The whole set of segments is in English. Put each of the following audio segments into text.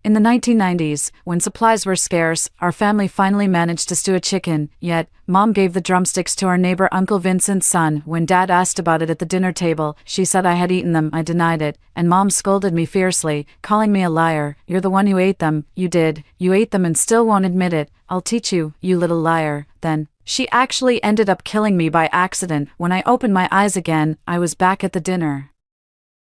In the 1990s, when supplies were scarce, our family finally managed to stew a chicken, yet, Mom gave the drumsticks to our neighbor Uncle Vincent's son. When Dad asked about it at the dinner table, she said I had eaten them. I denied it, and Mom scolded me fiercely, calling me a liar. You're the one who ate them. You did. You ate them and still won't admit it. I'll teach you, you little liar. Then, she actually ended up killing me by accident. When I opened my eyes again, I was back at the dinner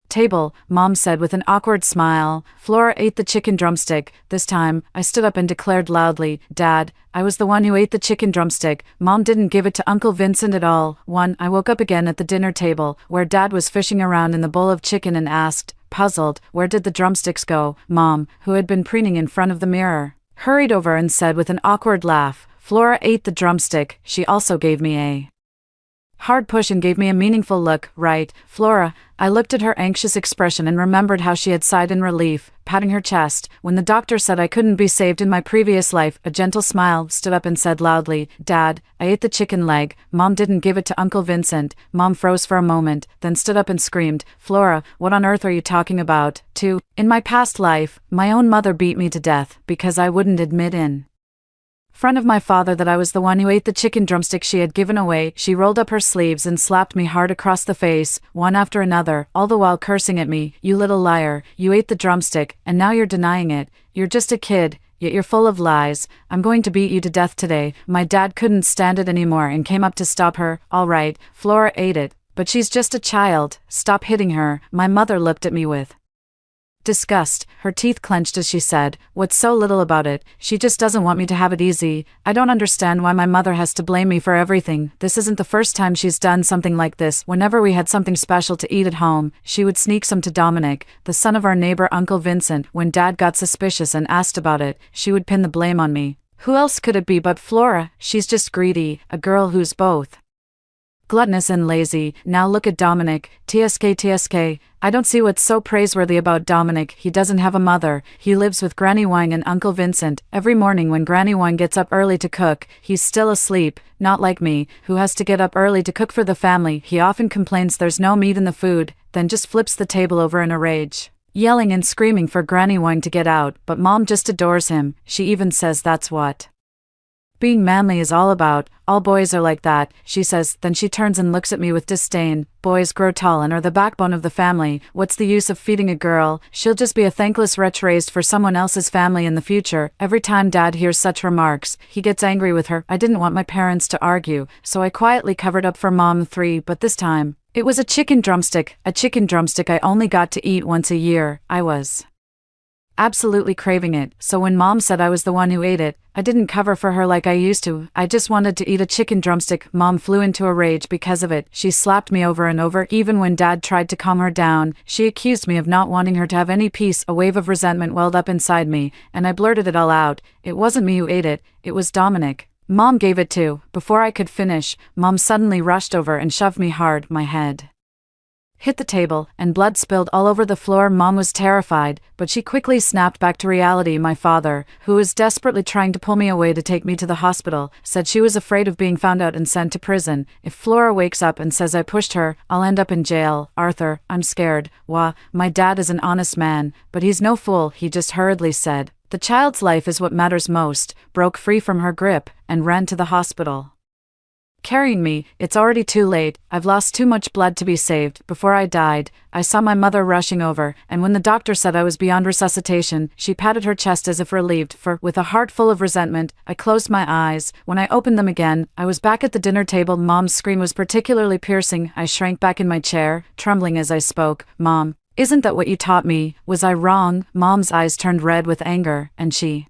table, Mom said with an awkward smile. Flora ate the chicken drumstick. This time, I stood up and declared loudly, Dad, I was the one who ate the chicken drumstick. Mom didn't give it to Uncle Vincent at all. I woke up again at the dinner table, where Dad was fishing around in the bowl of chicken and asked, puzzled, where did the drumsticks go? Mom, who had been preening in front of the mirror, hurried over and said with an awkward laugh, Flora ate the drumstick. She also gave me a hard push and gave me a meaningful look. Right, Flora. I looked at her anxious expression and remembered how she had sighed in relief, patting her chest. When the doctor said I couldn't be saved in my previous life, a gentle smile stood up and said loudly, Dad, I ate the chicken leg. Mom didn't give it to Uncle Vincent. Mom froze for a moment, then stood up and screamed, Flora, what on earth are you talking about? In my past life, my own mother beat me to death because I wouldn't admit in front of my father that I was the one who ate the chicken drumstick she had given away. She rolled up her sleeves and slapped me hard across the face, one after another, all the while cursing at me. You little liar, you ate the drumstick, and now you're denying it. You're just a kid, yet you're full of lies. I'm going to beat you to death today. My dad couldn't stand it anymore and came up to stop her. All right, Flora ate it, but she's just a child. Stop hitting her. My mother looked at me with disgust, her teeth clenched as she said, what's so little about it? She just doesn't want me to have it easy. I don't understand why my mother has to blame me for everything. This isn't the first time she's done something like this. Whenever we had something special to eat at home, she would sneak some to Dominic, the son of our neighbor Uncle Vincent. When Dad got suspicious and asked about it, she would pin the blame on me. Who else could it be but Flora? She's just greedy, a girl who's both gluttonous and lazy. Now look at Dominic. TSK. I don't see what's so praiseworthy about Dominic. He doesn't have a mother. He lives with Granny Wang and Uncle Vincent. Every morning when Granny Wang gets up early to cook, he's still asleep. Not like me, who has to get up early to cook for the family. He often complains there's no meat in the food, then just flips the table over in a rage, yelling and screaming for Granny Wang to get out. But Mom just adores him. She even says that's what being manly is all about. All boys are like that, she says. Then she turns and looks at me with disdain. Boys grow tall and are the backbone of the family. What's the use of feeding a girl? She'll just be a thankless wretch raised for someone else's family in the future. Every time Dad hears such remarks, he gets angry with her. I didn't want my parents to argue, so I quietly covered up for Mom 3, but this time, it was a chicken drumstick. A chicken drumstick I only got to eat once a year. I was absolutely craving it, so when Mom said I was the one who ate it, I didn't cover for her like I used to. I just wanted to eat a chicken drumstick. Mom flew into a rage because of it. She slapped me over and over. Even when Dad tried to calm her down, she accused me of not wanting her to have any peace. A wave of resentment welled up inside me, and I blurted it all out. It wasn't me who ate it, it was Dominic. Mom gave it to. Before I could finish, Mom suddenly rushed over and shoved me hard. My head hit the table, and blood spilled all over the floor. Mom was terrified, but she quickly snapped back to reality. My father, who was desperately trying to pull me away to take me to the hospital, said she was afraid of being found out and sent to prison. If Flora wakes up and says I pushed her, I'll end up in jail. Arthur, I'm scared. My dad is an honest man, but he's no fool, he just hurriedly said. The child's life is what matters most, broke free from her grip, and ran to the hospital, carrying me. It's already too late. I've lost too much blood to be saved. Before I died, I saw my mother rushing over, and when the doctor said I was beyond resuscitation, she patted her chest as if relieved. With a heart full of resentment, I closed my eyes. When I opened them again, I was back at the dinner table. Mom's scream was particularly piercing. I shrank back in my chair, trembling as I spoke. Mom, isn't that what you taught me? Was I wrong? Mom's eyes turned red with anger, and she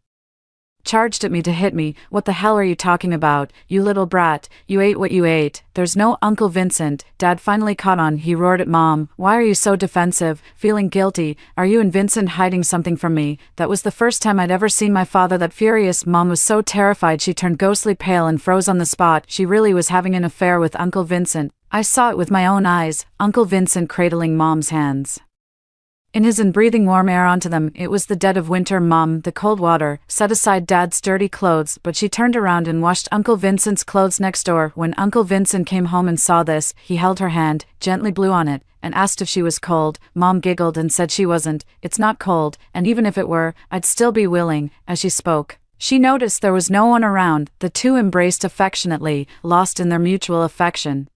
charged at me to hit me. What the hell are you talking about, you little brat? You ate what you ate. There's no Uncle Vincent. Dad finally caught on. He roared at Mom. Why are you so defensive? Feeling guilty? Are you and Vincent hiding something from me? That was the first time I'd ever seen my father that furious. Mom was so terrified she turned ghostly pale and froze on the spot. She really was having an affair with Uncle Vincent. I saw it with my own eyes. Uncle Vincent cradling Mom's hands in his and breathing warm air onto them. It was the dead of winter. Mom, the cold water, set aside Dad's dirty clothes, but she turned around and washed Uncle Vincent's clothes next door. When Uncle Vincent came home and saw this, he held her hand, gently blew on it, and asked if she was cold. Mom giggled and said she wasn't. It's not cold, and even if it were, I'd still be willing. As she spoke, she noticed there was no one around. The two embraced affectionately, lost in their mutual affection.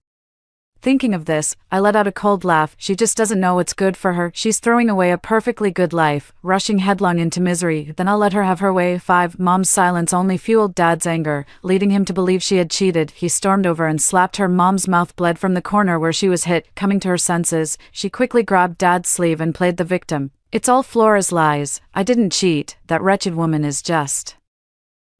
Thinking of this, I let out a cold laugh. She just doesn't know what's good for her. She's throwing away a perfectly good life, rushing headlong into misery. Then I'll let her have her way. 5. Mom's silence only fueled Dad's anger, leading him to believe she had cheated. He stormed over and slapped her. Mom's mouth bled from the corner where she was hit. Coming to her senses, she quickly grabbed Dad's sleeve and played the victim. It's all Flora's lies. I didn't cheat. That wretched woman is just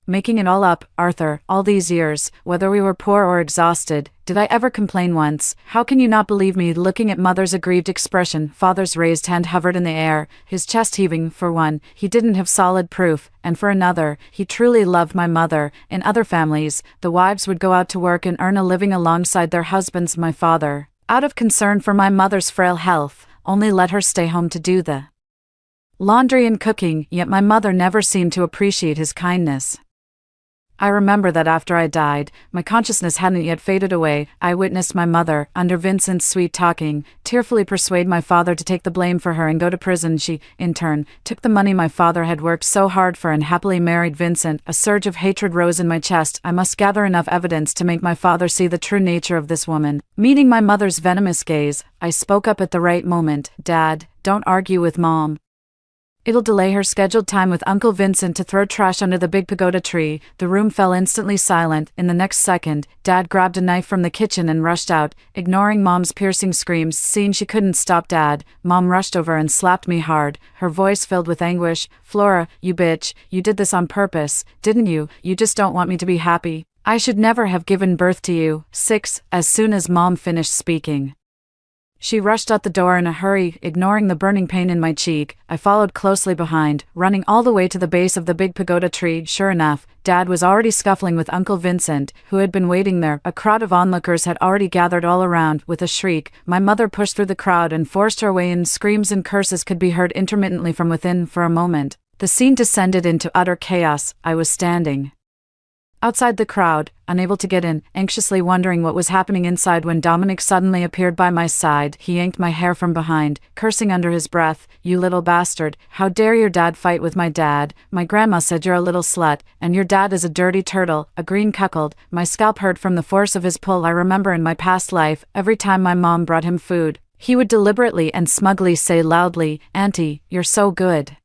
making it all up. Arthur, all these years, whether we were poor or exhausted, did I ever complain once? How can you not believe me? Looking at Mother's aggrieved expression, Father's raised hand hovered in the air, his chest heaving. For one, he didn't have solid proof, and for another, he truly loved my mother. In other families, the wives would go out to work and earn a living alongside their husbands. My father, out of concern for my mother's frail health, only let her stay home to do the laundry and cooking, yet my mother never seemed to appreciate his kindness. I remember that after I died, my consciousness hadn't yet faded away. I witnessed my mother, under Vincent's sweet talking, tearfully persuade my father to take the blame for her and go to prison. She, in turn, took the money my father had worked so hard for and happily married Vincent. A surge of hatred rose in my chest. I must gather enough evidence to make my father see the true nature of this woman. Meeting my mother's venomous gaze, I spoke up at the right moment. Dad, don't argue with Mom. It'll delay her scheduled time with Uncle Vincent to throw trash under the big pagoda tree. The room fell instantly silent. In the next second, Dad grabbed a knife from the kitchen and rushed out, ignoring Mom's piercing screams. Seeing she couldn't stop Dad, Mom rushed over and slapped me hard, her voice filled with anguish. Flora, you bitch, you did this on purpose, didn't you? You just don't want me to be happy. I should never have given birth to you. 6. As soon as Mom finished speaking, she rushed out the door in a hurry, ignoring the burning pain in my cheek. I followed closely behind, running all the way to the base of the big pagoda tree. Sure enough, Dad was already scuffling with Uncle Vincent, who had been waiting there. A crowd of onlookers had already gathered all around. With a shriek, my mother pushed through the crowd and forced her way in. Screams and curses could be heard intermittently from within. For a moment, the scene descended into utter chaos. I was standing outside the crowd, unable to get in, anxiously wondering what was happening inside when Dominic suddenly appeared by my side. He yanked my hair from behind, cursing under his breath. You little bastard, how dare your dad fight with my dad? My grandma said you're a little slut, and your dad is a dirty turtle, a green cuckold. My scalp hurt from the force of his pull. I remember in my past life, every time my mom brought him food, he would deliberately and smugly say loudly, Auntie, you're so good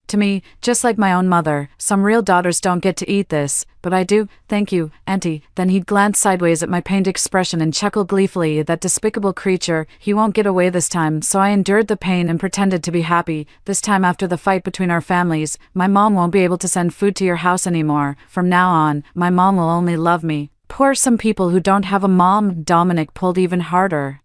to me, just like my own mother. Some real daughters don't get to eat this, but I do. Thank you, Auntie. Then he'd glance sideways at my pained expression and chuckle gleefully. That despicable creature, he won't get away this time. So I endured the pain and pretended to be happy. This time, after the fight between our families, my mom won't be able to send food to your house anymore. From now on, my mom will only love me. Poor some people who don't have a mom. Dominic pulled even harder,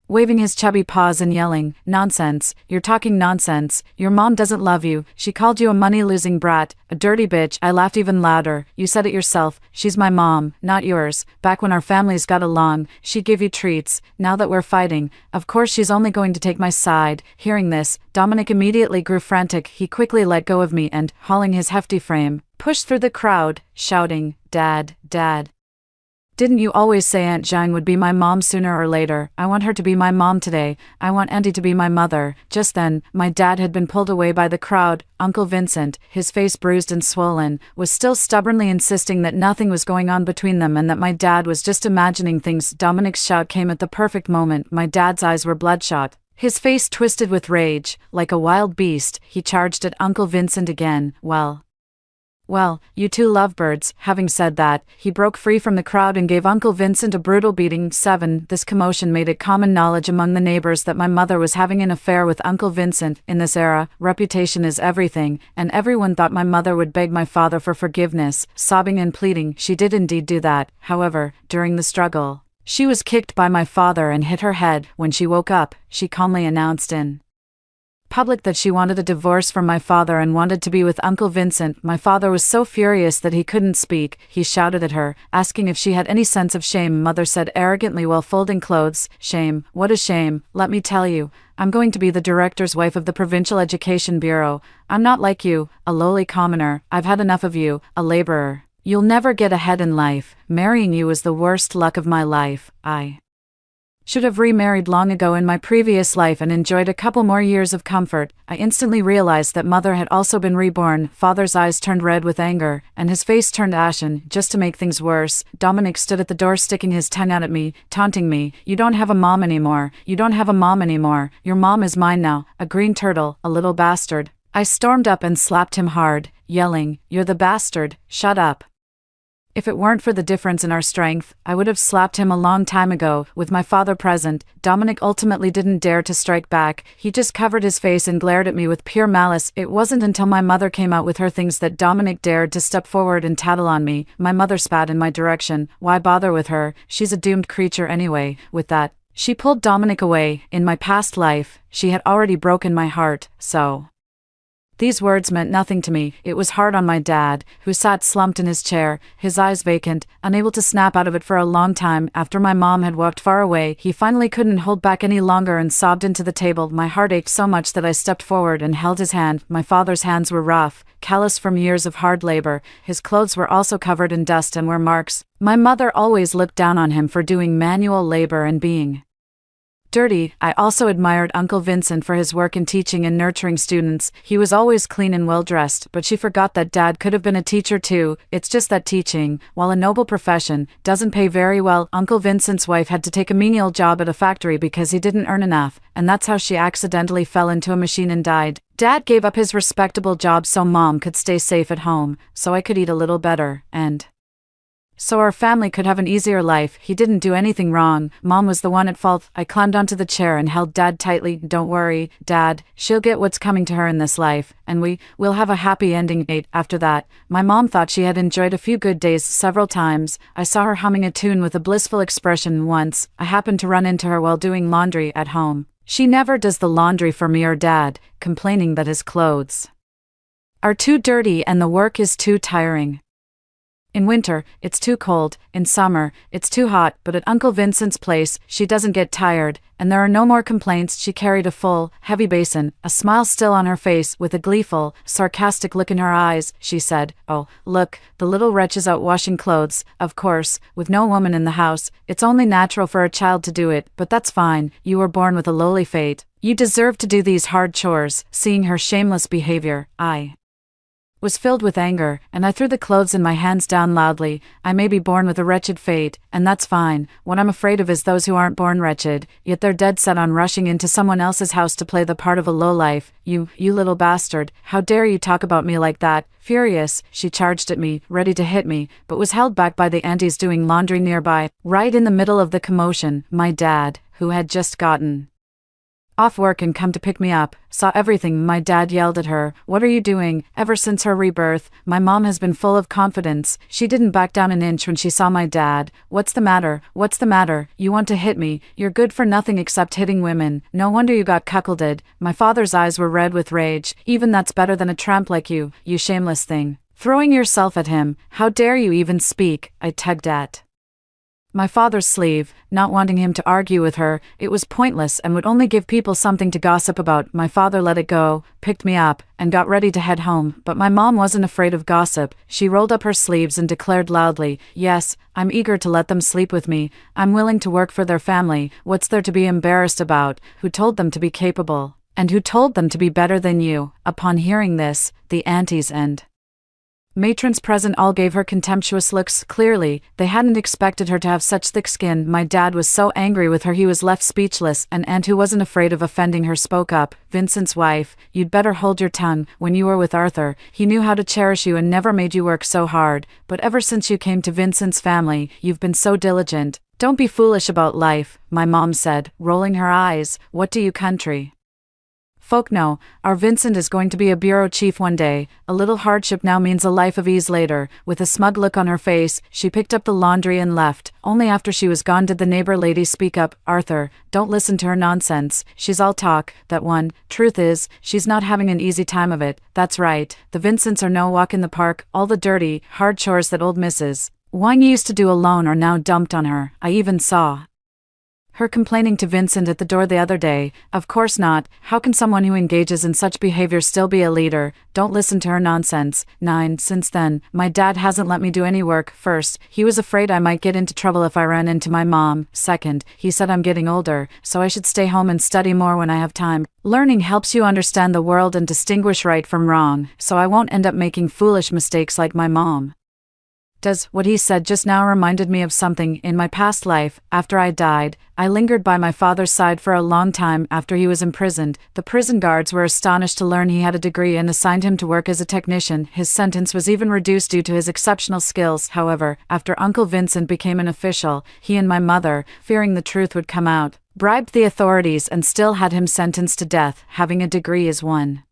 waving his chubby paws and yelling, Nonsense, you're talking nonsense. Your mom doesn't love you. She called you a money-losing brat, a dirty bitch. I laughed even louder. You said it yourself. She's my mom, not yours. Back when our families got along, she'd give you treats. Now that we're fighting, of course she's only going to take my side. Hearing this, Dominic immediately grew frantic. He quickly let go of me and, hauling his hefty frame, pushed through the crowd, shouting, Dad, Dad. Didn't you always say Aunt Zhang would be my mom sooner or later? I want her to be my mom today. I want Auntie to be my mother. Just then, my dad had been pulled away by the crowd. Uncle Vincent, his face bruised and swollen, was still stubbornly insisting that nothing was going on between them and that my dad was just imagining things. Dominic's shout came at the perfect moment. My dad's eyes were bloodshot, his face twisted with rage. Like a wild beast, he charged at Uncle Vincent again. Well, you two lovebirds. Having said that, he broke free from the crowd and gave Uncle Vincent a brutal beating. 7. This commotion made it common knowledge among the neighbors that my mother was having an affair with Uncle Vincent. In this era, reputation is everything, and everyone thought my mother would beg my father for forgiveness. Sobbing and pleading, she did indeed do that. However, during the struggle, she was kicked by my father and hit her head. When she woke up, she calmly announced in public that she wanted a divorce from my father and wanted to be with Uncle Vincent. My father was so furious that he couldn't speak. He shouted at her, asking if she had any sense of shame. Mother said arrogantly while folding clothes, Shame? What is shame? Let me tell you, I'm going to be the director's wife of the Provincial Education Bureau. I'm not like you, a lowly commoner. I've had enough of you, a laborer. You'll never get ahead in life. Marrying you is the worst luck of my life. I Should have remarried long ago in my previous life and enjoyed a couple more years of comfort. I instantly realized that mother had also been reborn. Father's eyes turned red with anger, and his face turned ashen. Just to make things worse, Dominic stood at the door sticking his tongue out at me, taunting me. You don't have a mom anymore. You don't have a mom anymore. Your mom is mine now. A green turtle, a little bastard. I stormed up and slapped him hard, yelling, You're the bastard, shut up. If it weren't for the difference in our strength, I would have slapped him a long time ago. With my father present, Dominic ultimately didn't dare to strike back. He just covered his face and glared at me with pure malice. It wasn't until my mother came out with her things that Dominic dared to step forward and tattle on me. My mother spat in my direction. Why bother with her? She's a doomed creature anyway. With that, she pulled Dominic away. In my past life, she had already broken my heart, so... These words meant nothing to me. It was hard on my dad, who sat slumped in his chair, his eyes vacant, unable to snap out of it for a long time. After my mom had walked far away, he finally couldn't hold back any longer and sobbed into the table. My heart ached so much that I stepped forward and held his hand. My father's hands were rough, callous from years of hard labor. His clothes were also covered in dust and were marks. My mother always looked down on him for doing manual labor and being dirty. I also admired Uncle Vincent for his work in teaching and nurturing students. He was always clean and well-dressed, but she forgot that Dad could have been a teacher too. It's just that teaching, while a noble profession, doesn't pay very well. Uncle Vincent's wife had to take a menial job at a factory because he didn't earn enough, and that's how she accidentally fell into a machine and died. Dad gave up his respectable job so Mom could stay safe at home, so I could eat a little better, and so our family could have an easier life. He didn't do anything wrong. Mom was the one at fault. I climbed onto the chair and held Dad tightly. Don't worry, Dad. She'll get what's coming to her in this life, and we'll have a happy ending. After that, my mom thought she had enjoyed a few good days several times. I saw her humming a tune with a blissful expression once. I happened to run into her while doing laundry at home. She never does the laundry for me or Dad, complaining that his clothes are too dirty and the work is too tiring. In winter, it's too cold. In summer, it's too hot. But at Uncle Vincent's place, she doesn't get tired, and there are no more complaints. She carried a full, heavy basin, a smile still on her face, with a gleeful, sarcastic look in her eyes. She said, Oh, look, the little wretch is out washing clothes. Of course, with no woman in the house, it's only natural for a child to do it, but that's fine. You were born with a lowly fate. You deserve to do these hard chores. Seeing her shameless behavior, I was filled with anger, and I threw the clothes in my hands down loudly. I may be born with a wretched fate, and that's fine. What I'm afraid of is those who aren't born wretched, yet they're dead set on rushing into someone else's house to play the part of a lowlife. You little bastard, how dare you talk about me like that? Furious, she charged at me, ready to hit me, but was held back by the aunties doing laundry nearby. Right in the middle of the commotion, my dad, who had just gotten off work and come to pick me up, saw everything. My dad yelled at her, What are you doing? Ever since her rebirth, my mom has been full of confidence. She didn't back down an inch when she saw my dad. What's the matter? What's the matter? You want to hit me? You're good for nothing except hitting women. No wonder you got cuckolded. My father's eyes were red with rage. Even that's better than a tramp like you shameless thing. Throwing yourself at him. How dare you even speak? I tugged at my father's sleeve, not wanting him to argue with her. It was pointless and would only give people something to gossip about. My father let it go, picked me up, and got ready to head home. But my mom wasn't afraid of gossip. She rolled up her sleeves and declared loudly, Yes, I'm eager to let them sleep with me. I'm willing to work for their family. What's there to be embarrassed about? Who told them to be capable? And who told them to be better than you? Upon hearing this, the aunties and matrons present all gave her contemptuous looks. Clearly, they hadn't expected her to have such thick skin. My dad was so angry with her he was left speechless. An aunt who wasn't afraid of offending her spoke up, Vincent's wife, You'd better hold your tongue. When you were with Arthur, he knew how to cherish you and never made you work so hard. But ever since you came to Vincent's family, you've been so diligent. Don't be foolish about life, my mom said, rolling her eyes. What do you country folk know? Our Vincent is going to be a bureau chief one day. A little hardship now means a life of ease later. With a smug look on her face, she picked up the laundry and left. Only after she was gone did the neighbor lady speak up, Arthur, don't listen to her nonsense. She's all talk, that one. Truth is, she's not having an easy time of it. That's right. The Vincents are no walk in the park. All the dirty, hard chores that old Mrs. Wang used to do alone are now dumped on her. I even saw Her complaining to Vincent at the door the other day. Of course not. How can someone who engages in such behavior still be a leader? Don't listen to her nonsense. 9. Since then, my dad hasn't let me do any work. First, he was afraid I might get into trouble if I ran into my mom. Second, he said I'm getting older, so I should stay home and study more when I have time. Learning helps you understand the world and distinguish right from wrong, so I won't end up making foolish mistakes like my mom. What he said just now reminded me of something. In my past life, after I died, I lingered by my father's side for a long time after he was imprisoned. The prison guards were astonished to learn he had a degree and assigned him to work as a technician. His sentence was even reduced due to his exceptional skills. However, after Uncle Vincent became an official, he and my mother, fearing the truth would come out, bribed the authorities and still had him sentenced to death. Having a degree is one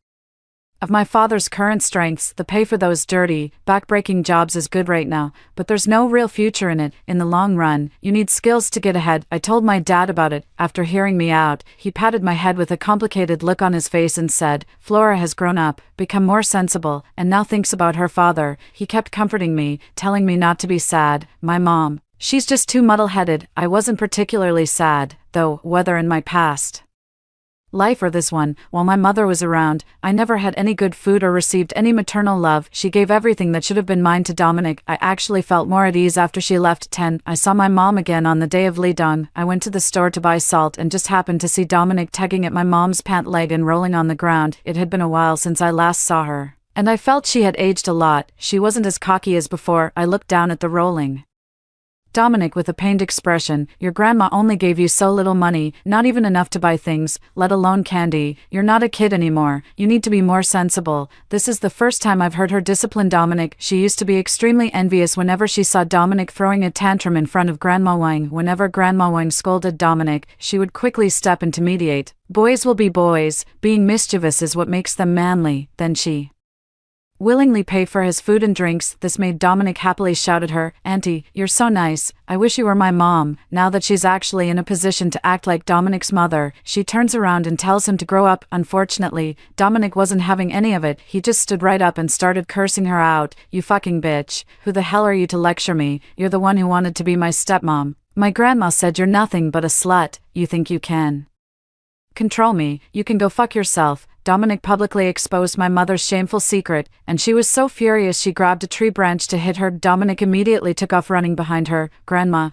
of my father's current strengths. The pay for those dirty, back-breaking jobs is good right now, but there's no real future in it. In the long run, you need skills to get ahead. I told my dad about it. After hearing me out, he patted my head with a complicated look on his face and said, Flora has grown up, become more sensible, and now thinks about her father. He kept comforting me, telling me not to be sad. My mom, she's just too muddle-headed. I wasn't particularly sad, though, whether in my past life or this one, while my mother was around, I never had any good food or received any maternal love. She gave everything that should have been mine to Dominic. I actually felt more at ease after she left. 10. I saw my mom again on the day of Lidong. I went to the store to buy salt and just happened to see Dominic tugging at my mom's pant leg and rolling on the ground. It had been a while since I last saw her, and I felt she had aged a lot. She wasn't as cocky as before. I looked down at the rolling Dominic with a pained expression. Your grandma only gave you so little money, not even enough to buy things, let alone candy. You're not a kid anymore. You need to be more sensible. This is the first time I've heard her discipline Dominic. She used to be extremely envious whenever she saw Dominic throwing a tantrum in front of Grandma Wang. Whenever Grandma Wang scolded Dominic, she would quickly step in to mediate. Boys will be boys. Being mischievous is what makes them manly. Then she willingly pay for his food and drinks. This made Dominic happily shout at her, Auntie, you're so nice. I wish you were my mom. Now that she's actually in a position to act like Dominic's mother, she turns around and tells him to grow up. Unfortunately, Dominic wasn't having any of it. He just stood right up and started cursing her out. You fucking bitch. Who the hell are you to lecture me? You're the one who wanted to be my stepmom. My grandma said you're nothing but a slut. You think you can control me? You can go fuck yourself. Dominic publicly exposed my mother's shameful secret, and she was so furious she grabbed a tree branch to hit her. Dominic immediately took off running behind her. Grandma,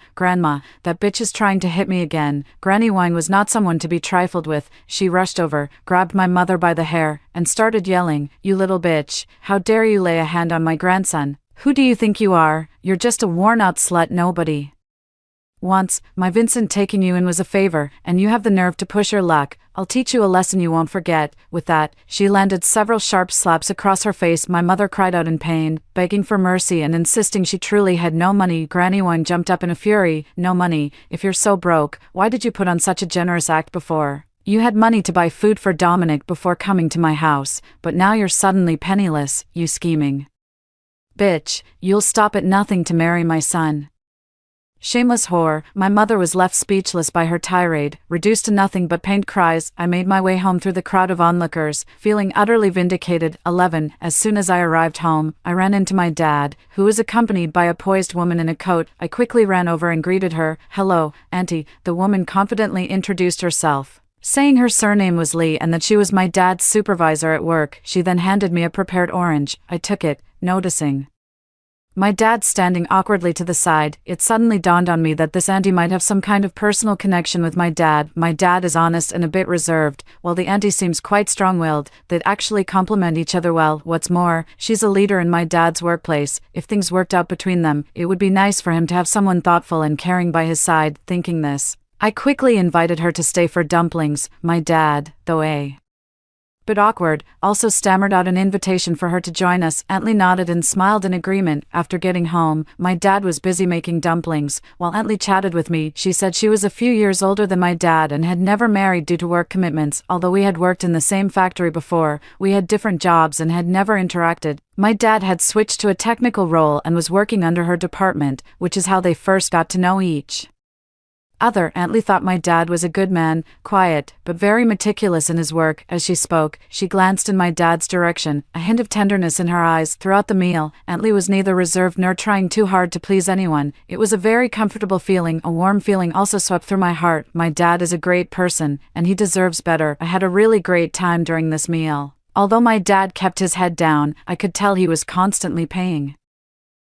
that bitch is trying to hit me again. Granny Wang was not someone to be trifled with. She rushed over, grabbed my mother by the hair, and started yelling, You little bitch, how dare you lay a hand on my grandson? Who do you think you are? You're just a worn-out slut nobody wants. My Vincent taking you in was a favor, and you have the nerve to push your luck. I'll teach you a lesson you won't forget. With that, she landed several sharp slaps across her face. My mother cried out in pain, begging for mercy and insisting she truly had no money. Granny Wang jumped up in a fury. No money? If you're so broke, why did you put on such a generous act before? You had money to buy food for Dominic before coming to my house, but now you're suddenly penniless, you scheming bitch. You'll stop at nothing to marry my son. Shameless whore. My mother was left speechless by her tirade, reduced to nothing but pained cries. I made my way home through the crowd of onlookers, feeling utterly vindicated. 11. As soon as I arrived home, I ran into my dad, who was accompanied by a poised woman in a coat. I quickly ran over and greeted her. Hello, Auntie. The woman confidently introduced herself, saying her surname was Lee and that she was my dad's supervisor at work. She then handed me a prepared orange. I took it, noticing my dad standing awkwardly to the side. It suddenly dawned on me that this auntie might have some kind of personal connection with my dad. My dad is honest and a bit reserved, while the auntie seems quite strong-willed. They'd actually complement each other well. What's more, she's a leader in my dad's workplace. If things worked out between them, it would be nice for him to have someone thoughtful and caring by his side. Thinking this, I quickly invited her to stay for dumplings. My dad, though bit awkward, also stammered out an invitation for her to join us. Aunt Lee nodded and smiled in agreement. After getting home, my dad was busy making dumplings. While Aunt Lee chatted with me, she said she was a few years older than my dad and had never married due to work commitments. Although we had worked in the same factory before, we had different jobs and had never interacted. My dad had switched to a technical role and was working under her department, which is how they first got to know each Other Aunt Lee thought my dad was a good man, quiet, but very meticulous in his work. As she spoke, she glanced in my dad's direction, a hint of tenderness in her eyes. Throughout the meal, Aunt Lee was neither reserved nor trying too hard to please anyone. It was a very comfortable feeling. A warm feeling also swept through my heart. My dad is a great person, and he deserves better. I had a really great time during this meal. Although my dad kept his head down, I could tell he was constantly paying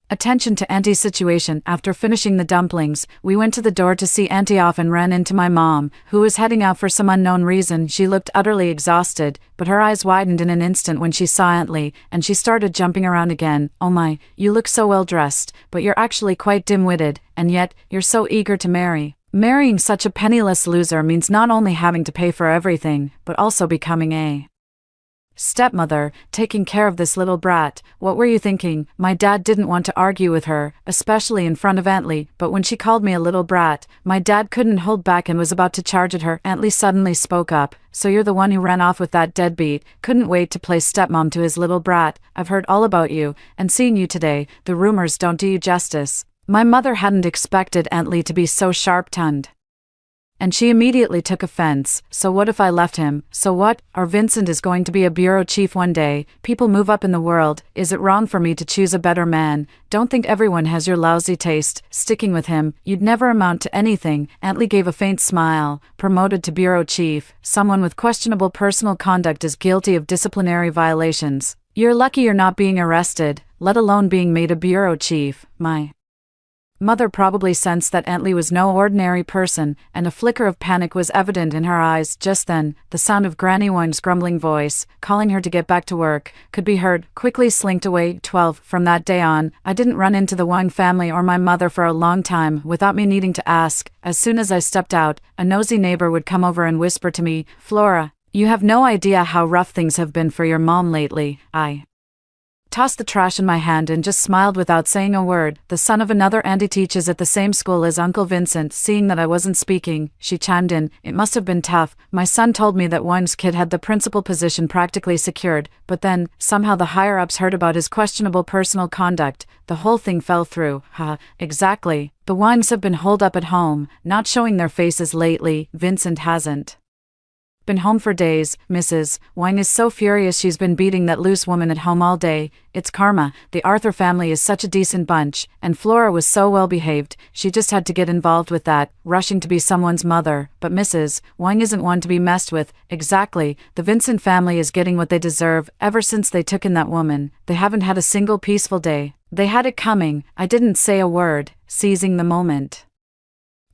attention to Auntie's situation. After finishing the dumplings, we went to the door to see Auntie off and ran into my mom, who was heading out for some unknown reason. She looked utterly exhausted, but her eyes widened in an instant when she saw Aunt Lee, and she started jumping around again. "Oh my, you look so well dressed, but you're actually quite dim-witted, and yet, you're so eager to marry. Marrying such a penniless loser means not only having to pay for everything, but also becoming a stepmother, taking care of this little brat. What were you thinking?" My dad didn't want to argue with her, especially in front of Aunt Lee, but when she called me a little brat, my dad couldn't hold back and was about to charge at her. Aunt Lee suddenly spoke up. "So you're the one who ran off with that deadbeat, couldn't wait to play stepmom to his little brat. I've heard all about you, and seeing you today, the rumors don't do you justice." My mother hadn't expected Aunt Lee to be so sharp-tongued, and she immediately took offense. "So what if I left him? So what? Our Vincent is going to be a bureau chief one day. People move up in the world. Is it wrong for me to choose a better man? Don't think everyone has your lousy taste. Sticking with him, you'd never amount to anything." Aunt Lee gave a faint smile. "Promoted to bureau chief, someone with questionable personal conduct is guilty of disciplinary violations. You're lucky you're not being arrested, let alone being made a bureau chief." My mother probably sensed that Aunt Lee was no ordinary person, and a flicker of panic was evident in her eyes. Just then, the sound of Granny Wang's grumbling voice, calling her to get back to work, could be heard. Quickly slinked away. 12. From that day on, I didn't run into the Wang family or my mother for a long time without me needing to ask. As soon as I stepped out, a nosy neighbor would come over and whisper to me, "Flora, you have no idea how rough things have been for your mom lately." I tossed the trash in my hand and just smiled without saying a word. "The son of another auntie teaches at the same school as Uncle Vincent." Seeing that I wasn't speaking, she chimed in, "It must have been tough. My son told me that Wang's kid had the principal position practically secured, but then, somehow the higher-ups heard about his questionable personal conduct. The whole thing fell through." Exactly. The Wangs have been holed up at home, not showing their faces lately. Vincent hasn't been home for days. Mrs. Wang is so furious she's been beating that loose woman at home all day. It's karma. The Arthur family is such a decent bunch, and Flora was so well behaved, she just had to get involved with that, rushing to be someone's mother. But Mrs. Wang isn't one to be messed with. Exactly. The Vincent family is getting what they deserve. Ever since they took in that woman, they haven't had a single peaceful day. They had it coming. I didn't say a word, seizing the moment.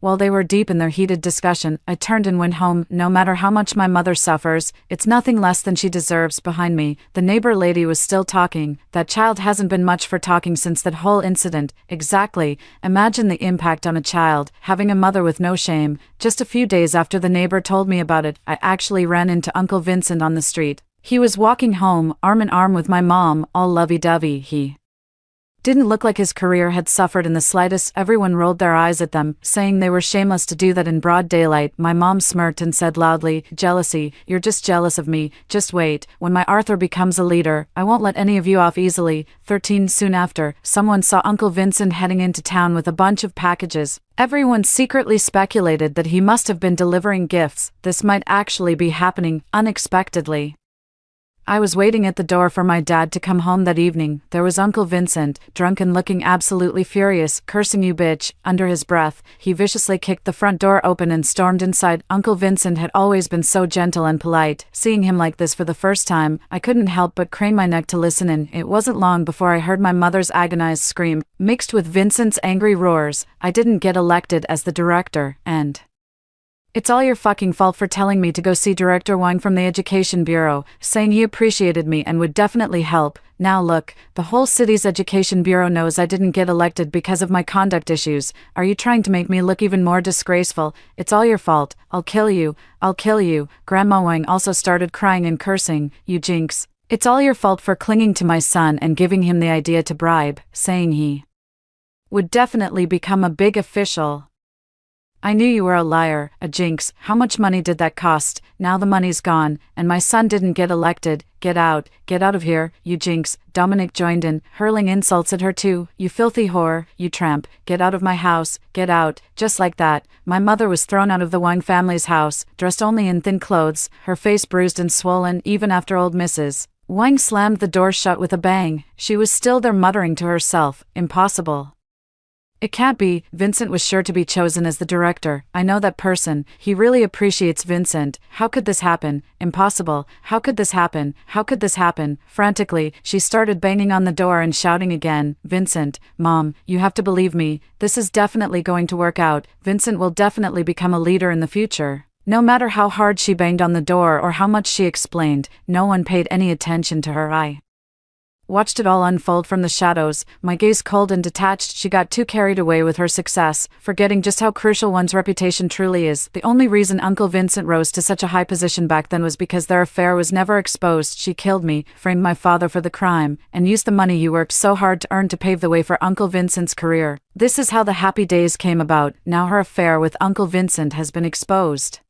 While they were deep in their heated discussion, I turned and went home. No matter how much my mother suffers, it's nothing less than she deserves. Behind me, the neighbor lady was still talking. "That child hasn't been much for talking since that whole incident." Exactly. Imagine the impact on a child, having a mother with no shame. Just a few days after the neighbor told me about it, I actually ran into Uncle Vincent on the street. He was walking home, arm in arm with my mom, all lovey-dovey. He didn't look like his career had suffered in the slightest. Everyone rolled their eyes at them, saying they were shameless to do that in broad daylight. My mom smirked and said loudly, "Jealousy, you're just jealous of me. Just wait, when my Arthur becomes a leader, I won't let any of you off easily." 13. Soon after, someone saw Uncle Vincent heading into town with a bunch of packages. Everyone secretly speculated that he must have been delivering gifts. This might actually be happening unexpectedly. I was waiting at the door for my dad to come home that evening. There was Uncle Vincent, drunk and looking absolutely furious, cursing "You bitch." Under his breath, he viciously kicked the front door open and stormed inside. Uncle Vincent had always been so gentle and polite. Seeing him like this for the first time, I couldn't help but crane my neck to listen in. It wasn't long before I heard my mother's agonized scream, mixed with Vincent's angry roars. "I didn't get elected as the director, and it's all your fucking fault for telling me to go see Director Wang from the Education Bureau, saying he appreciated me and would definitely help. Now look, the whole city's Education Bureau knows I didn't get elected because of my conduct issues. Are you trying to make me look even more disgraceful? It's all your fault. I'll kill you. I'll kill you." Grandma Wang also started crying and cursing. "You jinx. It's all your fault for clinging to my son and giving him the idea to bribe, saying he would definitely become a big official." I knew you were a liar, a jinx. How much money did that cost? Now the money's gone, and my son didn't get elected. Get out of here, you jinx. Dominic joined in, hurling insults at her too. You filthy whore, you tramp. Get out of my house, get out. Just like that, my mother was thrown out of the Wang family's house, dressed only in thin clothes, her face bruised and swollen even after old Mrs. Wang slammed the door shut with a bang. She was still there muttering to herself, impossible. It can't be. Vincent was sure to be chosen as the director. I know that person. He really appreciates Vincent. How could this happen? Impossible. How could this happen? How could this happen? Frantically, she started banging on the door and shouting again, Vincent, Mom, you have to believe me. This is definitely going to work out. Vincent will definitely become a leader in the future. No matter how hard she banged on the door or how much she explained, no one paid any attention to her. I watched it all unfold from the shadows, my gaze cold and detached. She got too carried away with her success, forgetting just how crucial one's reputation truly is. The only reason Uncle Vincent rose to such a high position back then was because their affair was never exposed. She killed me, framed my father for the crime, and used the money you worked so hard to earn to pave the way for Uncle Vincent's career. This is how the happy days came about. Now her affair with Uncle Vincent has been exposed.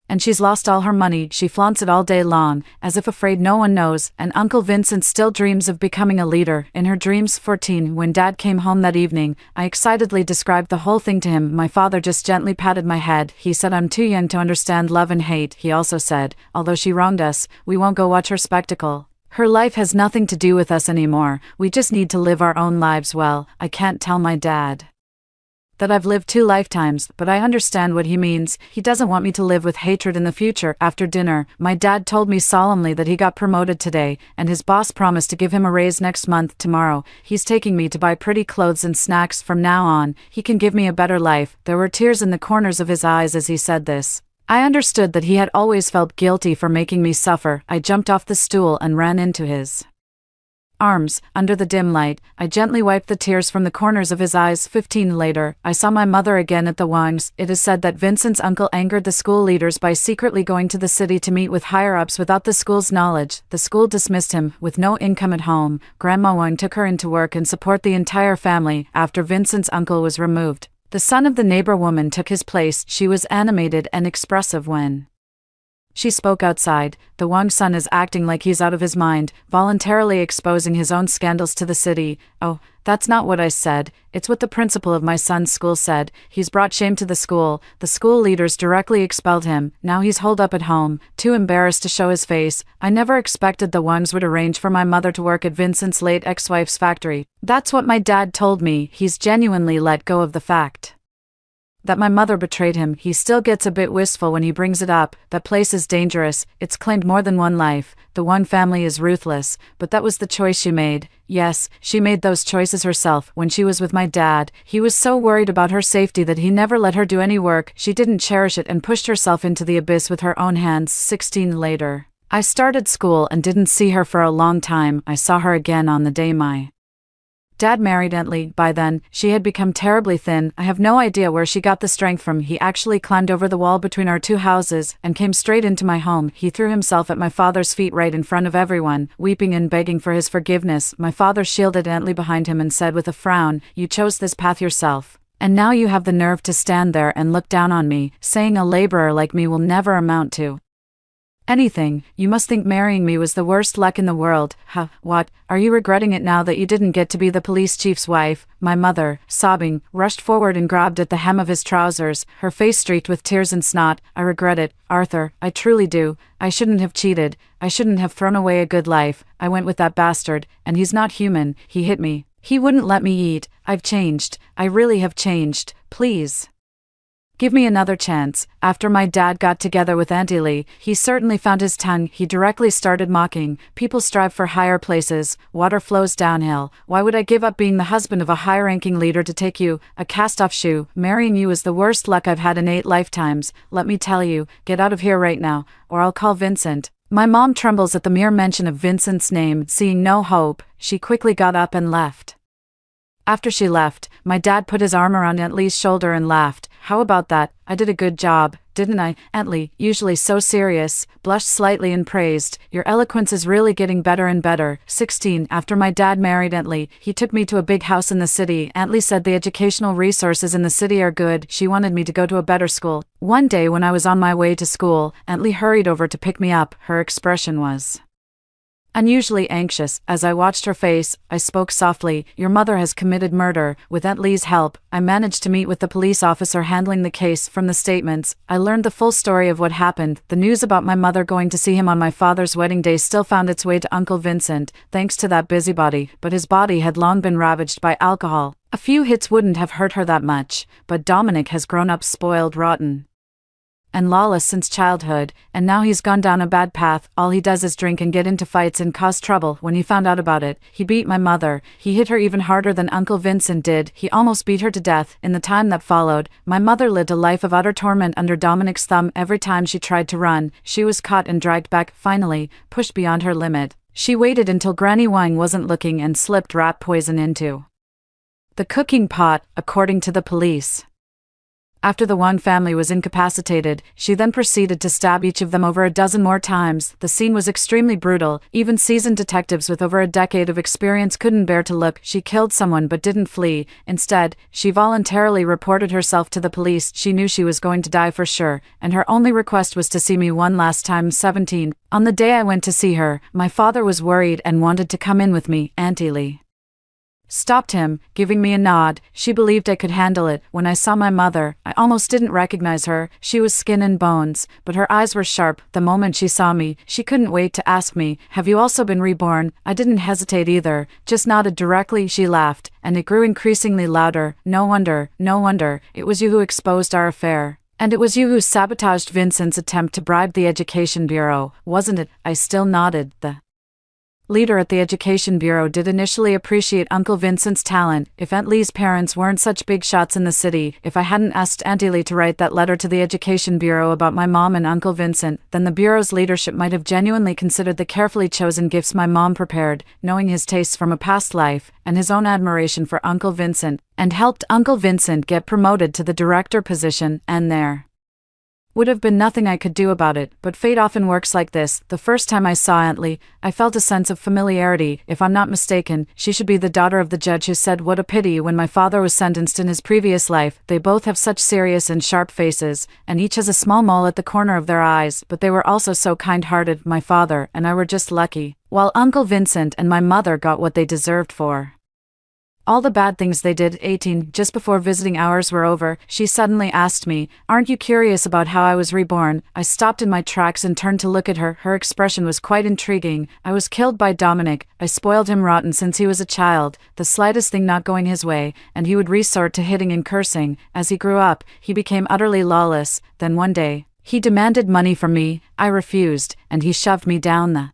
And she's lost all her money. She flaunts it all day long, as if afraid no one knows, and Uncle Vincent still dreams of becoming a leader. In her dreams, 14, when Dad came home that evening, I excitedly described the whole thing to him. My father just gently patted my head. He said I'm too young to understand love and hate. He also said, although she wronged us, we won't go watch her spectacle. Her life has nothing to do with us anymore. We just need to live our own lives well. I can't tell my dad that I've lived 2 lifetimes, but I understand what he means. He doesn't want me to live with hatred in the future. After dinner, my dad told me solemnly that he got promoted today, and his boss promised to give him a raise next month. Tomorrow, he's taking me to buy pretty clothes and snacks. From now on, he can give me a better life. There were tears in the corners of his eyes as he said this. I understood that he had always felt guilty for making me suffer. I jumped off the stool and ran into his arms. Under the dim light, I gently wiped the tears from the corners of his eyes. 15 later, I saw my mother again at the Wangs. It is said that Vincent's uncle angered the school leaders by secretly going to the city to meet with higher-ups without the school's knowledge. The school dismissed him. With no income at home, Grandma Wang took her into work and support the entire family. After Vincent's uncle was removed, the son of the neighbor woman took his place. She was animated and expressive when she spoke outside. The Wang son is acting like he's out of his mind, voluntarily exposing his own scandals to the city. Oh, that's not what I said. It's what the principal of my son's school said. He's brought shame to the school. The school leaders directly expelled him. Now he's holed up at home, too embarrassed to show his face. I never expected the Wangs would arrange for my mother to work at Vincent's late ex-wife's factory. That's what my dad told me. He's genuinely let go of the fact that my mother betrayed him. He still gets a bit wistful when he brings it up. That place is dangerous. It's claimed more than one life. The Wang family is ruthless, but that was the choice she made. Yes, she made those choices herself. When she was with my dad, he was so worried about her safety that he never let her do any work. She didn't cherish it and pushed herself into the abyss with her own hands. 16 later, I started school and didn't see her for a long time. I saw her again on the day my Dad married Aunt Lee. By then, she had become terribly thin. I have no idea where she got the strength from. He actually climbed over the wall between our 2 houses and came straight into my home. He threw himself at my father's feet right in front of everyone, weeping and begging for his forgiveness. My father shielded Aunt Lee behind him and said with a frown, "You chose this path yourself. And now you have the nerve to stand there and look down on me, saying a laborer like me will never amount to anything. You must think marrying me was the worst luck in the world. Huh, what? Are you regretting it now that you didn't get to be the police chief's wife?" My mother, sobbing, rushed forward and grabbed at the hem of his trousers, her face streaked with tears and snot. "I regret it, Arthur, I truly do. I shouldn't have cheated. I shouldn't have thrown away a good life. I went with that bastard, and he's not human. He hit me. He wouldn't let me eat. I've changed. I really have changed. Please give me another chance." After my dad got together with Auntie Lee, he certainly found his tongue. He directly started mocking. "People strive for higher places. Water flows downhill. Why would I give up being the husband of a high-ranking leader to take you, a cast-off shoe? Marrying you is the worst luck I've had in 8 lifetimes. Let me tell you, get out of here right now, or I'll call Vincent." My mom trembles at the mere mention of Vincent's name. Seeing no hope, she quickly got up and left. After she left, my dad put his arm around Aunt Lee's shoulder and laughed. "How about that? I did a good job. didn't I, Aunt Lee, usually so serious, blushed slightly and praised, "Your eloquence is really getting better and better." 16. After my dad married Aunt Lee, he took me to a big house in the city. Aunt Lee said the educational resources in the city are good. She wanted me to go to a better school. One day when I was on my way to school, Aunt Lee hurried over to pick me up. Her expression was unusually anxious. As I watched her face, I spoke softly. "Your mother has committed murder." With Aunt Lee's help, I managed to meet with the police officer handling the case. From the statements, I learned the full story of what happened. The news about my mother going to see him on my father's wedding day still found its way to Uncle Vincent, thanks to that busybody, but his body had long been ravaged by alcohol. A few hits wouldn't have hurt her that much, but Dominic has grown up spoiled rotten and lawless since childhood, and now he's gone down a bad path. All he does is drink and get into fights and cause trouble. When he found out about it, he beat my mother. He hit her even harder than Uncle Vincent did. He almost beat her to death. In the time that followed, my mother lived a life of utter torment under Dominic's thumb. Every time she tried to run, she was caught and dragged back. Finally, pushed beyond her limit, she waited until Granny Wang wasn't looking and slipped rat poison into the cooking pot, according to the police. After the Wang family was incapacitated, she then proceeded to stab each of them over a dozen more times. The scene was extremely brutal. Even seasoned detectives with over a decade of experience couldn't bear to look. She killed someone but didn't flee. Instead, she voluntarily reported herself to the police. She knew she was going to die for sure, and her only request was to see me one last time. 17. On the day I went to see her, my father was worried and wanted to come in with me. Auntie Lee stopped him, giving me a nod. She believed I could handle it. When I saw my mother, I almost didn't recognize her. She was skin and bones, but her eyes were sharp. The moment she saw me, she couldn't wait to ask me, "Have you also been reborn?" I didn't hesitate either, just nodded directly. She laughed, and it grew increasingly louder. "No wonder, no wonder. It was you who exposed our affair. And it was you who sabotaged Vincent's attempt to bribe the Education Bureau, wasn't it?" I still nodded. The leader at the Education Bureau did initially appreciate Uncle Vincent's talent. If Aunt Lee's parents weren't such big shots in the city, if I hadn't asked Auntie Lee to write that letter to the Education Bureau about my mom and Uncle Vincent, then the Bureau's leadership might have genuinely considered the carefully chosen gifts my mom prepared, knowing his tastes from a past life, and his own admiration for Uncle Vincent, and helped Uncle Vincent get promoted to the director position, and there would have been nothing I could do about it. But fate often works like this. The first time I saw Aunt Lee, I felt a sense of familiarity. If I'm not mistaken, she should be the daughter of the judge who said what a pity when my father was sentenced in his previous life. They both have such serious and sharp faces, and each has a small mole at the corner of their eyes, but they were also so kind-hearted. My father and I were just lucky, while Uncle Vincent and my mother got what they deserved for all the bad things they did. 18. Just before visiting hours were over, she suddenly asked me, "Aren't you curious about how I was reborn?" I stopped in my tracks and turned to look at her. Her expression was quite intriguing. "I was killed by Dominic. I spoiled him rotten since he was a child, the slightest thing not going his way, and he would resort to hitting and cursing. As he grew up, he became utterly lawless. Then one day, he demanded money from me. I refused, and he shoved me down the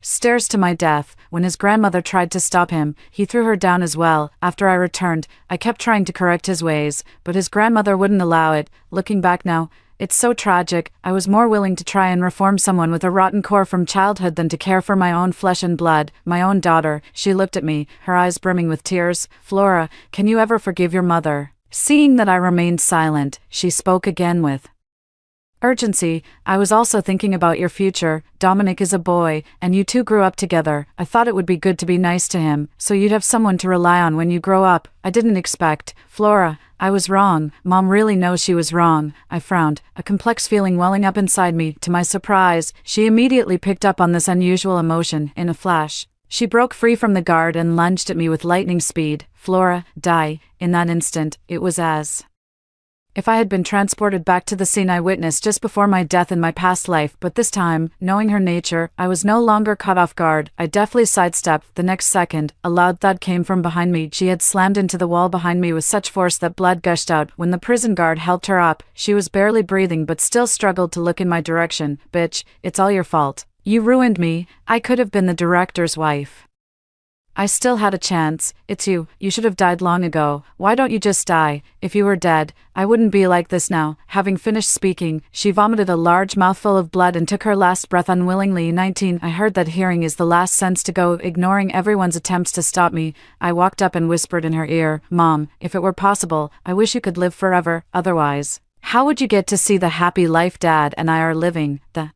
stairs to my death. When his grandmother tried to stop him, he threw her down as well. After I returned, I kept trying to correct his ways, but his grandmother wouldn't allow it. Looking back now, it's so tragic. I was more willing to try and reform someone with a rotten core from childhood than to care for my own flesh and blood, my own daughter." She looked at me, her eyes brimming with tears. "Flora, can you ever forgive your mother?" Seeing that I remained silent, she spoke again with urgency. "I was also thinking about your future. Dominic is a boy, and you two grew up together. I thought it would be good to be nice to him, so you'd have someone to rely on when you grow up. I didn't expect." "Flora, I was wrong. Mom really knows she was wrong." I frowned, a complex feeling welling up inside me. To my surprise, she immediately picked up on this unusual emotion. In a flash, she broke free from the guard and lunged at me with lightning speed. "Flora, die." In that instant, it was as if I had been transported back to the scene I witnessed just before my death in my past life, but this time, knowing her nature, I was no longer caught off guard. I deftly sidestepped. The next second, a loud thud came from behind me. She had slammed into the wall behind me with such force that blood gushed out. When the prison guard helped her up, she was barely breathing but still struggled to look in my direction. "Bitch, it's all your fault. You ruined me. I could have been the director's wife. I still had a chance. It's you. You should have died long ago. Why don't you just die? If you were dead, I wouldn't be like this now." Having finished speaking, she vomited a large mouthful of blood and took her last breath unwillingly. 19. I heard that hearing is the last sense to go. Ignoring everyone's attempts to stop me, I walked up and whispered in her ear, "Mom, if it were possible, I wish you could live forever, otherwise, How would you get to see the happy life Dad and I are living, the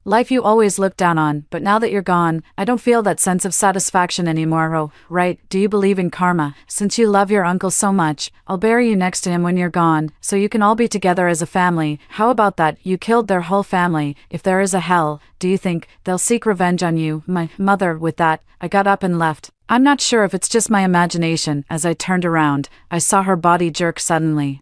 life you always looked down on, but now that you're gone, I don't feel that sense of satisfaction anymore. Oh, right, do you believe in karma? Since you love your uncle so much, I'll bury you next to him when you're gone, so you can all be together as a family. How about that? You killed their whole family. If there is a hell, do you think they'll seek revenge on you, my mother? With that, I got up and left. I'm not sure if it's just my imagination. As I turned around, I saw her body jerk suddenly.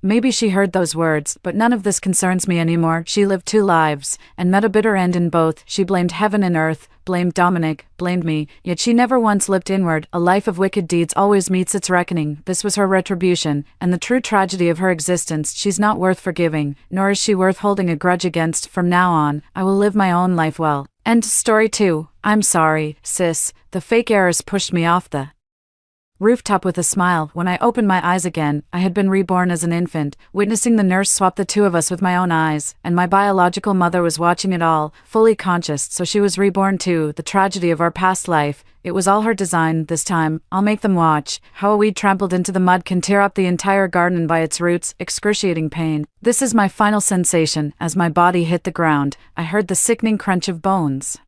Maybe she heard those words, but none of this concerns me anymore. She lived 2 lives, and met a bitter end in both. She blamed heaven and earth, blamed Dominic, blamed me, yet she never once looked inward. A life of wicked deeds always meets its reckoning. This was her retribution, and the true tragedy of her existence. She's not worth forgiving, nor is she worth holding a grudge against. From now on, I will live my own life well. End story 2. I'm sorry, sis. The fake errors pushed me off the rooftop with a smile. When I opened my eyes again, I had been reborn as an infant, witnessing the nurse swap the 2 of us with my own eyes, and my biological mother was watching it all, fully conscious, so she was reborn too. The tragedy of our past life. It was all her design. This time, I'll make them watch. How a weed trampled into the mud can tear up the entire garden by its roots. Excruciating pain. This is my final sensation. As my body hit the ground, I heard the sickening crunch of bones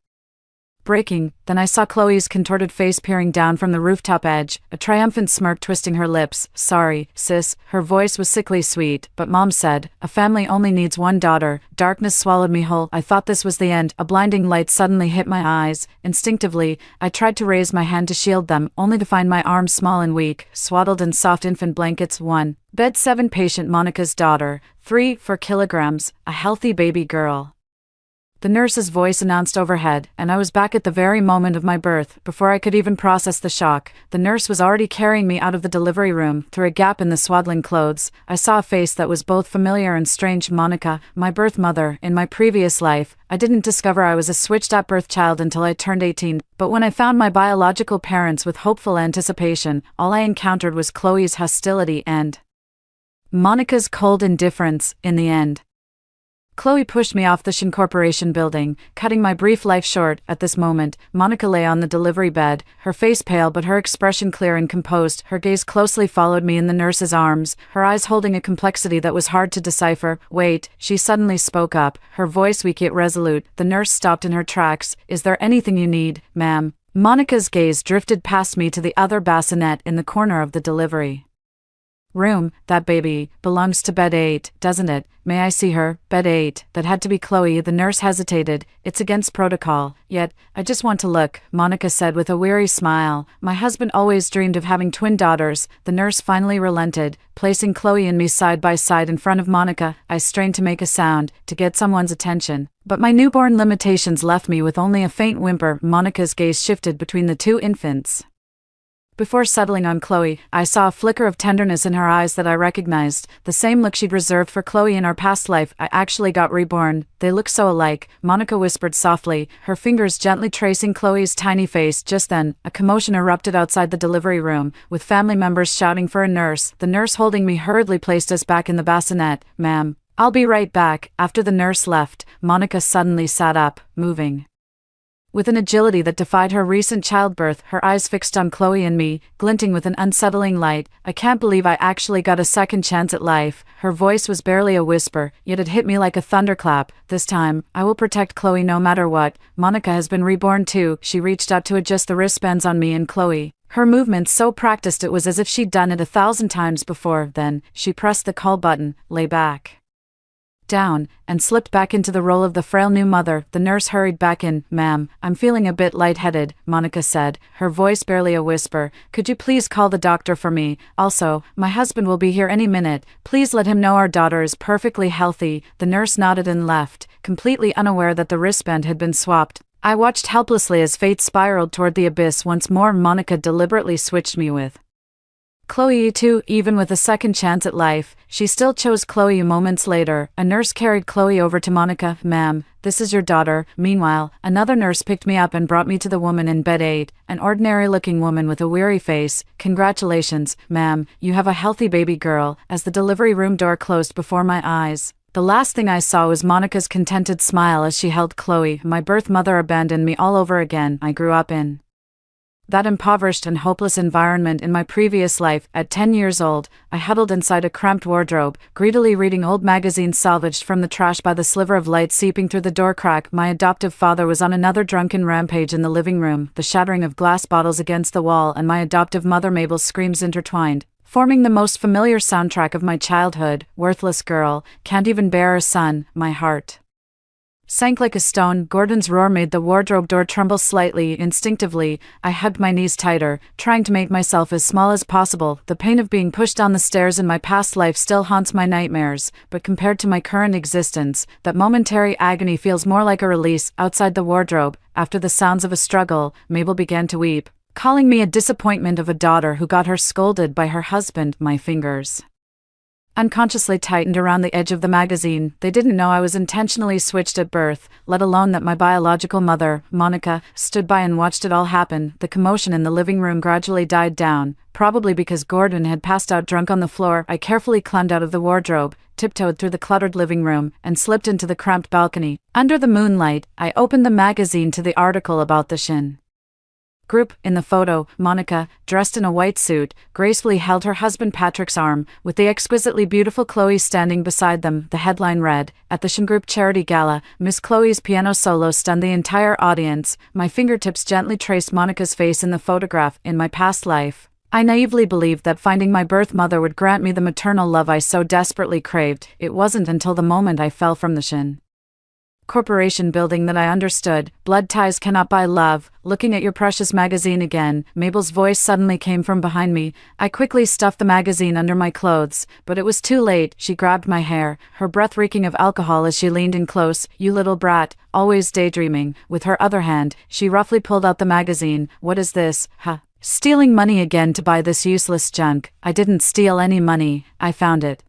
breaking. Then I saw Chloe's contorted face peering down from the rooftop edge, a triumphant smirk twisting her lips. Sorry, sis. Her voice was sickly sweet, but Mom said, a family only needs 1 daughter. Darkness swallowed me whole. I thought this was the end. A blinding light suddenly hit my eyes. Instinctively, I tried to raise my hand to shield them, only to find my arms small and weak, swaddled in soft infant blankets. 1. Bed 7 patient Monica's daughter. 3, 4 kilograms, a healthy baby girl. The nurse's voice announced overhead, and I was back at the very moment of my birth. Before I could even process the shock, the nurse was already carrying me out of the delivery room. Through a gap in the swaddling clothes, I saw a face that was both familiar and strange. Monica, my birth mother. In my previous life, I didn't discover I was a switched-up birth child until I turned 18, but when I found my biological parents with hopeful anticipation, all I encountered was Chloe's hostility and Monica's cold indifference. In the end, Chloe pushed me off the Shin Corporation building, cutting my brief life short. At this moment, Monica lay on the delivery bed, her face pale but her expression clear and composed. Her gaze closely followed me in the nurse's arms, her eyes holding a complexity that was hard to decipher. Wait, she suddenly spoke up, her voice weak yet resolute. The nurse stopped in her tracks. Is there anything you need, ma'am? Monica's gaze drifted past me to the other bassinet in the corner of the delivery room. That baby belongs to bed 8, doesn't it? May I see her? Bed 8. That had to be Chloe. The nurse hesitated. It's against protocol. Yet, I just want to look, Monica said with a weary smile. My husband always dreamed of having twin daughters. The nurse finally relented, placing Chloe and me side by side in front of Monica. I strained to make a sound, to get someone's attention, but my newborn limitations left me with only a faint whimper. Monica's gaze shifted between the 2 infants. Before settling on Chloe, I saw a flicker of tenderness in her eyes that I recognized, the same look she'd reserved for Chloe in our past life. I actually got reborn. They look so alike, Monica whispered softly, her fingers gently tracing Chloe's tiny face. Just then, a commotion erupted outside the delivery room, with family members shouting for a nurse. The nurse holding me hurriedly placed us back in the bassinet. Ma'am, I'll be right back. After the nurse left, Monica suddenly sat up, moving with an agility that defied her recent childbirth, her eyes fixed on Chloe and me, glinting with an unsettling light. I can't believe I actually got a second chance at life. Her voice was barely a whisper, yet it hit me like a thunderclap. This time, I will protect Chloe no matter what. Monica has been reborn too. She reached out to adjust the wristbands on me and Chloe. Her movements so practiced it was as if she'd done it 1,000 times before. Then, she pressed the call button, lay back down, and slipped back into the role of the frail new mother. The nurse hurried back in. Ma'am, I'm feeling a bit lightheaded, Monica said, her voice barely a whisper. Could you please call the doctor for me? Also, my husband will be here any minute. Please let him know our daughter is perfectly healthy. The nurse nodded and left, completely unaware that the wristband had been swapped. I watched helplessly as fate spiraled toward the abyss. Once more Monica deliberately switched me with Chloe too. Even with a second chance at life, she still chose Chloe. Moments later, a nurse carried Chloe over to Monica. Ma'am, this is your daughter. Meanwhile, another nurse picked me up and brought me to the woman in bed 8, an ordinary-looking woman with a weary face. Congratulations, ma'am, you have a healthy baby girl. As the delivery room door closed before my eyes, the last thing I saw was Monica's contented smile as she held Chloe. My birth mother abandoned me all over again. I grew up in That impoverished and hopeless environment in my previous life. At 10 years old, I huddled inside a cramped wardrobe, greedily reading old magazines salvaged from the trash by the sliver of light seeping through the door crack. My adoptive father was on another drunken rampage in the living room, the shattering of glass bottles against the wall and my adoptive mother Mabel's screams intertwined, forming the most familiar soundtrack of my childhood. Worthless girl, can't even bear a son. My heart sank like a stone. Gordon's roar made the wardrobe door tremble slightly. Instinctively, I hugged my knees tighter, trying to make myself as small as possible. The pain of being pushed down the stairs in my past life still haunts my nightmares, but compared to my current existence, that momentary agony feels more like a release. Outside the wardrobe, after the sounds of a struggle, Mabel began to weep, calling me a disappointment of a daughter who got her scolded by her husband. My fingers unconsciously tightened around the edge of the magazine. They didn't know I was intentionally switched at birth, let alone that my biological mother, Monica, stood by and watched it all happen. The commotion in the living room gradually died down, probably because Gordon had passed out drunk on the floor. I carefully climbed out of the wardrobe, tiptoed through the cluttered living room, and slipped into the cramped balcony. Under the moonlight, I opened the magazine to the article about the Shin group. In the photo, Monica, dressed in a white suit, gracefully held her husband Patrick's arm, with the exquisitely beautiful Chloe standing beside them. The headline read, "At the Shin Group Charity Gala, Miss Chloe's piano solo stunned the entire audience." My fingertips gently traced Monica's face in the photograph. In my past life, I naively believed that finding my birth mother would grant me the maternal love I so desperately craved. It wasn't until the moment I fell from the Shin Corporation building that I understood. Blood ties cannot buy love. Looking at your precious magazine again. Mabel's voice suddenly came from behind me. I quickly stuffed the magazine under my clothes, but it was too late. She grabbed my hair, her breath reeking of alcohol as she leaned in close. "You little brat, always daydreaming." With her other hand, she roughly pulled out the magazine. "What is this? Huh? Stealing money again to buy this useless junk?" "I didn't steal any money. I found it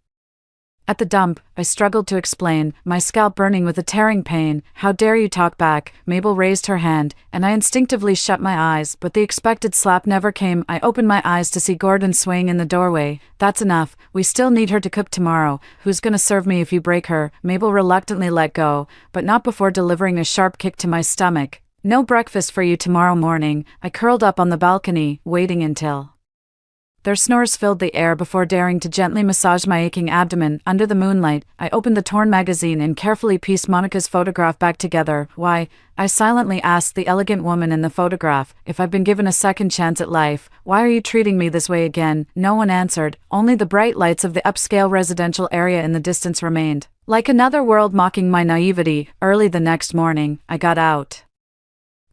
at the dump." I struggled to explain, my scalp burning with a tearing pain. "How dare you talk back?" Mabel raised her hand, and I instinctively shut my eyes, but the expected slap never came. I opened my eyes to see Gordon swaying in the doorway. "That's enough. We still need her to cook tomorrow. Who's gonna serve me if you break her?" Mabel reluctantly let go, but not before delivering a sharp kick to my stomach. "No breakfast for you tomorrow morning." I curled up on the balcony, waiting until their snores filled the air before daring to gently massage my aching abdomen. Under the moonlight, I opened the torn magazine and carefully pieced Monica's photograph back together. "Why?" I silently asked the elegant woman in the photograph. "If I've been given a second chance at life, why are you treating me this way again?" No one answered. Only the bright lights of the upscale residential area in the distance remained, like another world mocking my naivety. Early the next morning, I got out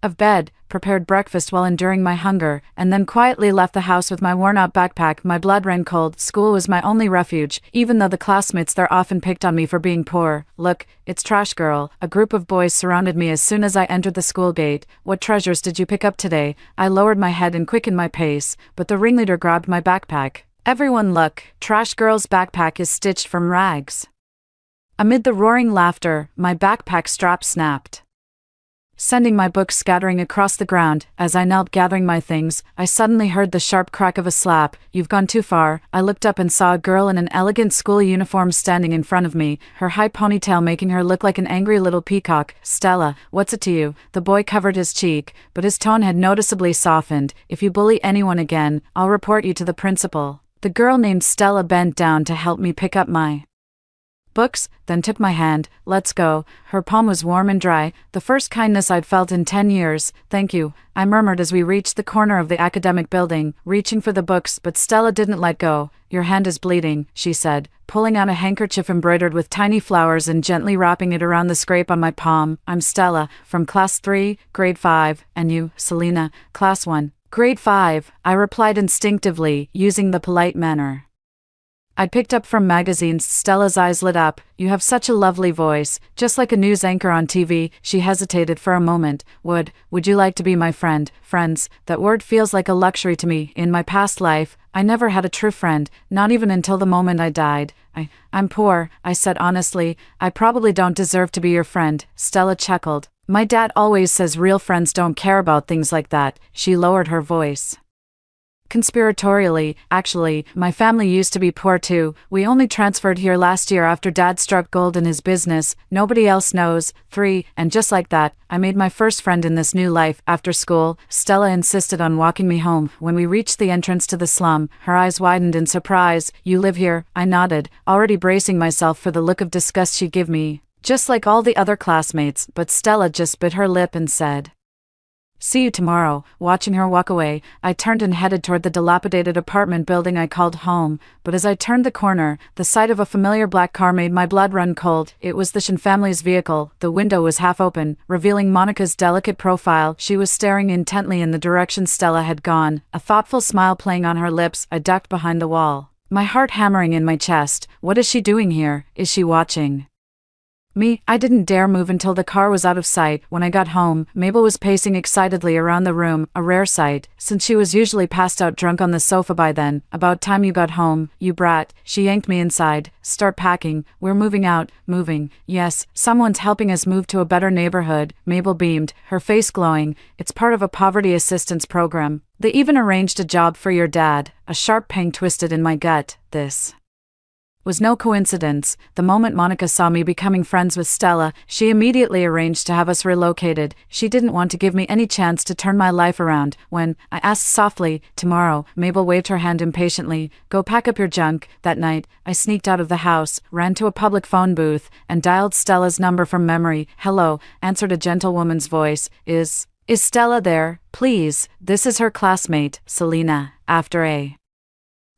of bed, prepared breakfast while enduring my hunger, and then quietly left the house with my worn-out backpack. My blood ran cold. School was my only refuge, even though the classmates there often picked on me for being poor. "Look, it's Trash Girl." A group of boys surrounded me as soon as I entered the school gate. "What treasures did you pick up today?" I lowered my head and quickened my pace, but the ringleader grabbed my backpack. "Everyone look, Trash Girl's backpack is stitched from rags." Amid the roaring laughter, my backpack strap snapped, sending my books scattering across the ground. As I knelt gathering my things, I suddenly heard the sharp crack of a slap. "You've gone too far." I looked up and saw a girl in an elegant school uniform standing in front of me, her high ponytail making her look like an angry little peacock. "Stella, what's it to you?" The boy covered his cheek, but his tone had noticeably softened. "If you bully anyone again, I'll report you to the principal." The girl named Stella bent down to help me pick up my books, then took my hand. "Let's go." Her palm was warm and dry, the first kindness I'd felt in 10 years. "Thank you," I murmured as we reached the corner of the academic building, reaching for the books, but Stella didn't let go. "Your hand is bleeding," she said, pulling out a handkerchief embroidered with tiny flowers and gently wrapping it around the scrape on my palm. "I'm Stella, from Class 3, Grade 5, and you, Selena, Class 1, Grade 5, I replied instinctively, using the polite manner I'd picked up from magazines. Stella's eyes lit up. "You have such a lovely voice, just like a news anchor on TV." She hesitated for a moment. Would you like to be my friend?" Friends, that word feels like a luxury to me. In my past life, I never had a true friend, not even until the moment I died. I'm poor," I said honestly. "I probably don't deserve to be your friend." Stella chuckled. "My dad always says real friends don't care about things like that." She lowered her voice. Conspiratorially, actually, my family used to be poor too. We only transferred here last year after Dad struck gold in his business. Nobody else knows. 3. And just like that, I made my first friend in this new life. After school, Stella insisted on walking me home. When we reached the entrance to the slum, her eyes widened in surprise. "You live here?" I nodded, already bracing myself for the look of disgust she'd give me. Just like all the other classmates, but Stella just bit her lip and said, "See you tomorrow." Watching her walk away, I turned and headed toward the dilapidated apartment building I called home, but as I turned the corner, the sight of a familiar black car made my blood run cold. It was the Shin family's vehicle. The window was half open, revealing Monica's delicate profile. She was staring intently in the direction Stella had gone, a thoughtful smile playing on her lips. I ducked behind the wall, my heart hammering in my chest. What is she doing here? Is she watching me? I didn't dare move until the car was out of sight. When I got home, Mabel was pacing excitedly around the room, a rare sight, since she was usually passed out drunk on the sofa by then. "About time you got home, you brat." She yanked me inside. "Start packing. We're moving out." "Moving?" "Yes, someone's helping us move to a better neighborhood." Mabel beamed, her face glowing. "It's part of a poverty assistance program. They even arranged a job for your dad." A sharp pang twisted in my gut. This was no coincidence. The moment Monica saw me becoming friends with Stella, she immediately arranged to have us relocated. She didn't want to give me any chance to turn my life around. When I asked softly, "Tomorrow," Mabel waved her hand impatiently. "Go pack up your junk." That night, I sneaked out of the house, ran to a public phone booth, and dialed Stella's number from memory. "Hello," answered a gentlewoman's voice. Is Stella there? Please, this is her classmate, Selena." After a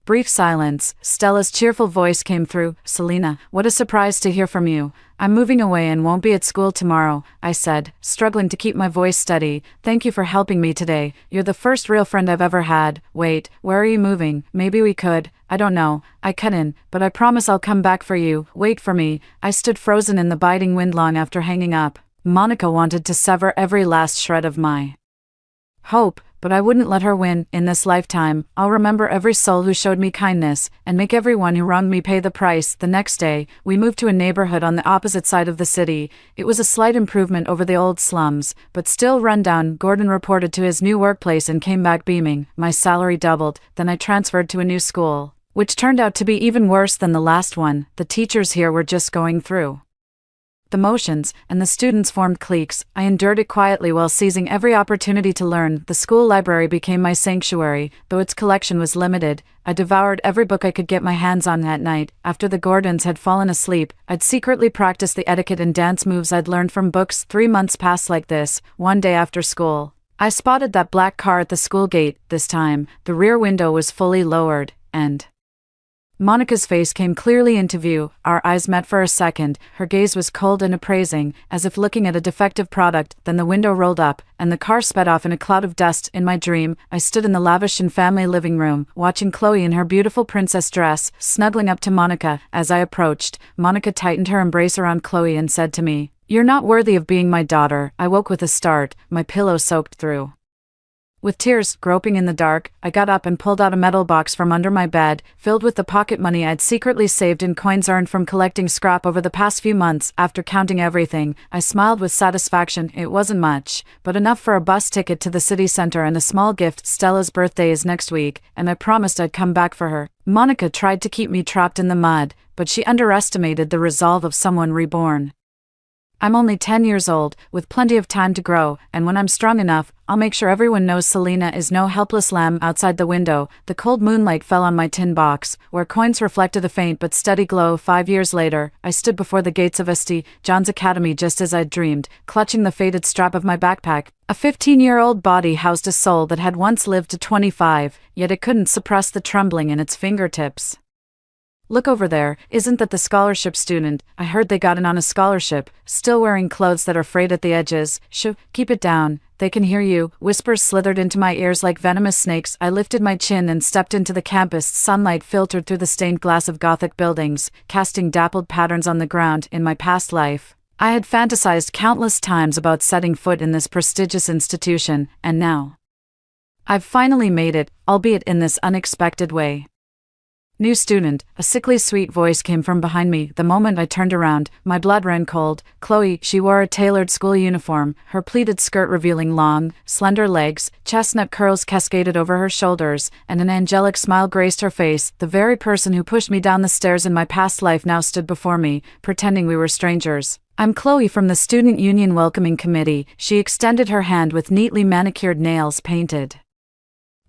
brief silence, Stella's cheerful voice came through. "Selena, what a surprise to hear from you. I'm moving away and won't be at school tomorrow," I said, struggling to keep my voice steady. "Thank you for helping me today. You're the first real friend I've ever had." "Wait, where are you moving? Maybe we could." "I don't know." I cut in, "but I promise I'll come back for you. Wait for me." I stood frozen in the biting wind long after hanging up. Monica wanted to sever every last shred of my hope, but I wouldn't let her win. "In this lifetime, I'll remember every soul who showed me kindness, and make everyone who wronged me pay the price." The next day, we moved to a neighborhood on the opposite side of the city. It was a slight improvement over the old slums, but still run down. Gordon reported to his new workplace and came back beaming. My salary doubled. Then I transferred to a new school, which turned out to be even worse than the last one. The teachers here were just going through the motions, and the students formed cliques. I endured it quietly while seizing every opportunity to learn. The school library became my sanctuary, though its collection was limited. I devoured every book I could get my hands on that night. After the Gordons had fallen asleep, I'd secretly practice the etiquette and dance moves I'd learned from books. 3 months passed like this. One day after school, I spotted that black car at the school gate. This time, the rear window was fully lowered, and Monica's face came clearly into view. Our eyes met for a second. Her gaze was cold and appraising, as if looking at a defective product. Then the window rolled up, and the car sped off in a cloud of dust. In my dream, I stood in the lavish Shin family living room, watching Chloe in her beautiful princess dress, snuggling up to Monica. As I approached, Monica tightened her embrace around Chloe and said to me, "You're not worthy of being my daughter." I woke with a start, my pillow soaked through with tears. Groping in the dark, I got up and pulled out a metal box from under my bed, filled with the pocket money I'd secretly saved in coins earned from collecting scrap over the past few months. After counting everything, I smiled with satisfaction. It wasn't much, but enough for a bus ticket to the city center and a small gift. Stella's birthday is next week, and I promised I'd come back for her. Monica tried to keep me trapped in the mud, but she underestimated the resolve of someone reborn. I'm only 10 years old, with plenty of time to grow, and when I'm strong enough, I'll make sure everyone knows Selena is no helpless lamb. Outside the window, the cold moonlight fell on my tin box, where coins reflected a faint but steady glow. 5 years later, I stood before the gates of St. John's Academy just as I'd dreamed, clutching the faded strap of my backpack. A 15-year-old body housed a soul that had once lived to 25, yet it couldn't suppress the trembling in its fingertips. "Look over there, isn't that the scholarship student? I heard they got in on a scholarship, still wearing clothes that are frayed at the edges." "Shh, keep it down, they can hear you." Whispers slithered into my ears like venomous snakes. I lifted my chin and stepped into the campus. Sunlight filtered through the stained glass of Gothic buildings, casting dappled patterns on the ground. In my past life, I had fantasized countless times about setting foot in this prestigious institution, and now I've finally made it, albeit in this unexpected way. New student, a sickly sweet voice came from behind me. The moment I turned around, my blood ran cold. Chloe, she wore a tailored school uniform, her pleated skirt revealing long, slender legs, chestnut curls cascaded over her shoulders, and an angelic smile graced her face. The very person who pushed me down the stairs in my past life now stood before me, pretending we were strangers. I'm Chloe from the Student Union Welcoming Committee. She extended her hand with neatly manicured nails painted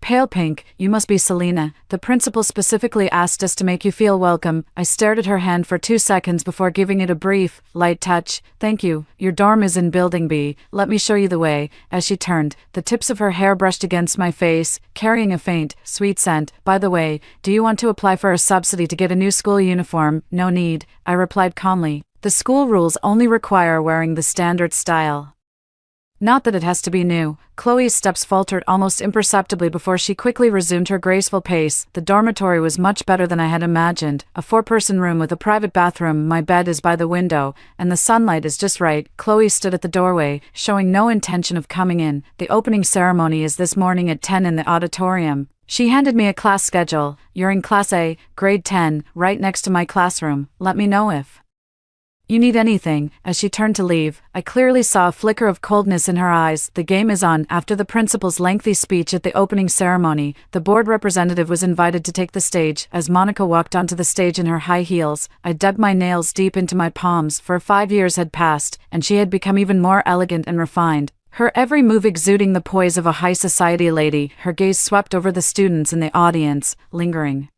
pale pink. You must be Selena. The principal specifically asked us to make you feel welcome. I stared at her hand for 2 seconds before giving it a brief, light touch. Thank you. Your dorm is in Building B. Let me show you the way. As she turned, the tips of her hair brushed against my face, carrying a faint, sweet scent. By the way, do you want to apply for a subsidy to get a new school uniform? No need, I replied calmly. The school rules only require wearing the standard style. Not that it has to be new. Chloe's steps faltered almost imperceptibly before she quickly resumed her graceful pace. The dormitory was much better than I had imagined. A 4-person room with a private bathroom. My bed is by the window, and the sunlight is just right. Chloe stood at the doorway, showing no intention of coming in. The opening ceremony is this morning at 10 in the auditorium. She handed me a class schedule. You're in Class A, Grade 10, right next to my classroom. Let me know if you need anything. As she turned to leave, I clearly saw a flicker of coldness in her eyes. The game is on. After the principal's lengthy speech at the opening ceremony, the board representative was invited to take the stage. As Monica walked onto the stage in her high heels, I dug my nails deep into my palms, for 5 years had passed, and she had become even more elegant and refined. Her every move exuding the poise of a high society lady. Her gaze swept over the students in the audience, lingering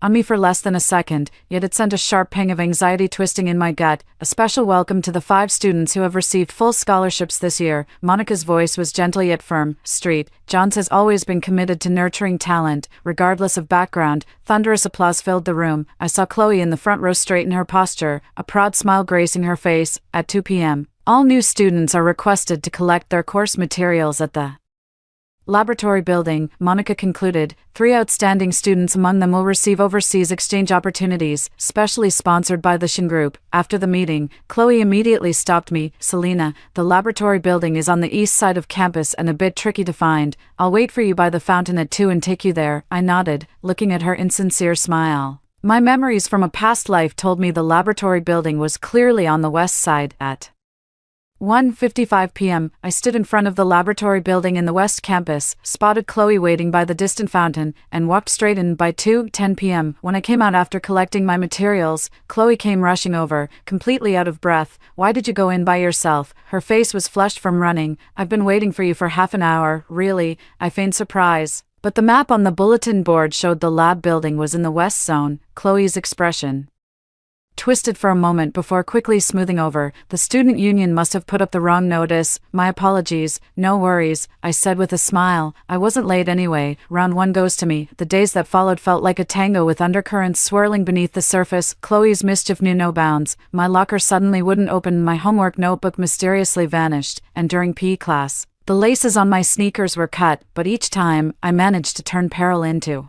on me for less than a second, yet it sent a sharp pang of anxiety twisting in my gut. A special welcome to the 5 students who have received full scholarships this year. Monica's voice was gentle yet firm. Street Johns has always been committed to nurturing talent, regardless of background. Thunderous applause filled the room. I saw Chloe in the front row straighten her posture, a proud smile gracing her face. At 2 p.m., all new students are requested to collect their course materials at the laboratory building. Monica concluded. 3 outstanding students among them will receive overseas exchange opportunities, specially sponsored by the Shin Group. After the meeting, Chloe immediately stopped me. Selena, the laboratory building is on the east side of campus and a bit tricky to find. I'll wait for you by the fountain at 2 and take you there. I nodded, looking at her insincere smile. My memories from a past life told me the laboratory building was clearly on the west side. At 1:55 p.m., I stood in front of the laboratory building in the West Campus, spotted Chloe waiting by the distant fountain, and walked straight in. By 2:10 p.m., when I came out after collecting my materials, Chloe came rushing over, completely out of breath. Why did you go in by yourself? Her face was flushed from running. I've been waiting for you for half an hour. Really? I feigned surprise. But the map on the bulletin board showed the lab building was in the West Zone. Chloe's expression twisted for a moment before quickly smoothing over. The student union must have put up the wrong notice. My apologies. No worries, I said with a smile. I wasn't late anyway. Round 1 goes to me. The days that followed felt like a tango with undercurrents swirling beneath the surface. Chloe's mischief knew no bounds. My locker suddenly wouldn't open. My homework notebook mysteriously vanished. And during PE class, the laces on my sneakers were cut, but each time, I managed to turn peril into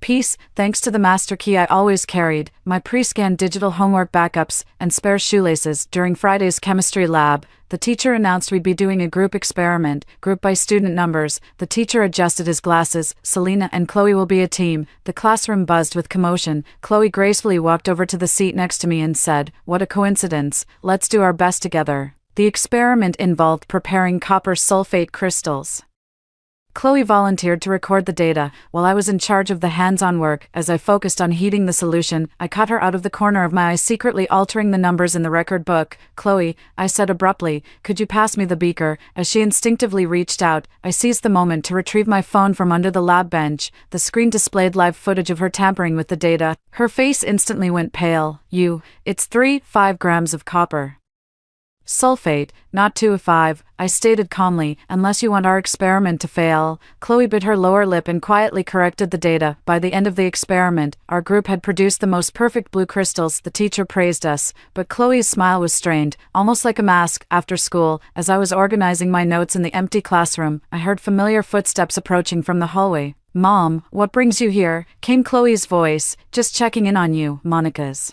peace, thanks to the master key I always carried, my pre-scanned digital homework backups, and spare shoelaces. During Friday's chemistry lab, the teacher announced we'd be doing a group experiment, grouped by student numbers. The teacher adjusted his glasses. Selena and Chloe will be a team. The classroom buzzed with commotion. Chloe gracefully walked over to the seat next to me and said, "What a coincidence. Let's do our best together." The experiment involved preparing copper sulfate crystals. Chloe volunteered to record the data, while I was in charge of the hands-on work. As I focused on heating the solution, I caught her out of the corner of my eye secretly altering the numbers in the record book. "Chloe," I said abruptly, "could you pass me the beaker?" As she instinctively reached out, I seized the moment to retrieve my phone from under the lab bench. The screen displayed live footage of her tampering with the data. Her face instantly went pale. It's 3.5 grams of copper sulfate, not 2.5, I stated calmly, "unless you want our experiment to fail." Chloe bit her lower lip and quietly corrected the data. By the end of the experiment, our group had produced the most perfect blue crystals. The teacher praised us, but Chloe's smile was strained, almost like a mask. After school, as I was organizing my notes in the empty classroom, I heard familiar footsteps approaching from the hallway. "Mom, what brings you here?" came Chloe's voice. "Just checking in on you." Monica's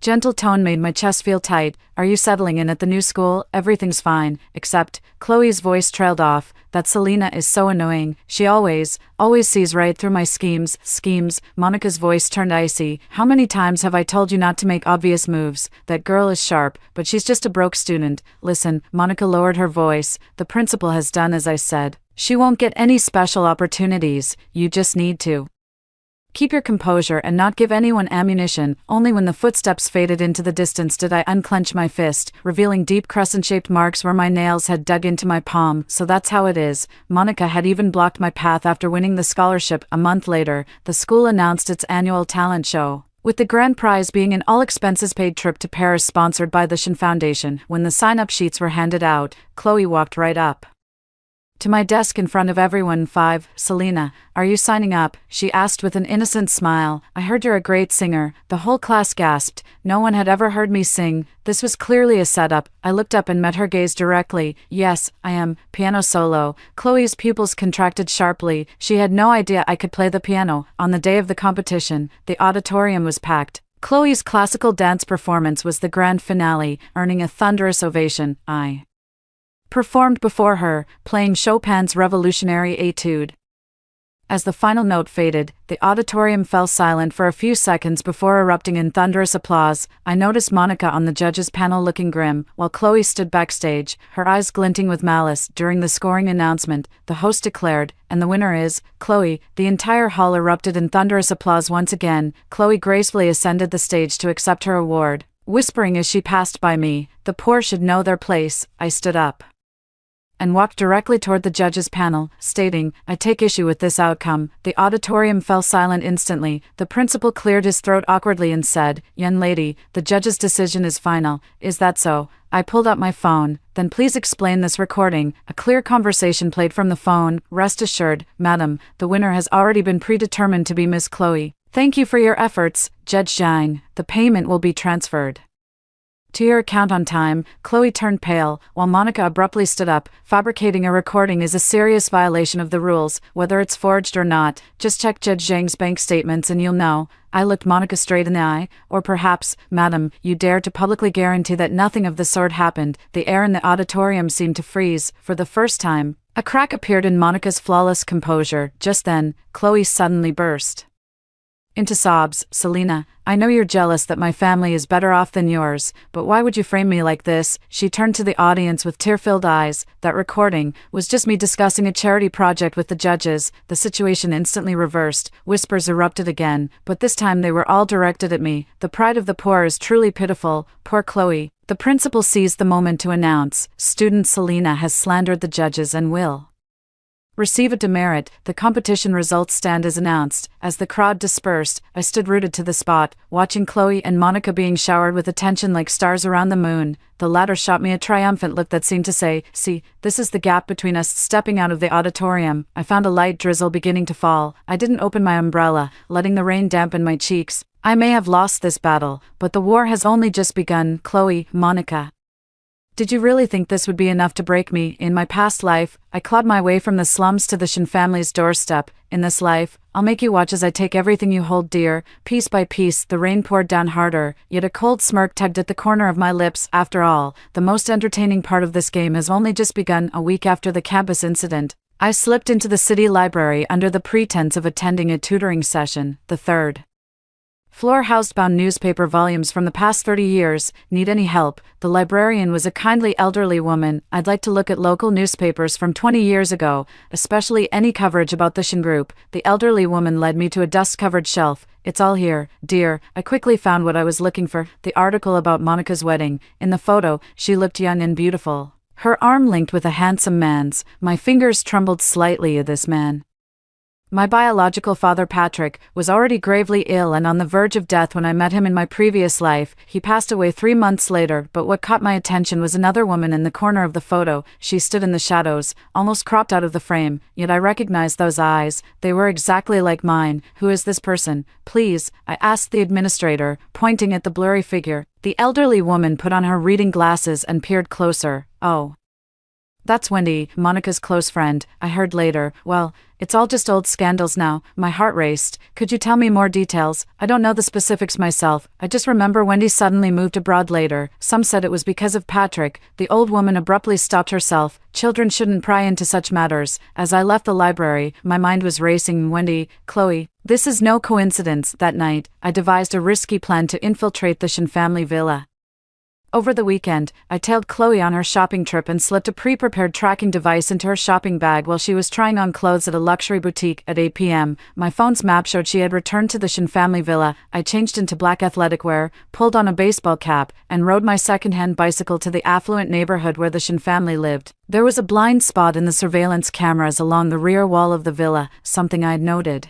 gentle tone made my chest feel tight. Are you settling in at the new school? Everything's fine, except, Chloe's voice trailed off, that Selena is so annoying. She always sees right through my schemes. Monica's voice turned icy. How many times have I told you not to make obvious moves? That girl is sharp, but she's just a broke student. Listen, Monica lowered her voice. The principal has done as I said. She won't get any special opportunities. You just need to keep your composure and not give anyone ammunition. Only when the footsteps faded into the distance did I unclench my fist, revealing deep crescent-shaped marks where my nails had dug into my palm. So that's how it is. Monica had even blocked my path after winning the scholarship. A month later, the school announced its annual talent show, with the grand prize being an all-expenses-paid trip to Paris sponsored by the Shin Foundation. When the sign-up sheets were handed out, Chloe walked right up to my desk in front of everyone. Selena, are you signing up? She asked with an innocent smile. I heard you're a great singer. The whole class gasped. No one had ever heard me sing. This was clearly a setup. I looked up and met her gaze directly. Yes, I am. Piano solo. Chloe's pupils contracted sharply. She had no idea I could play the piano. On the day of the competition, the auditorium was packed. Chloe's classical dance performance was the grand finale, earning a thunderous ovation. I performed before her, playing Chopin's Revolutionary Etude. As the final note faded, the auditorium fell silent for a few seconds before erupting in thunderous applause. I noticed Monica on the judges' panel looking grim, while Chloe stood backstage, her eyes glinting with malice. During the scoring announcement, the host declared, "And the winner is Chloe." The entire hall erupted in thunderous applause once again. Chloe gracefully ascended the stage to accept her award, whispering as she passed by me, "The poor should know their place." I stood up and walked directly toward the judges' panel, stating, "I take issue with this outcome." The auditorium fell silent instantly. The principal cleared his throat awkwardly and said, "Young lady, the judge's decision is final. Is that so?" I pulled out my phone. "Then please explain this recording." A clear conversation played from the phone. "Rest assured, madam, the winner has already been predetermined to be Miss Chloe. Thank you for your efforts, Judge Zhang. The payment will be transferred to your account on time." Chloe turned pale, while Monica abruptly stood up. Fabricating a recording is a serious violation of the rules, whether it's forged or not. Just check Judge Zhang's bank statements and you'll know. I looked Monica straight in the eye. "Or perhaps, madam, you dare to publicly guarantee that nothing of the sort happened." The air in the auditorium seemed to freeze. For the first time, a crack appeared in Monica's flawless composure. Just then, Chloe suddenly burst into sobs. "Selena, I know you're jealous that my family is better off than yours, but why would you frame me like this?" She turned to the audience with tear-filled eyes. "That recording was just me discussing a charity project with the judges." The situation instantly reversed. Whispers erupted again, but this time they were all directed at me. "The pride of the poor is truly pitiful. Poor Chloe." The principal seized the moment to announce, "Student Selena has slandered the judges and will receive a demerit." The competition results stand as announced. As the crowd dispersed, I stood rooted to the spot, watching Chloe and Monica being showered with attention like stars around the moon. The latter shot me a triumphant look that seemed to say, "See, this is the gap between us." Stepping out of the auditorium, I found a light drizzle beginning to fall. I didn't open my umbrella, letting the rain dampen my cheeks. I may have lost this battle, but the war has only just begun. Chloe, Monica, did you really think this would be enough to break me? In my past life, I clawed my way from the slums to the Shin family's doorstep. In this life, I'll make you watch as I take everything you hold dear. Piece by piece, the rain poured down harder, yet a cold smirk tugged at the corner of my lips. After all, the most entertaining part of this game has only just begun. A week after the campus incident, I slipped into the city library under the pretense of attending a tutoring session. The third floor housed bound newspaper volumes from the past 30 years. "Need any help?" The librarian was a kindly elderly woman. "I'd like to look at local newspapers from 20 years ago, especially any coverage about the Shin Group." The elderly woman led me to a dust-covered shelf. "It's all here, dear." I quickly found what I was looking for, the article about Monica's wedding. In the photo, she looked young and beautiful, her arm linked with a handsome man's. My fingers trembled slightly at this man. My biological father Patrick was already gravely ill and on the verge of death when I met him in my previous life. He passed away 3 months later, but what caught my attention was another woman in the corner of the photo. She stood in the shadows, almost cropped out of the frame, yet I recognized those eyes. They were exactly like mine. "Who is this person, please?" I asked the administrator, pointing at the blurry figure. The elderly woman put on her reading glasses and peered closer. "Oh, That's Wendy, Monica's close friend, I heard later. Well, it's all just old scandals now. My heart raced. Could you tell me more details? I don't know the specifics myself. I just remember Wendy suddenly moved abroad later. Some said it was because of Patrick. The old woman abruptly stopped herself. Children shouldn't pry into such matters. As I left the library, my mind was racing. Wendy, Chloe. This is no coincidence. That night, I devised a risky plan to infiltrate the Shin family villa. Over the weekend, I tailed Chloe on her shopping trip and slipped a pre-prepared tracking device into her shopping bag while she was trying on clothes at a luxury boutique at 8 p.m. My phone's map showed she had returned to the Shin family villa. I changed into black athletic wear, pulled on a baseball cap, and rode my second-hand bicycle to the affluent neighborhood where the Shin family lived. There was a blind spot in the surveillance cameras along the rear wall of the villa, something I'd noted.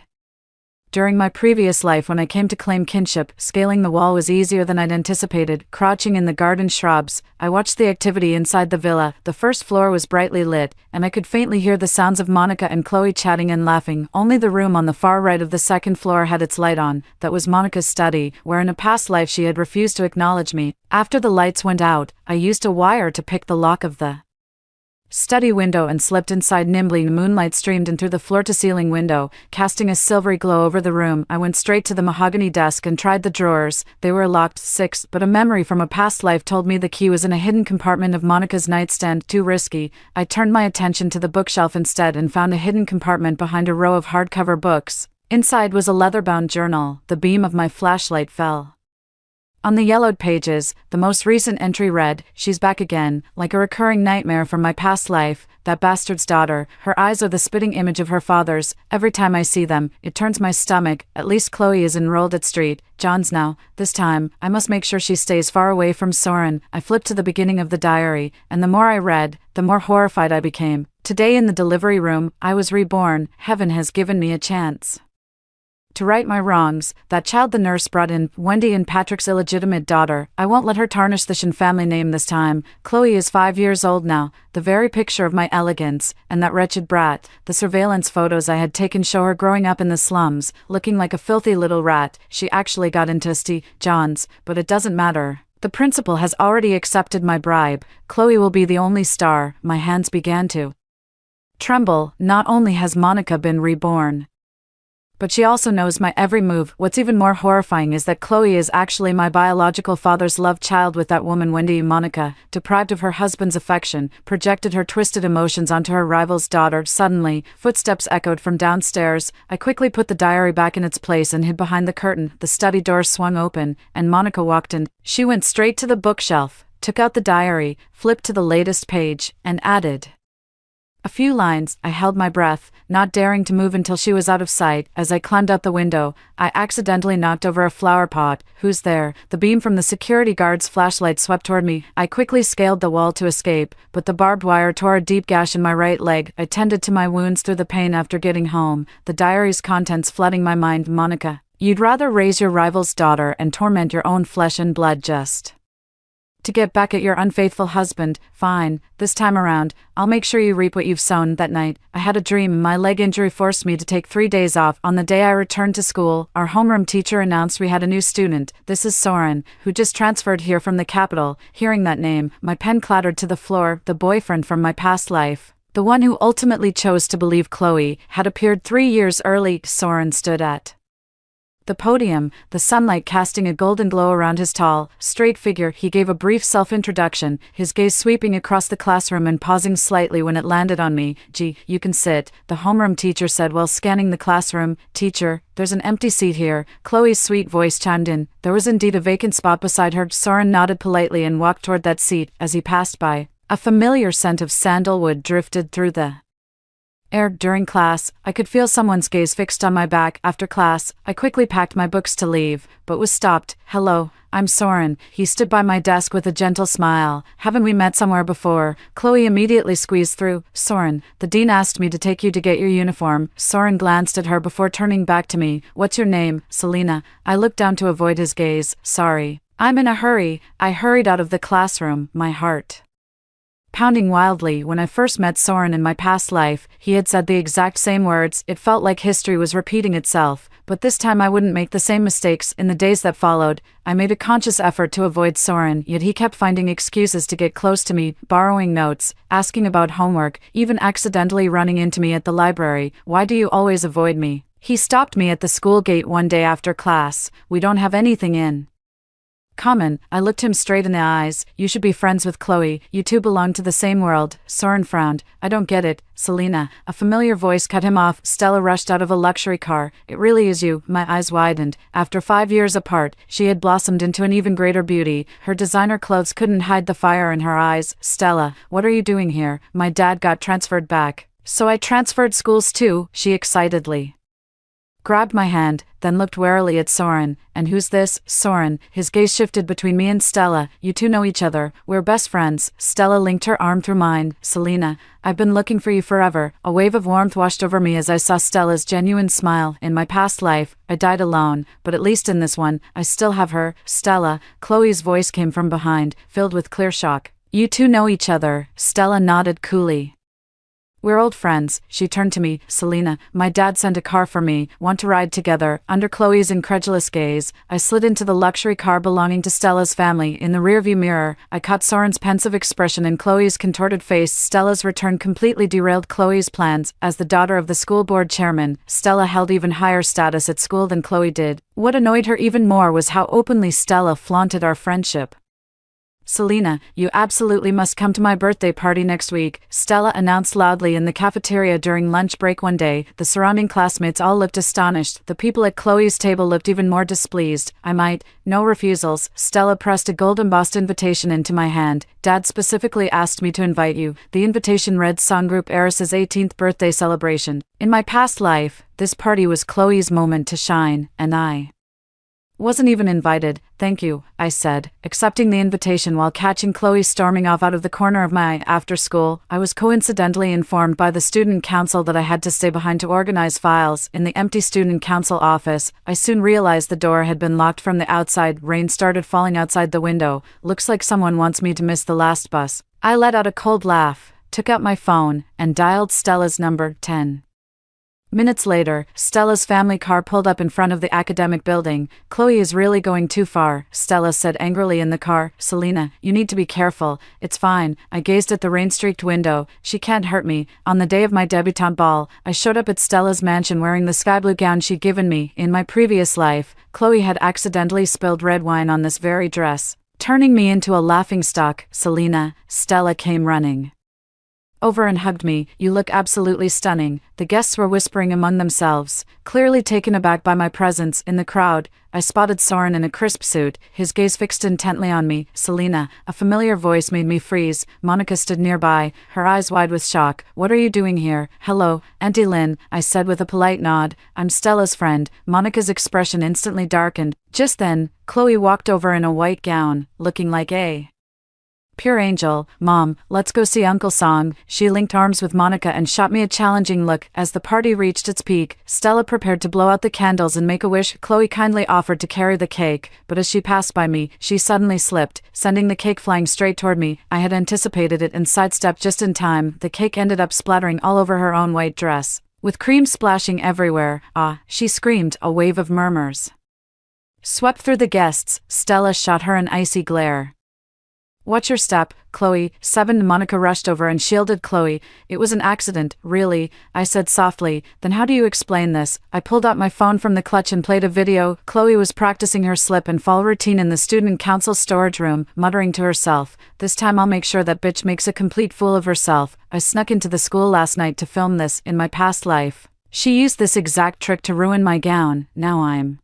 During my previous life, when I came to claim kinship, scaling the wall was easier than I'd anticipated. Crouching in the garden shrubs, I watched the activity inside the villa. The first floor was brightly lit, and I could faintly hear the sounds of Monica and Chloe chatting and laughing. Only the room on the far right of the second floor had its light on. That was Monica's study, where in a past life she had refused to acknowledge me. After the lights went out, I used a wire to pick the lock of the study window and slipped inside nimbly. Moonlight streamed in through the floor-to-ceiling window, casting a silvery glow over the room. I went straight to the mahogany desk and tried the drawers. They were locked. 6, but a memory from a past life told me the key was in a hidden compartment of Monica's nightstand. Too risky. I turned my attention to the bookshelf instead and found a hidden compartment behind a row of hardcover books. Inside was a leather-bound journal. The beam of my flashlight fell on the yellowed pages. The most recent entry read, "She's back again, like a recurring nightmare from my past life, that bastard's daughter. Her eyes are the spitting image of her father's. Every time I see them, it turns my stomach. At least Chloe is enrolled at St. John's now. This time, I must make sure she stays far away from Soren." I flipped to the beginning of the diary, and the more I read, the more horrified I became. Today in the delivery room, I was reborn. Heaven has given me a chance to right my wrongs. That child the nurse brought in, Wendy and Patrick's illegitimate daughter. I won't let her tarnish the Shin family name this time. Chloe is 5 years old now, the very picture of my elegance, and that wretched brat. The surveillance photos I had taken show her growing up in the slums, looking like a filthy little rat. She actually got into St. John's, but it doesn't matter. The principal has already accepted my bribe. Chloe will be the only star. My hands began to tremble. Not only has Monica been reborn, but she also knows my every move. What's even more horrifying is that Chloe is actually my biological father's love child with that woman Wendy. Monica, deprived of her husband's affection, projected her twisted emotions onto her rival's daughter. Suddenly, footsteps echoed from downstairs. I quickly put the diary back in its place and hid behind the curtain. The study door swung open, and Monica walked in. She went straight to the bookshelf, took out the diary, flipped to the latest page, and added a few lines. I held my breath, not daring to move until she was out of sight. As I climbed out the window, I accidentally knocked over a flower pot. "Who's there?" The beam from the security guard's flashlight swept toward me. I quickly scaled the wall to escape, but the barbed wire tore a deep gash in my right leg. I tended to my wounds through the pain after getting home, the diary's contents flooding my mind. Monica, you'd rather raise your rival's daughter and torment your own flesh and blood just to get back at your unfaithful husband. Fine, this time around, I'll make sure you reap what you've sown. That night, I had a dream. My leg injury forced me to take 3 days off. On the day I returned to school, our homeroom teacher announced we had a new student. "This is Soren, who just transferred here from the capital." Hearing that name, my pen clattered to the floor. The boyfriend from my past life, the one who ultimately chose to believe Chloe, had appeared 3 years early. Soren stood at the podium, the sunlight casting a golden glow around his tall, straight figure. He gave a brief self-introduction, his gaze sweeping across the classroom and pausing slightly when it landed on me. "Gee, you can sit," the homeroom teacher said while scanning the classroom. "Teacher, there's an empty seat here." Chloe's sweet voice chimed in. There was indeed a vacant spot beside her. Soren nodded politely and walked toward that seat. As he passed by, a familiar scent of sandalwood drifted through the air. During class, I could feel someone's gaze fixed on my back. After class, I quickly packed my books to leave, but was stopped. "Hello, I'm Soren." He stood by my desk with a gentle smile. "Haven't we met somewhere before?" Chloe immediately squeezed through. "Soren, the dean asked me to take you to get your uniform." Soren glanced at her before turning back to me. "What's your name?" "Selena." I looked down to avoid his gaze. "Sorry, I'm in a hurry." I hurried out of the classroom, my heart pounding wildly. When I first met Soren in my past life, he had said the exact same words. It felt like history was repeating itself, but this time I wouldn't make the same mistakes. In the days that followed, I made a conscious effort to avoid Soren, yet he kept finding excuses to get close to me, borrowing notes, asking about homework, even accidentally running into me at the library. Why do you always avoid me? He stopped me at the school gate one day after class. We don't have anything in common. I looked him straight in the eyes. You should be friends with Chloe. You two belong to the same world. Soren frowned. I don't get it, Selena. A familiar voice cut him off. Stella rushed out of a luxury car. It really is you. My eyes widened. After 5 years apart, she had blossomed into an even greater beauty. Her designer clothes couldn't hide the fire in her eyes. Stella, what are you doing here? My dad got transferred back. So I transferred schools too, she excitedly grabbed my hand, then looked warily at Soren. And who's this? Soren. His gaze shifted between me and Stella. You two know each other. We're best friends. Stella linked her arm through mine. Selena, I've been looking for you forever. A wave of warmth washed over me as I saw Stella's genuine smile. In my past life, I died alone, but at least in this one, I still have her. Stella, Chloe's voice came from behind, filled with clear shock. You two know each other. Stella nodded coolly. We're old friends. She turned to me. Selena, my dad sent a car for me. Want to ride together? Under Chloe's incredulous gaze, I slid into the luxury car belonging to Stella's family. In the rearview mirror, I caught Soren's pensive expression and Chloe's contorted face. Stella's return completely derailed Chloe's plans. As the daughter of the school board chairman, Stella held even higher status at school than Chloe did. What annoyed her even more was how openly Stella flaunted our friendship. Selena, you absolutely must come to my birthday party next week, Stella announced loudly in the cafeteria during lunch break one day. The surrounding classmates all looked astonished. The people at Chloe's table looked even more displeased. I might. No refusals. Stella pressed a gold-embossed invitation into my hand. Dad specifically asked me to invite you. The invitation read Songgroup Eris's 18th birthday celebration. In my past life, this party was Chloe's moment to shine, and I wasn't even invited. Thank you, I said, accepting the invitation while catching Chloe storming off out of the corner of my eye. After school, I was coincidentally informed by the student council that I had to stay behind to organize files. In the empty student council office, I soon realized the door had been locked from the outside. Rain started falling outside the window. Looks like someone wants me to miss the last bus. I let out a cold laugh, took out my phone, and dialed Stella's number. 10 minutes later, Stella's family car pulled up in front of the academic building. Chloe is really going too far, Stella said angrily in the car. Selena, you need to be careful. It's fine. I gazed at the rain-streaked window. She can't hurt me. On the day of my debutante ball, I showed up at Stella's mansion wearing the sky blue gown she'd given me. In my previous life, Chloe had accidentally spilled red wine on this very dress, turning me into a laughingstock. Selena, Stella came running over and hugged me. You look absolutely stunning. The guests were whispering among themselves, clearly taken aback by my presence. In the crowd, I spotted Soren in a crisp suit, his gaze fixed intently on me. Selena, a familiar voice made me freeze. Monica stood nearby, her eyes wide with shock. What are you doing here? Hello, Auntie Lynn, I said with a polite nod. I'm Stella's friend. Monica's expression instantly darkened. Just then, Chloe walked over in a white gown, looking like a pure angel. Mom, let's go see Uncle Song. She linked arms with Monica and shot me a challenging look. As the party reached its peak, Stella prepared to blow out the candles and make a wish. Chloe kindly offered to carry the cake, but as she passed by me, she suddenly slipped, sending the cake flying straight toward me. I had anticipated it and sidestepped just in time. The cake ended up splattering all over her own white dress, with cream splashing everywhere. Ah, she screamed. A wave of murmurs swept through the guests. Stella shot her an icy glare. Watch your step, Chloe. 7 Monica rushed over and shielded Chloe. It was an accident, really, I said softly. Then how do you explain this? I pulled out my phone from the clutch and played a video. Chloe was practicing her slip and fall routine in the student council storage room, muttering to herself, this time I'll make sure that bitch makes a complete fool of herself. I snuck into the school last night to film this. In my past life, she used this exact trick to ruin my gown. Now I'm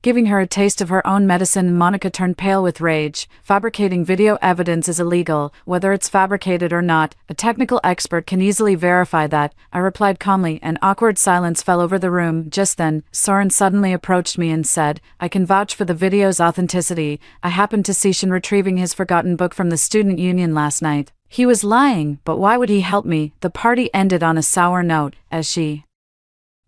giving her a taste of her own medicine. Monica turned pale with rage. Fabricating video evidence is illegal, whether it's fabricated or not. A technical expert can easily verify that, I replied calmly. An awkward silence fell over the room. Just then, Soren suddenly approached me and said, I can vouch for the video's authenticity. I happened to see Shin retrieving his forgotten book from the student union last night. He was lying, but why would he help me? The party ended on a sour note, as she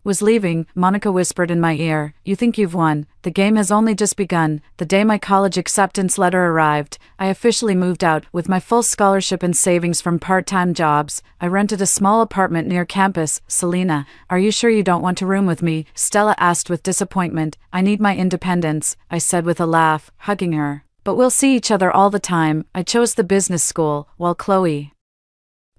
Was leaving, Monica whispered in my ear. You think you've won? The game has only just begun. The day my college acceptance letter arrived, I officially moved out. With my full scholarship and savings from part-time jobs, I rented a small apartment near campus. Selena, are you sure you don't want to room with me? Stella asked with disappointment. I need my independence, I said with a laugh, hugging her. But we'll see each other all the time. I chose the business school, while Chloe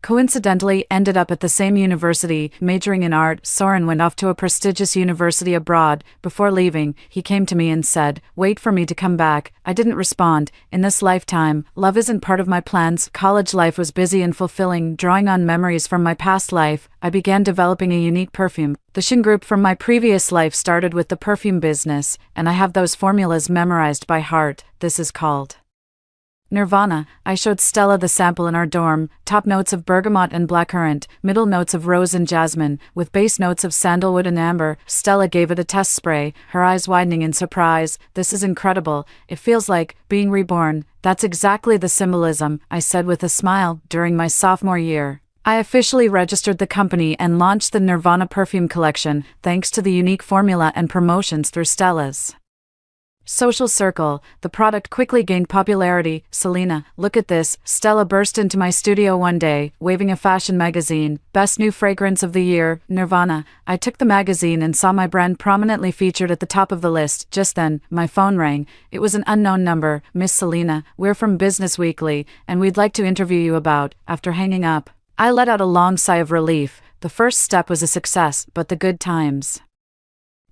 coincidentally ended up at the same university, majoring in art. Soren went off to a prestigious university abroad. Before leaving, he came to me and said, "Wait for me to come back." I didn't respond. In this lifetime, love isn't part of my plans. College life was busy and fulfilling. Drawing on memories from my past life, I began developing a unique perfume. The Shin Group from my previous life started with the perfume business, and I have those formulas memorized by heart. This is called Nirvana. I showed Stella the sample in our dorm. Top notes of bergamot and blackcurrant, middle notes of rose and jasmine, with base notes of sandalwood and amber. Stella gave it a test spray, her eyes widening in surprise. This is incredible. It feels like being reborn. That's exactly the symbolism, I said with a smile. During my sophomore year, I officially registered the company and launched the Nirvana perfume collection, thanks to the unique formula and promotions through Stella's social circle. The product quickly gained popularity. Selena, look at this. Stella burst into my studio one day, waving a fashion magazine. Best new fragrance of the year, Nirvana. I took the magazine and saw my brand prominently featured at the top of the list. Just then, my phone rang. It was an unknown number. Miss Selena, we're from Business Weekly, and we'd like to interview you about. After hanging up, I let out a long sigh of relief. The first step was a success, but the good times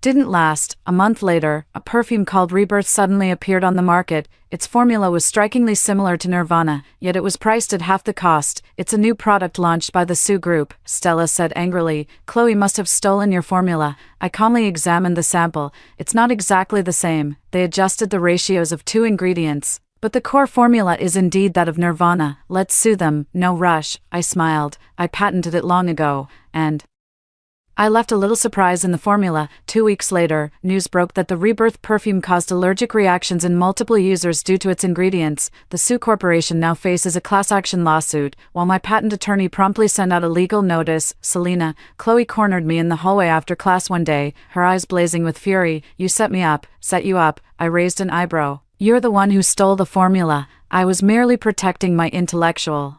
didn't last. A month later, a perfume called Rebirth suddenly appeared on the market. Its formula was strikingly similar to Nirvana, yet it was priced at half the cost. It's a new product launched by the Sue Group, Stella said angrily. Chloe must have stolen your formula. I calmly examined the sample. It's not exactly the same. They adjusted the ratios of 2 ingredients, but the core formula is indeed that of Nirvana. Let's sue them. No rush, I smiled. I patented it long ago, and I left a little surprise in the formula. 2 weeks later, news broke that the Rebirth perfume caused allergic reactions in multiple users due to its ingredients. The Sue Corporation now faces a class action lawsuit, while my patent attorney promptly sent out a legal notice. Selena, Chloe cornered me in the hallway after class one day, her eyes blazing with fury. You set me up. Set you up. I raised an eyebrow. You're the one who stole the formula. I was merely protecting my intellectual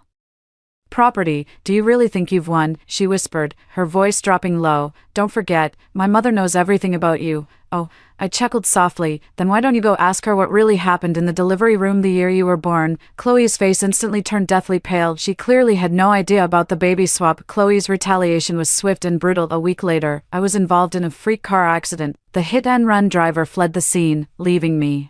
property. Do you really think you've won? She whispered, her voice dropping low. Don't forget, my mother knows everything about you. Oh, I chuckled softly. Then why don't you go ask her what really happened in the delivery room the year you were born? Chloe's face instantly turned deathly pale. She clearly had no idea about the baby swap. Chloe's retaliation was swift and brutal. A week later, I was involved in a freak car accident. The hit-and-run driver fled the scene, leaving me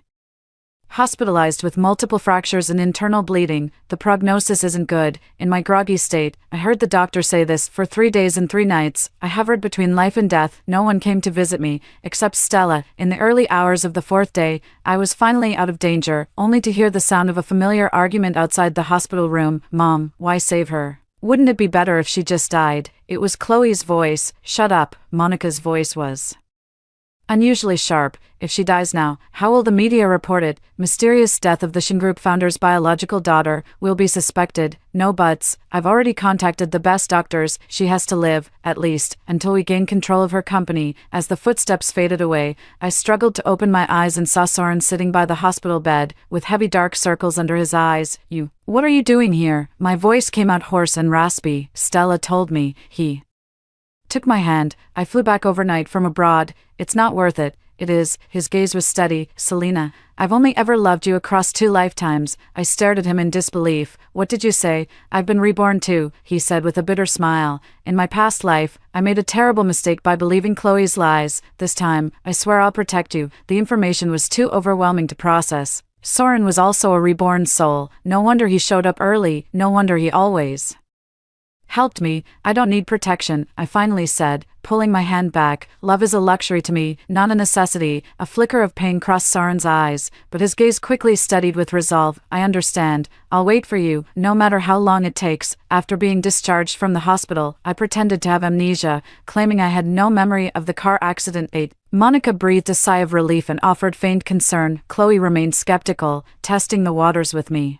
hospitalized with multiple fractures and internal bleeding. The prognosis isn't good. In my groggy state, I heard the doctor say this. For 3 days and 3 nights, I hovered between life and death. No one came to visit me, except Stella. In the early hours of the 4th day, I was finally out of danger, only to hear the sound of a familiar argument outside the hospital room. Mom, why save her? Wouldn't it be better if she just died? It was Chloe's voice. Shut up. Monica's voice was unusually sharp. If she dies now, how will the media report it? Mysterious death of the Shin Group founder's biological daughter will be suspected. No buts. I've already contacted the best doctors. She has to live, at least, until we gain control of her company. As the footsteps faded away, I struggled to open my eyes and saw Soren sitting by the hospital bed, with heavy dark circles under his eyes. What are you doing here? My voice came out hoarse and raspy. Stella told me. He took my hand. I flew back overnight from abroad. It's not worth it. It is. His gaze was steady. Selena, I've only ever loved you across 2 lifetimes. I stared at him in disbelief. What did you say? I've been reborn too, he said with a bitter smile. In my past life, I made a terrible mistake by believing Chloe's lies. This time, I swear I'll protect you. The information was too overwhelming to process. Soren was also a reborn soul. No wonder he showed up early. No wonder he always helped me. I don't need protection, I finally said, pulling my hand back. Love is a luxury to me, not a necessity. A flicker of pain crossed Soren's eyes, but his gaze quickly steadied with resolve. I understand. I'll wait for you, no matter how long it takes. After being discharged from the hospital, I pretended to have amnesia, claiming I had no memory of the car accident. Monica breathed a sigh of relief and offered faint concern. Chloe remained skeptical, testing the waters with me.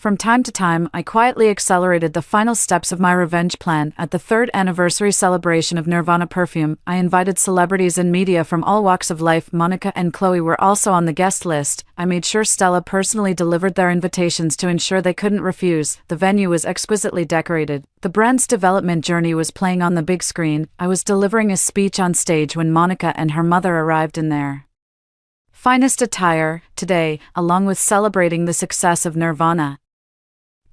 From time to time, I quietly accelerated the final steps of my revenge plan. At the 3rd anniversary celebration of Nirvana perfume, I invited celebrities and media from all walks of life. Monica and Chloe were also on the guest list. I made sure Stella personally delivered their invitations to ensure they couldn't refuse. The venue was exquisitely decorated. The brand's development journey was playing on the big screen. I was delivering a speech on stage when Monica and her mother arrived in their finest attire. Today, along with celebrating the success of Nirvana,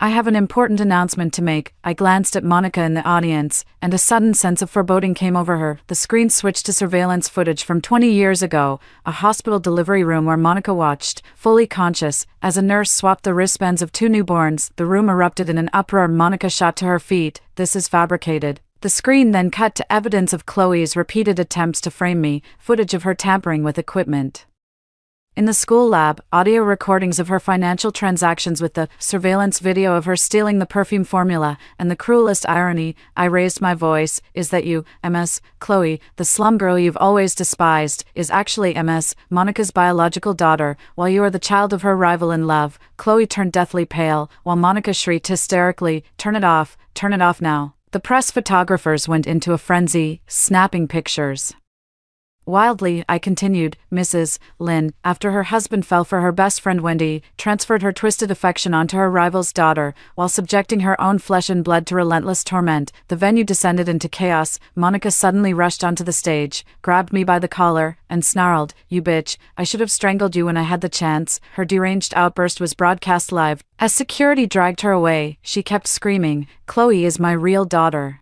I have an important announcement to make. I glanced at Monica in the audience, and a sudden sense of foreboding came over her. The screen switched to surveillance footage from 20 years ago, a hospital delivery room where Monica watched, fully conscious, as a nurse swapped the wristbands of 2 newborns. The room erupted in an uproar. Monica shot to her feet. "This is fabricated." The screen then cut to evidence of Chloe's repeated attempts to frame me, footage of her tampering with equipment in the school lab, audio recordings of her financial transactions with the surveillance video of her stealing the perfume formula, and the cruelest irony, I raised my voice, is that you, MS, Chloe, the slum girl you've always despised, is actually MS, Monica's biological daughter. While you are the child of her rival in love. Chloe turned deathly pale, while Monica shrieked hysterically, turn it off now." The press photographers went into a frenzy, snapping pictures. Wildly, I continued, Mrs. Lynn, after her husband fell for her best friend Wendy, transferred her twisted affection onto her rival's daughter, while subjecting her own flesh and blood to relentless torment. The venue descended into chaos. Monica suddenly rushed onto the stage, grabbed me by the collar, and snarled, "You bitch, I should have strangled you when I had the chance." Her deranged outburst was broadcast live. As security dragged her away, she kept screaming, "Chloe is my real daughter.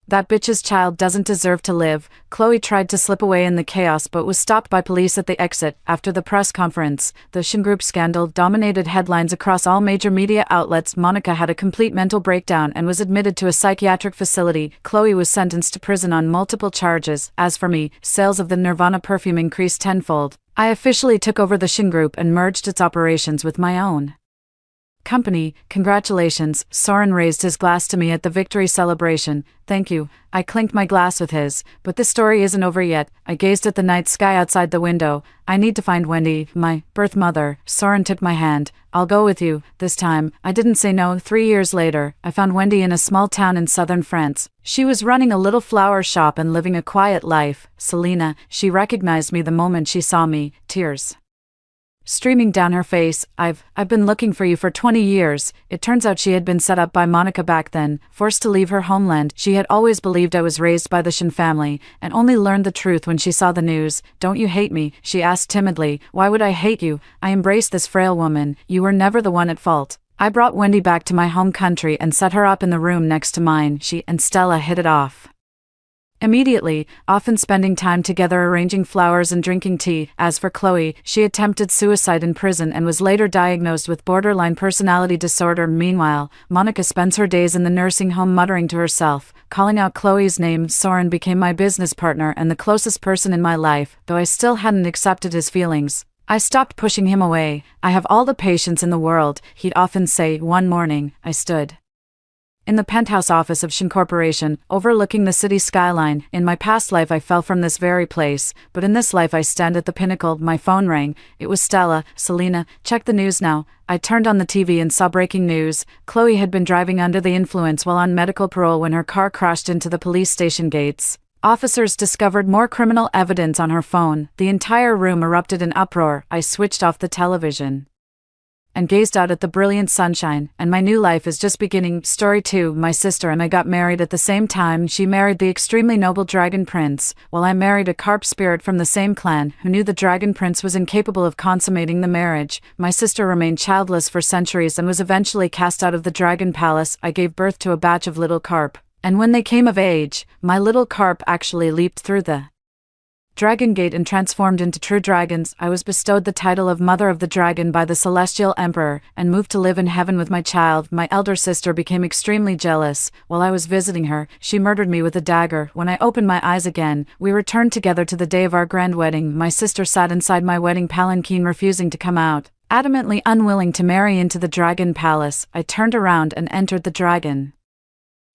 That bitch's child doesn't deserve to live." Chloe tried to slip away in the chaos but was stopped by police at the exit. After the press conference, the Shin Group scandal dominated headlines across all major media outlets. Monica had a complete mental breakdown and was admitted to a psychiatric facility. Chloe was sentenced to prison on multiple charges. As for me, sales of the Nirvana perfume increased tenfold. I officially took over the Shin Group and merged its operations with my own company. "Congratulations." Soren raised his glass to me at the victory celebration. "Thank you." I clinked my glass with his. But this story isn't over yet. I gazed at the night sky outside the window. "I need to find Wendy, my birth mother." Soren took my hand. "I'll go with you, this time." I didn't say no. 3 years later, I found Wendy in a small town in southern France. She was running a little flower shop and living a quiet life. Selena, she recognized me the moment she saw me, tears streaming down her face. I've been looking for you for 20 years. It turns out she had been set up by Monica back then. Forced to leave her homeland, she had always believed I was raised by the Shin family, and only learned the truth when she saw the news. "Don't you hate me?" she asked timidly. "Why would I hate you? I embraced this frail woman. You were never the one at fault." I brought Wendy back to my home country and set her up in the room next to mine. She and Stella hit it off immediately, often spending time together arranging flowers and drinking tea. As for Chloe, she attempted suicide in prison and was later diagnosed with borderline personality disorder. Meanwhile, Monica spends her days in the nursing home muttering to herself. Calling out Chloe's name, Soren became my business partner and the closest person in my life, though I still hadn't accepted his feelings. I stopped pushing him away. "I have all the patience in the world," he'd often say. One morning, I stood in the penthouse office of Shin Corporation, overlooking the city skyline. In my past life I fell from this very place, but in this life I stand at the pinnacle. My phone rang. It was Stella. "Selena, check the news now." I turned on the TV and saw breaking news. Chloe had been driving under the influence while on medical parole when her car crashed into the police station gates. Officers discovered more criminal evidence on her phone. The entire room erupted in uproar. I switched off the television and gazed out at the brilliant sunshine, and my new life is just beginning. Story 2. My sister and I got married at the same time. She married the extremely noble Dragon Prince, while I married a carp spirit from the same clan, who knew the Dragon Prince was incapable of consummating the marriage. My sister remained childless for centuries and was eventually cast out of the Dragon Palace. I gave birth to a batch of little carp, and when they came of age, my little carp actually leaped through the Dragon Gate and transformed into true dragons. I was bestowed the title of Mother of the Dragon by the Celestial Emperor, and moved to live in heaven with my child. My elder sister became extremely jealous. While I was visiting her, she murdered me with a dagger. When I opened my eyes again, we returned together to the day of our grand wedding. My sister sat inside my wedding palanquin, refusing to come out, adamantly unwilling to marry into the Dragon Palace. I turned around and entered the Dragon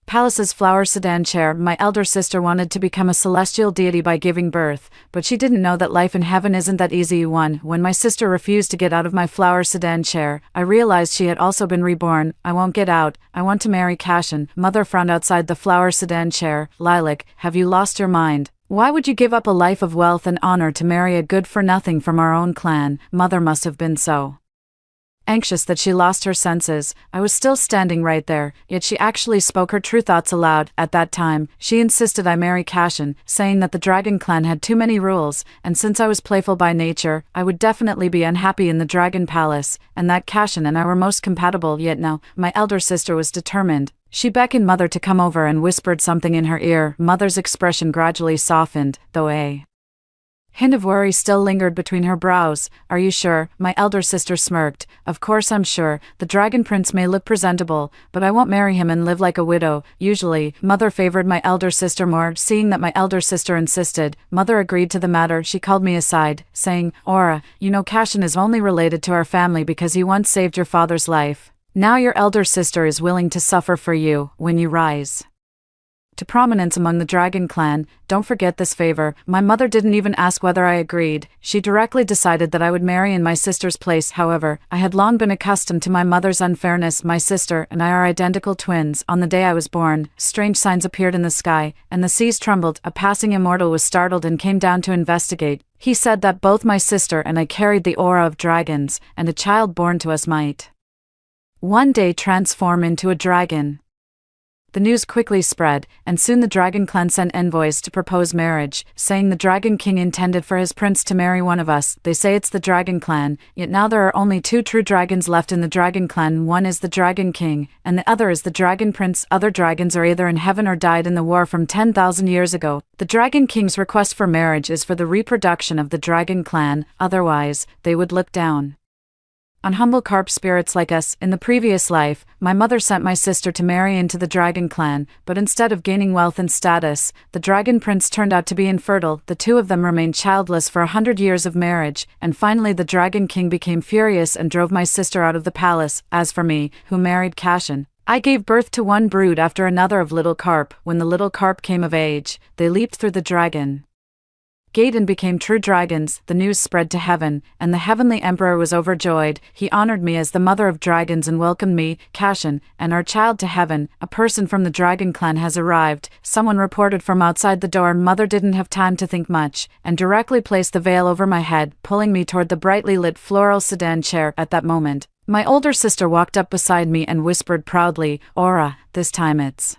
Palace's flower sedan chair. My elder sister wanted to become a celestial deity by giving birth, but she didn't know that life in heaven isn't that easy one. When my sister refused to get out of my flower sedan chair, I realized she had also been reborn. I won't get out. I want to marry Cashin. Mother frowned outside the flower sedan chair. Lilac, have you lost your mind? Why would you give up a life of wealth and honor to marry a good-for-nothing from our own clan? Mother must have been so anxious that she lost her senses. I was still standing right there, yet she actually spoke her true thoughts aloud. At that time, she insisted I marry Cashin, saying that the Dragon Clan had too many rules, and since I was playful by nature, I would definitely be unhappy in the Dragon Palace, and that Cashin and I were most compatible. Yet now, my elder sister was determined. She beckoned Mother to come over and whispered something in her ear. Mother's expression gradually softened, though a hint of worry still lingered between her brows. Are you sure? My elder sister smirked. Of course I'm sure. The Dragon Prince may look presentable, but I won't marry him and live like a widow. Usually, Mother favored my elder sister more. Seeing that my elder sister insisted, Mother agreed to the matter. She called me aside, saying, Aura, you know Cashin is only related to our family because he once saved your father's life. Now your elder sister is willing to suffer for you when you rise to prominence among the Dragon Clan. Don't forget this favor. My mother didn't even ask whether I agreed. She directly decided that I would marry in my sister's place. However, I had long been accustomed to my mother's unfairness. My sister and I are identical twins. On the day I was born, strange signs appeared in the sky, and the seas trembled. A passing immortal was startled and came down to investigate. He said that both my sister and I carried the aura of dragons, and a child born to us might one day transform into a dragon. The news quickly spread, and soon the Dragon Clan sent envoys to propose marriage, saying the Dragon King intended for his prince to marry one of us. They say it's the Dragon Clan, yet now there are only two true dragons left in the Dragon Clan. One is the Dragon King, and the other is the Dragon Prince. Other dragons are either in heaven or died in the war from 10,000 years ago. The Dragon King's request for marriage is for the reproduction of the Dragon Clan, otherwise, they would look down on humble carp spirits like us. In the previous life, my mother sent my sister to marry into the Dragon Clan, but instead of gaining wealth and status, the Dragon Prince turned out to be infertile. The two of them remained childless for 100 years of marriage, and finally the Dragon King became furious and drove my sister out of the palace. As for me, who married Cashin, I gave birth to one brood after another of little carp. When the little carp came of age, they leaped through the dragon gate and became true dragons. The news spread to heaven, and the heavenly emperor was overjoyed. He honored me as the mother of dragons and welcomed me, Cashin, and our child to heaven. A person from the Dragon Clan has arrived, someone reported from outside the door. Mother didn't have time to think much, and directly placed the veil over my head, pulling me toward the brightly lit floral sedan chair. At that moment, my older sister walked up beside me and whispered proudly, Aura, this time it's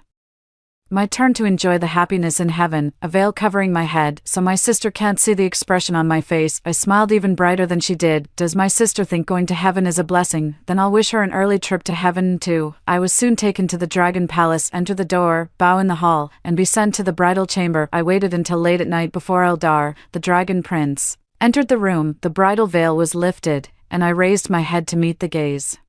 my turn to enjoy the happiness in heaven. A veil covering my head, so my sister can't see the expression on my face. I smiled even brighter than she did. Does my sister think going to heaven is a blessing? Then I'll wish her an early trip to heaven too. I was soon taken to the Dragon Palace, enter the door, bow in the hall, and be sent to the bridal chamber. I waited until late at night before Eldar, the Dragon Prince, entered the room. The bridal veil was lifted, and I raised my head to meet the gaze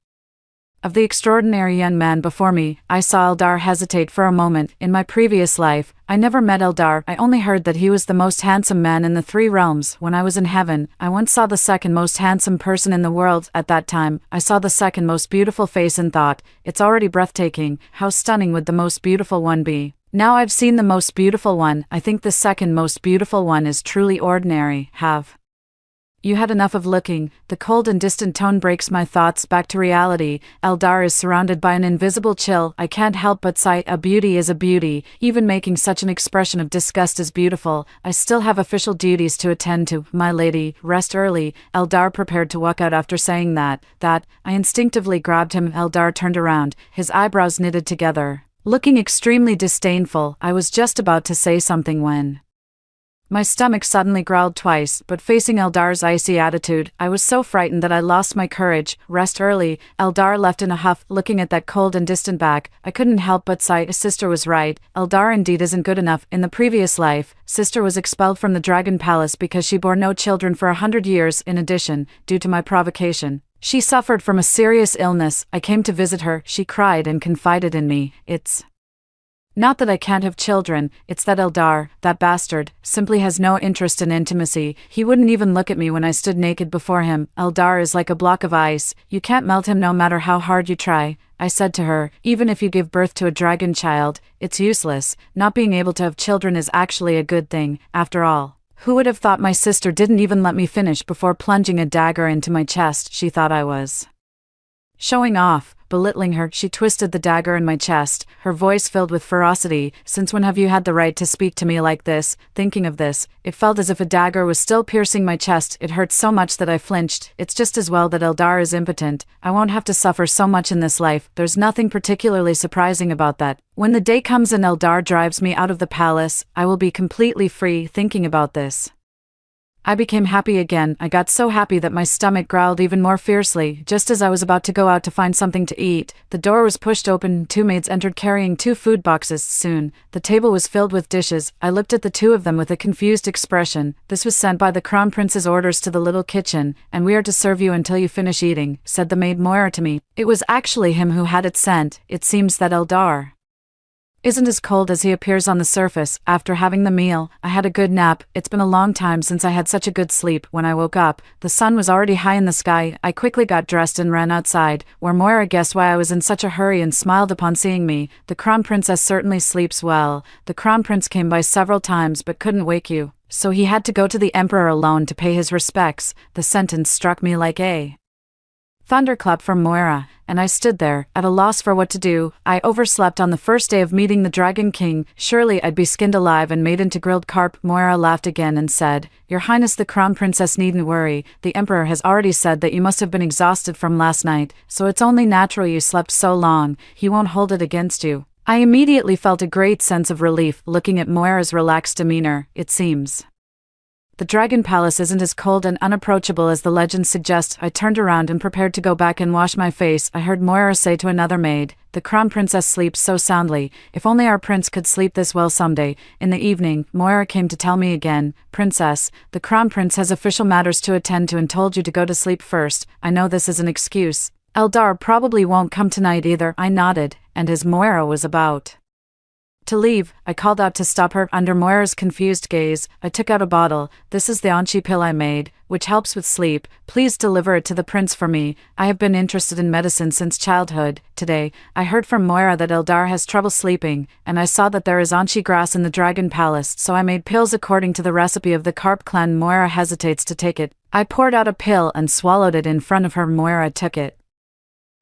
of the extraordinary young man before me. I saw Eldar hesitate for a moment. In my previous life, I never met Eldar. I only heard that he was the most handsome man in the three realms. When I was in heaven, I once saw the second most handsome person in the world. At that time, I saw the second most beautiful face and thought, it's already breathtaking. How stunning would the most beautiful one be? Now I've seen the most beautiful one. I think the second most beautiful one is truly ordinary. Have you had enough of looking? The cold and distant tone breaks my thoughts back to reality. Eldar is surrounded by an invisible chill. I can't help but sigh. A beauty is a beauty. Even making such an expression of disgust is beautiful. I still have official duties to attend to. My lady, rest early. Eldar prepared to walk out. After saying that, I instinctively grabbed him. Eldar turned around, his eyebrows knitted together, looking extremely disdainful. I was just about to say something when my stomach suddenly growled twice, but facing Eldar's icy attitude, I was so frightened that I lost my courage. Rest early. Eldar left in a huff, looking at that cold and distant back. I couldn't help but sigh. Sister was right. Eldar indeed isn't good enough. In the previous life, Sister was expelled from the Dragon Palace because she bore no children for 100 years. In addition, due to my provocation, she suffered from a serious illness. I came to visit her. She cried and confided in me. It's Not that I can't have children, it's that Eldar, that bastard, simply has no interest in intimacy. He wouldn't even look at me when I stood naked before him. Eldar is like a block of ice. You can't melt him no matter how hard you try. I said to her, even if you give birth to a dragon child, it's useless. Not being able to have children is actually a good thing, after all. Who would have thought my sister didn't even let me finish before plunging a dagger into my chest? She thought I was showing off. Belittling her, she twisted the dagger in my chest, her voice filled with ferocity. Since when have you had the right to speak to me like this? Thinking of this, it felt as if a dagger was still piercing my chest. It hurt so much that I flinched. It's just as well that Eldar is impotent. I won't have to suffer so much in this life. There's nothing particularly surprising about that. When the day comes and Eldar drives me out of the palace, I will be completely free. Thinking about this, I became happy again. I got so happy that my stomach growled even more fiercely. Just as I was about to go out to find something to eat, the door was pushed open and 2 maids entered carrying 2 food boxes. Soon, the table was filled with dishes. I looked at the 2 of them with a confused expression. This was sent by the Crown Prince's orders to the little kitchen, and we are to serve you until you finish eating, said the maid Moira to me. It was actually him who had it sent. It seems that Eldar isn't as cold as he appears on the surface. After having the meal, I had a good nap. It's been a long time since I had such a good sleep. When I woke up, the sun was already high in the sky. I quickly got dressed and ran outside, where Moira guessed why I was in such a hurry and smiled upon seeing me. The Crown Princess certainly sleeps well. The Crown Prince came by several times but couldn't wake you, so he had to go to the Emperor alone to pay his respects. The sentence struck me like a thunderclap from Moira, and I stood there, at a loss for what to do. I overslept on the first day of meeting the Dragon King. Surely I'd be skinned alive and made into grilled carp. Moira laughed again and said, Your Highness, the Crown Princess needn't worry. The Emperor has already said that you must have been exhausted from last night, so it's only natural you slept so long. He won't hold it against you. I immediately felt a great sense of relief, looking at Moira's relaxed demeanor. It seems the Dragon Palace isn't as cold and unapproachable as the legends suggest. I turned around and prepared to go back and wash my face. I heard Moira say to another maid, The Crown Princess sleeps so soundly. If only our prince could sleep this well someday. In the evening, Moira came to tell me again, Princess, the Crown Prince has official matters to attend to and told you to go to sleep first. I know this is an excuse. Eldar probably won't come tonight either. I nodded, and as Moira was about to leave, I called out to stop her. Under Moira's confused gaze, I took out a bottle. This is the Anchi pill I made, which helps with sleep. Please deliver it to the prince for me. I have been interested in medicine since childhood. Today, I heard from Moira that Eldar has trouble sleeping, and I saw that there is Anchi grass in the Dragon Palace, so I made pills according to the recipe of the Carp clan. Moira hesitates to take it. I poured out a pill and swallowed it in front of her. Moira took it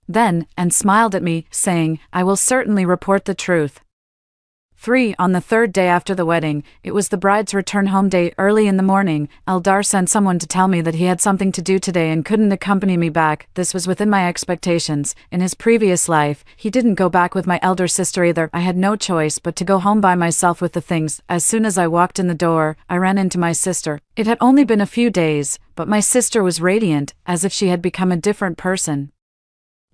then, and smiled at me, saying, I will certainly report the truth. 3. On the 3rd day after the wedding, it was the bride's return home day. Early in the morning, Eldar sent someone to tell me that he had something to do today and couldn't accompany me back. This was within my expectations. In his previous life, he didn't go back with my elder sister either. I had no choice but to go home by myself with the things. As soon as I walked in the door, I ran into my sister. It had only been a few days, but my sister was radiant, as if she had become a different person.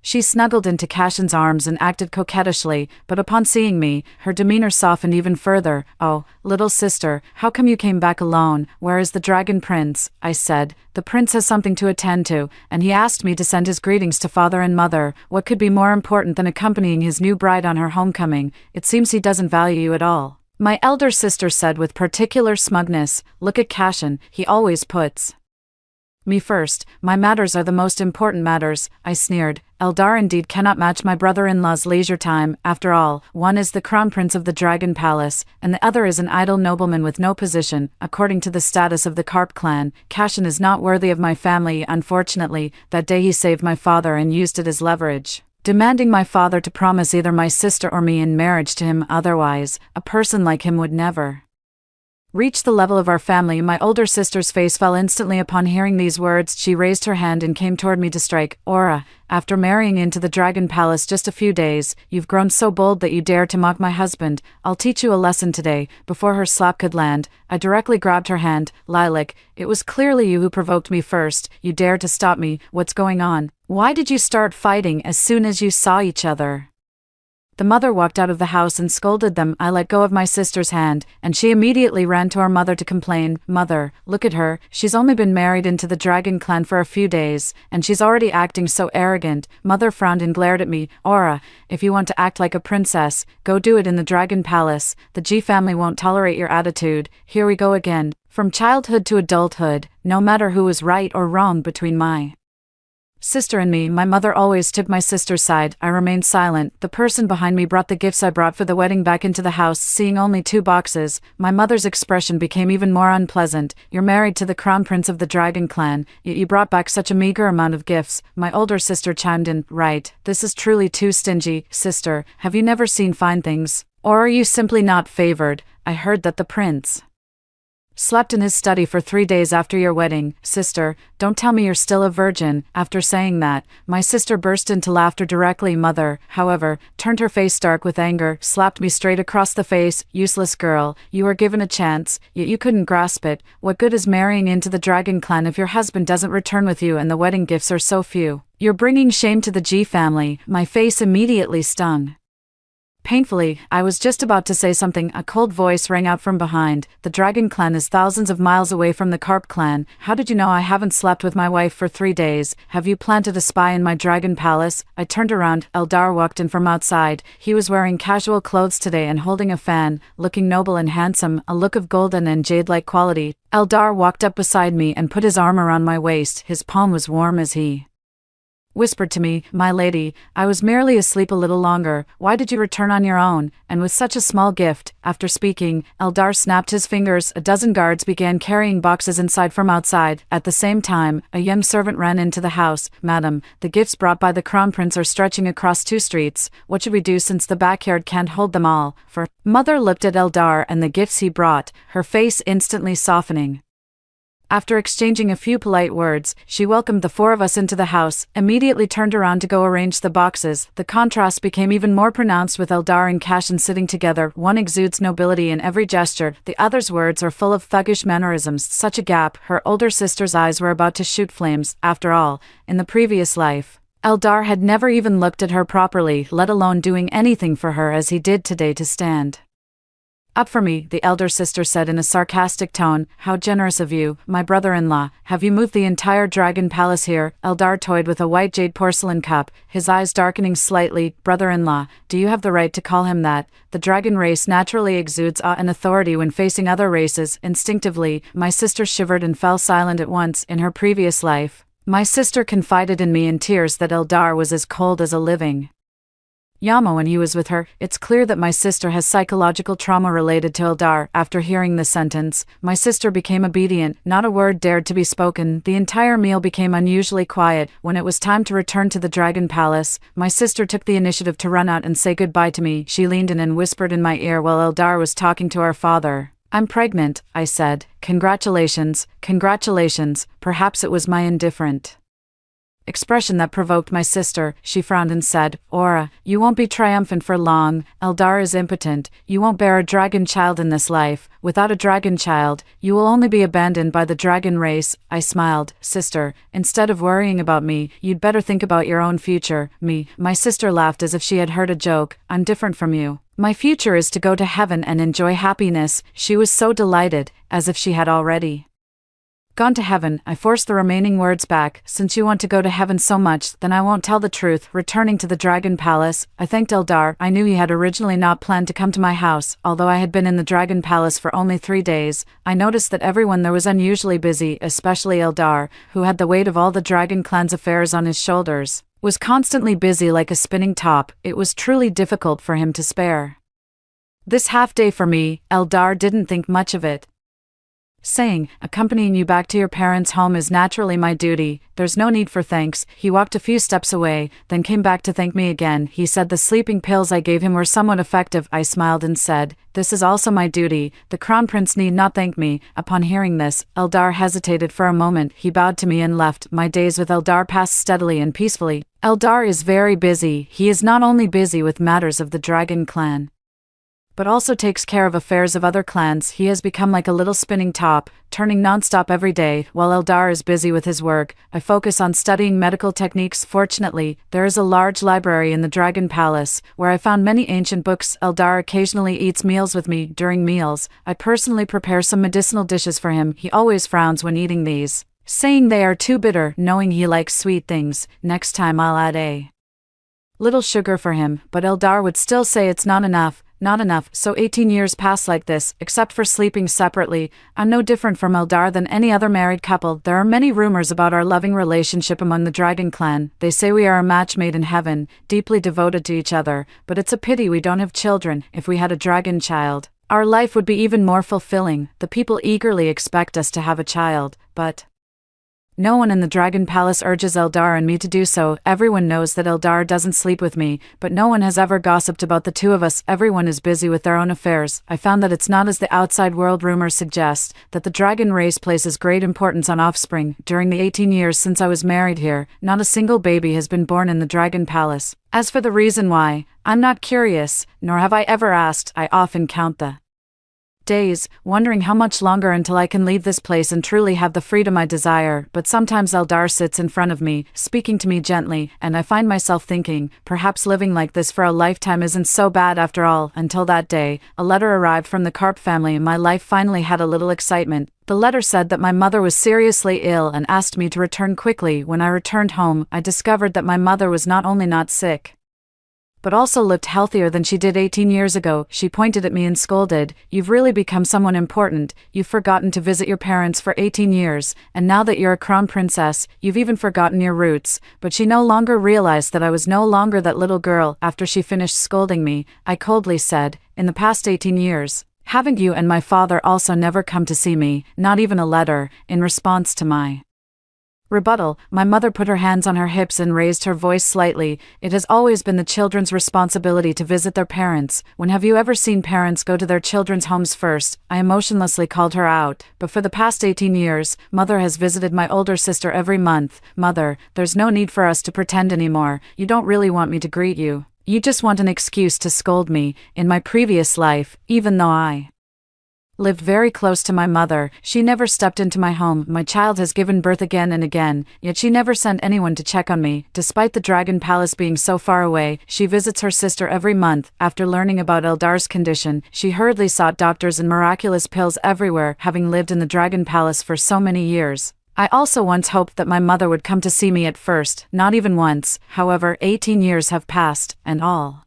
She snuggled into Cashin's arms and acted coquettishly, but upon seeing me, her demeanor softened even further. Oh, little sister, how come you came back alone? Where is the Dragon Prince? I said. The prince has something to attend to, and he asked me to send his greetings to father and mother. What could be more important than accompanying his new bride on her homecoming? It seems he doesn't value you at all. My elder sister said with particular smugness, Look at Cashin, he always puts me first. My matters are the most important matters, I sneered. Eldar indeed cannot match my brother-in-law's leisure time. After all, one is the crown prince of the Dragon Palace, and the other is an idle nobleman with no position. According to the status of the Carp clan, Cashin is not worthy of my family. Unfortunately, that day he saved my father and used it as leverage, demanding my father to promise either my sister or me in marriage to him. Otherwise, a person like him would never reach the level of our family. My older sister's face fell instantly upon hearing these words. She raised her hand and came toward me to strike. Aura, after marrying into the Dragon Palace just a few days, you've grown so bold that you dare to mock my husband. I'll teach you a lesson today. Before her slap could land, I directly grabbed her hand. Lilac, it was clearly you who provoked me first. You dared to stop me. What's going on? Why did you start fighting as soon as you saw each other? The mother walked out of the house and scolded them. I let go of my sister's hand, and she immediately ran to her mother to complain. Mother, look at her, she's only been married into the dragon clan for a few days, and she's already acting so arrogant. Mother frowned and glared at me. Aura, if you want to act like a princess, go do it in the dragon palace. The G family won't tolerate your attitude. Here we go again. From childhood to adulthood, no matter who was right or wrong between my sister and me, my mother always took my sister's side. I remained silent. The person behind me brought the gifts I brought for the wedding back into the house. Seeing only 2 boxes, my mother's expression became even more unpleasant. You're married to the crown prince of the dragon clan, yet you brought back such a meager amount of gifts. My older sister chimed in. Right, this is truly too stingy. Sister, have you never seen fine things? Or are you simply not favored? I heard that the prince slept in his study for 3 days after your wedding. Sister, don't tell me you're still a virgin. After saying that, my sister burst into laughter directly. Mother, however, turned her face dark with anger, slapped me straight across the face. Useless girl, you were given a chance, yet you couldn't grasp it. What good is marrying into the dragon clan if your husband doesn't return with you and the wedding gifts are so few? You're bringing shame to the G family. My face immediately stung painfully. I was just about to say something. A cold voice rang out from behind. The dragon clan is thousands of miles away from the carp clan. How did you know I haven't slept with my wife for 3 days? Have you planted a spy in my dragon palace? I turned around. Eldar walked in from outside. He was wearing casual clothes today and holding a fan, looking noble and handsome, a look of golden and jade-like quality. Eldar walked up beside me and put his arm around my waist. His palm was warm as he whispered to me, My lady, I was merely asleep a little longer. Why did you return on your own, and with such a small gift? After speaking, Eldar snapped his fingers. A dozen guards began carrying boxes inside from outside. At the same time, a young servant ran into the house. Madam, the gifts brought by the crown prince are stretching across 2 streets. What should we do since the backyard can't hold them all? For Mother looked at Eldar and the gifts he brought, her face instantly softening. After exchanging a few polite words, she welcomed the 4 of us into the house, immediately turned around to go arrange the boxes. The contrast became even more pronounced with Eldar and Cashin sitting together. One exudes nobility in every gesture, the other's words are full of thuggish mannerisms. Such a gap. Her older sister's eyes were about to shoot flames. After all, in the previous life, Eldar had never even looked at her properly, let alone doing anything for her as he did today to stand up for me. The elder sister said in a sarcastic tone. How generous of you, my brother-in-law. Have you moved the entire dragon palace here? Eldar toyed with a white jade porcelain cup, his eyes darkening slightly. Brother-in-law, do you have the right to call him that? The dragon race naturally exudes awe and authority when facing other races. Instinctively, my sister shivered and fell silent at once. In her previous life, my sister confided in me in tears that Eldar was as cold as a living Yama when he was with her. It's clear that my sister has psychological trauma related to Eldar. After hearing the sentence, my sister became obedient. Not a word dared to be spoken. The entire meal became unusually quiet. When it was time to return to the Dragon Palace, my sister took the initiative to run out and say goodbye to me. She leaned in and whispered in my ear while Eldar was talking to our father. I'm pregnant, I said. Congratulations, congratulations. Perhaps it was my indifferent expression that provoked my sister. She frowned and said, Aura, you won't be triumphant for long. Eldar is impotent. You won't bear a dragon child in this life. Without a dragon child, you will only be abandoned by the dragon race. I smiled. Sister, instead of worrying about me, you'd better think about your own future. Me. My sister laughed as if she had heard a joke. I'm different from you. My future is to go to heaven and enjoy happiness. She was so delighted, as if she had already gone to heaven. I forced the remaining words back. Since you want to go to heaven so much, then I won't tell the truth. Returning to the Dragon Palace, I thanked Eldar. I knew he had originally not planned to come to my house. Although I had been in the Dragon Palace for only 3 days, I noticed that everyone there was unusually busy, especially Eldar, who had the weight of all the Dragon Clan's affairs on his shoulders, was constantly busy like a spinning top. It was truly difficult for him to spare this half day for me. Eldar didn't think much of it, saying, accompanying you back to your parents' home is naturally my duty. There's no need for thanks. He walked a few steps away, then came back to thank me again. He said the sleeping pills I gave him were somewhat effective. I smiled and said, this is also my duty. The Crown Prince need not thank me. Upon hearing this, Eldar hesitated for a moment. He bowed to me and left. My days with Eldar passed steadily and peacefully. Eldar is very busy. He is not only busy with matters of the Dragon Clan, but also takes care of affairs of other clans. He has become like a little spinning top, turning non-stop every day. While Eldar is busy with his work, I focus on studying medical techniques. Fortunately, there is a large library in the Dragon Palace, where I found many ancient books. Eldar occasionally eats meals with me. During meals, I personally prepare some medicinal dishes for him. He always frowns when eating these, saying they are too bitter, knowing he likes sweet things. Next time I'll add a little sugar for him, but Eldar would still say it's not enough. Not enough. So 18 years pass like this, except for sleeping separately. I'm no different from Eldar than any other married couple. There are many rumors about our loving relationship among the Dragon Clan. They say we are a match made in heaven, deeply devoted to each other, but it's a pity we don't have children. If we had a dragon child, our life would be even more fulfilling. The people eagerly expect us to have a child, but no one in the Dragon Palace urges Eldar and me to do so. Everyone knows that Eldar doesn't sleep with me, but no one has ever gossiped about the two of us. Everyone is busy with their own affairs. I found that it's not as the outside world rumors suggest, that the dragon race places great importance on offspring. During the 18 years since I was married here, not a single baby has been born in the Dragon Palace. As for the reason why, I'm not curious, nor have I ever asked. I often count the days, wondering how much longer until I can leave this place and truly have the freedom I desire. But sometimes Eldar sits in front of me, speaking to me gently, and I find myself thinking, perhaps living like this for a lifetime isn't so bad after all. Until that day, a letter arrived from the Karp family and my life finally had a little excitement. The letter said that my mother was seriously ill and asked me to return quickly. When I returned home, I discovered that my mother was not only not sick, but also looked healthier than she did 18 years ago. She pointed at me and scolded, "You've really become someone important. You've forgotten to visit your parents for 18 years, and now that you're a crown princess, you've even forgotten your roots." But she no longer realized that I was no longer that little girl. After she finished scolding me, I coldly said, "In the past 18 years, haven't you and my father also never come to see me, not even a letter?" In response to my rebuttal, my mother put her hands on her hips and raised her voice slightly. "It has always been the children's responsibility to visit their parents. When have you ever seen parents go to their children's homes first?" I emotionlessly called her out. "But for the past 18 years, Mother has visited my older sister every month." "Mother, there's no need for us to pretend anymore. You don't really want me to greet you. You just want an excuse to scold me." In my previous life, even though I lived very close to my mother, she never stepped into my home. My child has given birth again and again, yet she never sent anyone to check on me. Despite the Dragon Palace being so far away, she visits her sister every month. After learning about Eldar's condition, she hurriedly sought doctors and miraculous pills everywhere. Having lived in the Dragon Palace for so many years, I also once hoped that my mother would come to see me at first, not even once. However, 18 years have passed, and all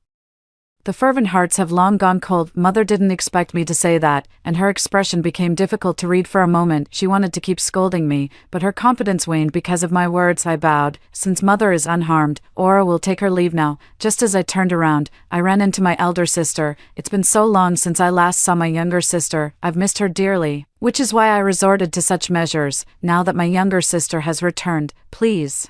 the fervent hearts have long gone cold. Mother didn't expect me to say that, and her expression became difficult to read for a moment. She wanted to keep scolding me, but her confidence waned because of my words. I bowed. "Since Mother is unharmed, Aura will take her leave now." Just as I turned around, I ran into my elder sister. It's been so long since I last saw my younger sister. I've missed her dearly, which is why I resorted to such measures. Now that my younger sister has returned, please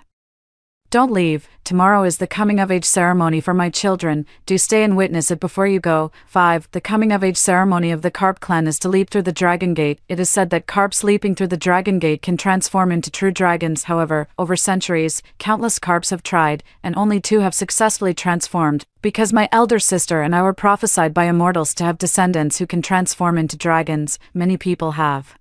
don't leave. Tomorrow is the coming-of-age ceremony for my children. Do stay and witness it before you go. 5. The coming-of-age ceremony of the Karp clan is to leap through the Dragon Gate. It is said that Karps leaping through the Dragon Gate can transform into true dragons. However, over centuries, countless Karps have tried, and only 2 have successfully transformed. Because my elder sister and I were prophesied by immortals to have descendants who can transform into dragons, many people have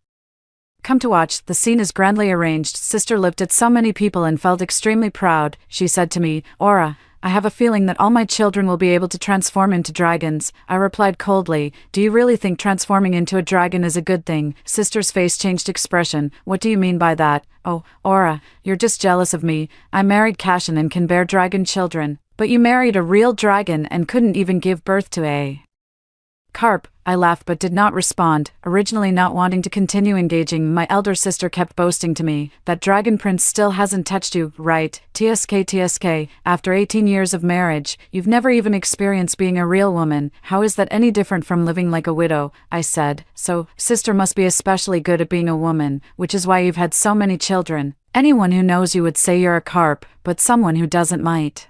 come to watch. The scene is grandly arranged. Sister looked at so many people and felt extremely proud. She said to me, "Aura, I have a feeling that all my children will be able to transform into dragons." I replied coldly, "Do you really think transforming into a dragon is a good thing?" Sister's face changed expression. "What do you mean by that?" "Oh, Aura, you're just jealous of me. I married Kashin and can bear dragon children. But you married a real dragon and couldn't even give birth to a Karp." I laughed but did not respond. Originally not wanting to continue engaging, my elder sister kept boasting to me, "That dragon prince still hasn't touched you, right? TSK, after 18 years of marriage, you've never even experienced being a real woman. How is that any different from living like a widow?" I said. "So, sister must be especially good at being a woman, which is why you've had so many children. Anyone who knows you would say you're a Karp, but someone who doesn't might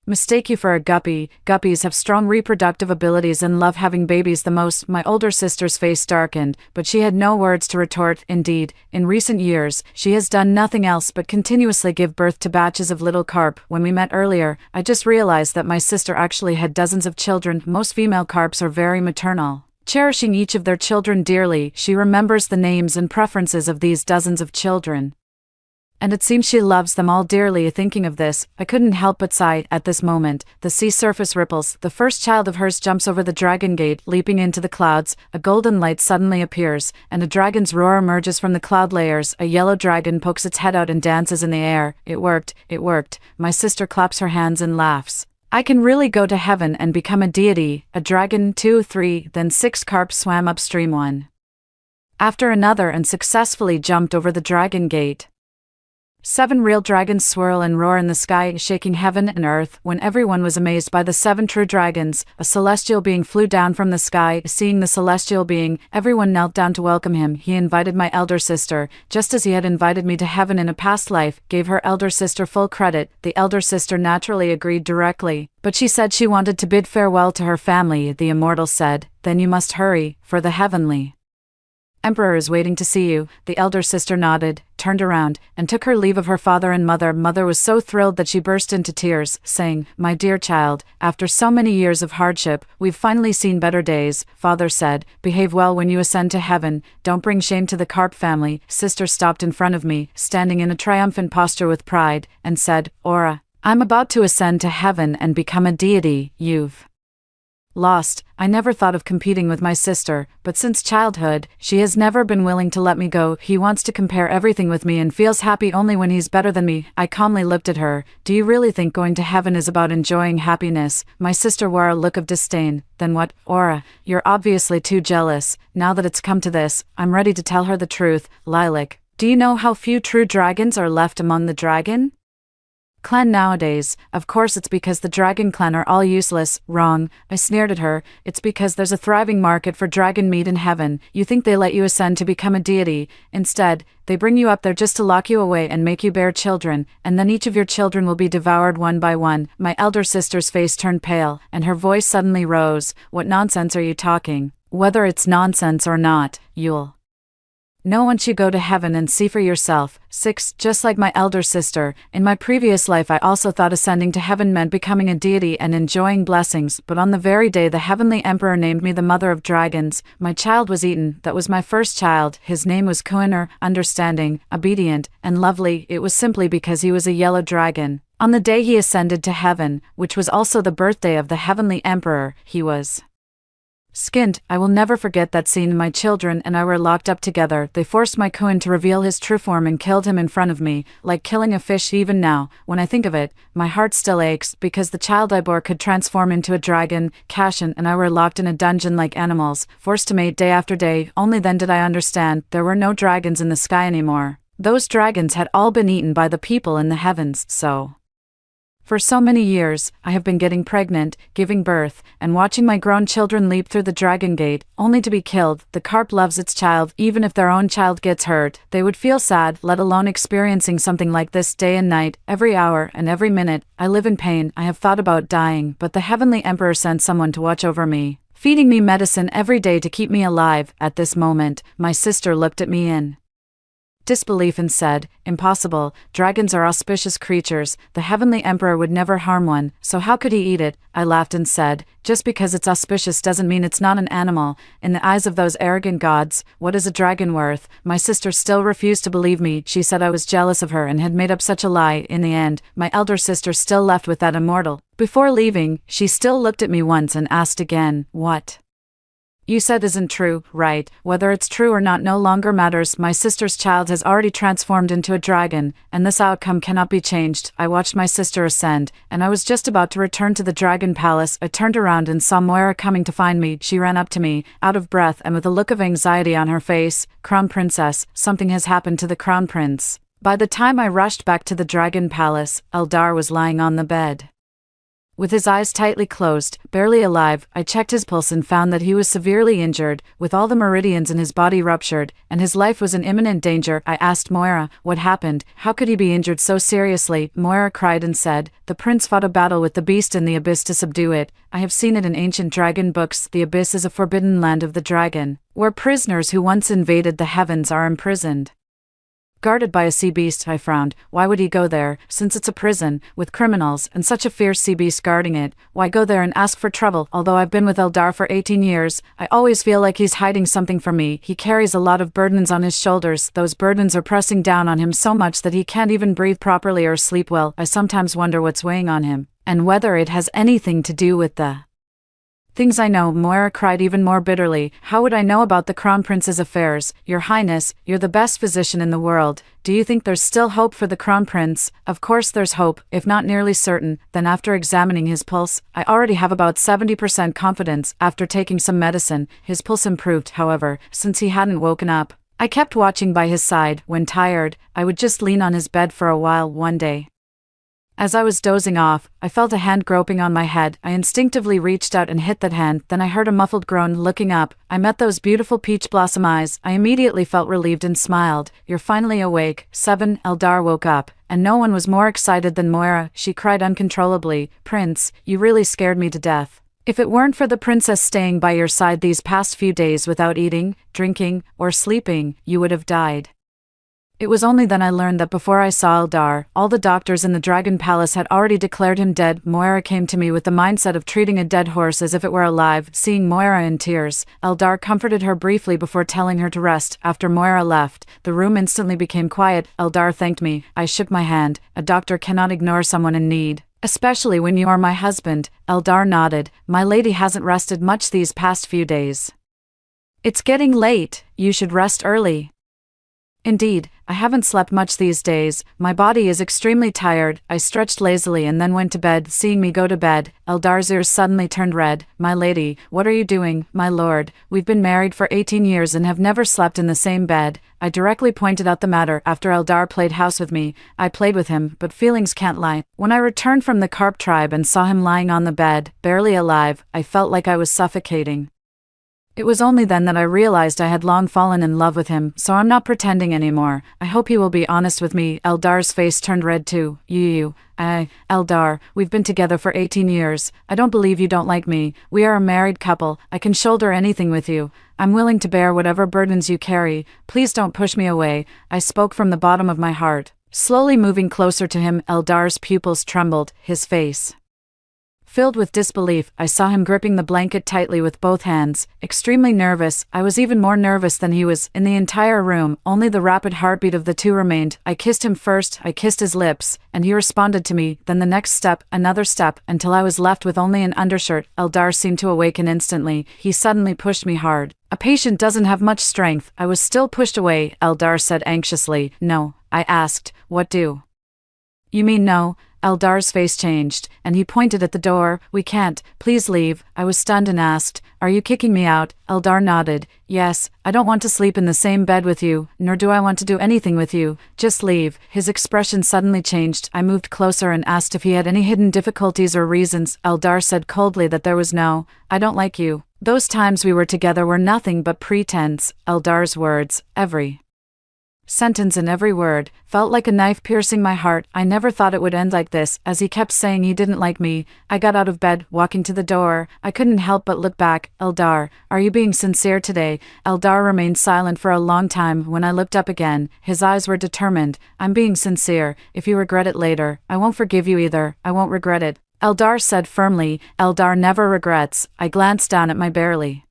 Mistake you for a guppy. Guppies have strong reproductive abilities and love having babies the most. My older sister's face darkened, but she had no words to retort. Indeed, in recent years, she has done nothing else but continuously give birth to batches of little carp. When we met earlier, I just realized that my sister actually had dozens of children. Most female carps are very maternal, cherishing each of their children dearly. She remembers the names and preferences of these dozens of children, and it seems she loves them all dearly. Thinking of this, I couldn't help but sigh. At this moment, the sea surface ripples. The first child of hers jumps over the dragon gate, leaping into the clouds. A golden light suddenly appears, and a dragon's roar emerges from the cloud layers. A yellow dragon pokes its head out and dances in the air. It worked, it worked. My sister claps her hands and laughs. I can really go to heaven and become a deity. A dragon, 2, 3, then 6 carps swam upstream one after another and successfully jumped over the dragon gate. 7 real dragons swirl and roar in the sky, shaking heaven and earth. When everyone was amazed by the 7 true dragons, a celestial being flew down from the sky. Seeing the celestial being, everyone knelt down to welcome him. He invited my elder sister, just as he had invited me to heaven in a past life, gave her elder sister full credit. The elder sister naturally agreed directly, but she said she wanted to bid farewell to her family. The immortal said, "Then you must hurry, for the heavenly Emperor is waiting to see you." The elder sister nodded, turned around, and took her leave of her father and mother. Mother was so thrilled that she burst into tears, saying, "My dear child, after so many years of hardship, we've finally seen better days." Father said, "Behave well when you ascend to heaven, don't bring shame to the carp family." Sister stopped in front of me, standing in a triumphant posture with pride, and said, "Aura, I'm about to ascend to heaven and become a deity. You've lost." I never thought of competing with my sister, but since childhood, she has never been willing to let me go. He wants to compare everything with me and feels happy only when he's better than me. I calmly looked at her. "Do you really think going to heaven is about enjoying happiness?" My sister wore a look of disdain. "Then what, Aura? You're obviously too jealous." Now that it's come to this, I'm ready to tell her the truth. "Lilac, do you know how few true dragons are left among the dragon clan nowadays?" "Of course it's because the dragon clan are all useless." "Wrong," I sneered at her. "It's because there's a thriving market for dragon meat in heaven. You think they let you ascend to become a deity. Instead, they bring you up there just to lock you away and make you bear children, and then each of your children will be devoured one by one." My elder sister's face turned pale, and her voice suddenly rose. "What nonsense are you talking? Whether it's nonsense or not, you'll know once you go to heaven and see for yourself." 6. Just like my elder sister, in my previous life I also thought ascending to heaven meant becoming a deity and enjoying blessings, but on the very day the heavenly emperor named me the mother of dragons, my child was eaten. That was my first child. His name was Kuiner, understanding, obedient, and lovely. It was simply because he was a yellow dragon. On the day he ascended to heaven, which was also the birthday of the heavenly emperor, he was skinned. I will never forget that scene. My children and I were locked up together. They forced my Kuin to reveal his true form and killed him in front of me, like killing a fish. Even now, when I think of it, my heart still aches, because the child I bore could transform into a dragon. Cashin and I were locked in a dungeon like animals, forced to mate day after day. Only then did I understand there were no dragons in the sky anymore. Those dragons had all been eaten by the people in the heavens. So for so many years, I have been getting pregnant, giving birth, and watching my grown children leap through the dragon gate, only to be killed. The carp loves its child. Even if their own child gets hurt, they would feel sad, let alone experiencing something like this day and night, every hour and every minute. I live in pain. I have thought about dying, but the heavenly emperor sent someone to watch over me, feeding me medicine every day to keep me alive. At this moment, my sister looked at me in disbelief and said, "Impossible, dragons are auspicious creatures, the heavenly emperor would never harm one, so how could he eat it?" I laughed and said, "Just because it's auspicious doesn't mean it's not an animal. In the eyes of those arrogant gods, what is a dragon worth?" My sister still refused to believe me. She said I was jealous of her and had made up such a lie. In the end, my elder sister still left with that immortal. Before leaving, she still looked at me once and asked again, "What you said isn't true, right?" Whether it's true or not no longer matters. My sister's child has already transformed into a dragon, and this outcome cannot be changed. I watched my sister ascend, and I was just about to return to the dragon palace. I turned around and saw Moira coming to find me. She ran up to me, out of breath and with a look of anxiety on her face. "Crown Princess, something has happened to the Crown Prince." By the time I rushed back to the dragon palace, Eldar was lying on the bed. With his eyes tightly closed, barely alive, I checked his pulse and found that he was severely injured, with all the meridians in his body ruptured, and his life was in imminent danger. I asked Moira, what happened? How could he be injured so seriously? Moira cried and said, the prince fought a battle with the beast in the abyss to subdue it. I have seen it in ancient dragon books. The abyss is a forbidden land of the dragon, where prisoners who once invaded the heavens are imprisoned. Guarded by a sea beast, I frowned. Why would he go there, since it's a prison, with criminals, and such a fierce sea beast guarding it? Why go there and ask for trouble? Although I've been with Eldar for 18 years, I always feel like he's hiding something from me. He carries a lot of burdens on his shoulders. Those burdens are pressing down on him so much that he can't even breathe properly or sleep well. I sometimes wonder what's weighing on him, and whether it has anything to do with the things I know. Moira cried even more bitterly. How would I know about the Crown Prince's affairs? Your Highness, you're the best physician in the world. Do you think there's still hope for the Crown Prince? Of course there's hope, if not nearly certain. Then after examining his pulse, I already have about 70% confidence. After taking some medicine, his pulse improved, however, since he hadn't woken up. I kept watching by his side. When tired, I would just lean on his bed for a while. One day, as I was dozing off, I felt a hand groping on my head. I instinctively reached out and hit that hand. Then I heard a muffled groan. Looking up, I met those beautiful peach blossom eyes. I immediately felt relieved and smiled. You're finally awake. 7. Eldar woke up, and no one was more excited than Moira. She cried uncontrollably. Prince, you really scared me to death. If it weren't for the princess staying by your side these past few days without eating, drinking, or sleeping, you would have died. It was only then I learned that before I saw Eldar, all the doctors in the Dragon Palace had already declared him dead. Moira came to me with the mindset of treating a dead horse as if it were alive. Seeing Moira in tears, Eldar comforted her briefly before telling her to rest. After Moira left, the room instantly became quiet. Eldar thanked me. I shook my hand. A doctor cannot ignore someone in need, especially when you are my husband. Eldar nodded. My lady hasn't rested much these past few days. It's getting late. You should rest early. Indeed, I haven't slept much these days. My body is extremely tired. I stretched lazily and then went to bed. Seeing me go to bed, Eldar's ears suddenly turned red. My lady, what are you doing? My lord, we've been married for 18 years and have never slept in the same bed. I directly pointed out the matter. After Eldar played house with me, I played with him, but feelings can't lie. When I returned from the Carp tribe and saw him lying on the bed, barely alive, I felt like I was suffocating. It was only then that I realized I had long fallen in love with him, so I'm not pretending anymore. I hope he will be honest with me. Eldar's face turned red too. Eldar, we've been together for 18 years. I don't believe you don't like me. We are a married couple. I can shoulder anything with you. I'm willing to bear whatever burdens you carry. Please don't push me away. I spoke from the bottom of my heart. Slowly moving closer to him, Eldar's pupils trembled, his face filled with disbelief. I saw him gripping the blanket tightly with both hands, extremely nervous. I was even more nervous than he was. In the entire room, only the rapid heartbeat of the two remained. I kissed him first, I kissed his lips, and he responded to me, then the next step, another step, until I was left with only an undershirt. Eldar seemed to awaken instantly. He suddenly pushed me hard. A patient doesn't have much strength. I was still pushed away, Eldar said anxiously. No, I asked, what do you mean no? Eldar's face changed, and he pointed at the door. We can't, please leave. I was stunned and asked, are you kicking me out? Eldar nodded. Yes, I don't want to sleep in the same bed with you, nor do I want to do anything with you. Just leave. His expression suddenly changed. I moved closer and asked if he had any hidden difficulties or reasons. Eldar said coldly that there was no. I don't like you. Those times we were together were nothing but pretense. Eldar's words, every sentence and every word, felt like a knife piercing my heart. I never thought it would end like this. As he kept saying he didn't like me, I got out of bed, walking to the door. I couldn't help but look back. Eldar, are you being sincere today? Eldar remained silent for a long time. When I looked up again, his eyes were determined. I'm being sincere. If you regret it later, I won't forgive you either. I won't regret it, Eldar said firmly. Eldar never regrets. I glanced down at my barely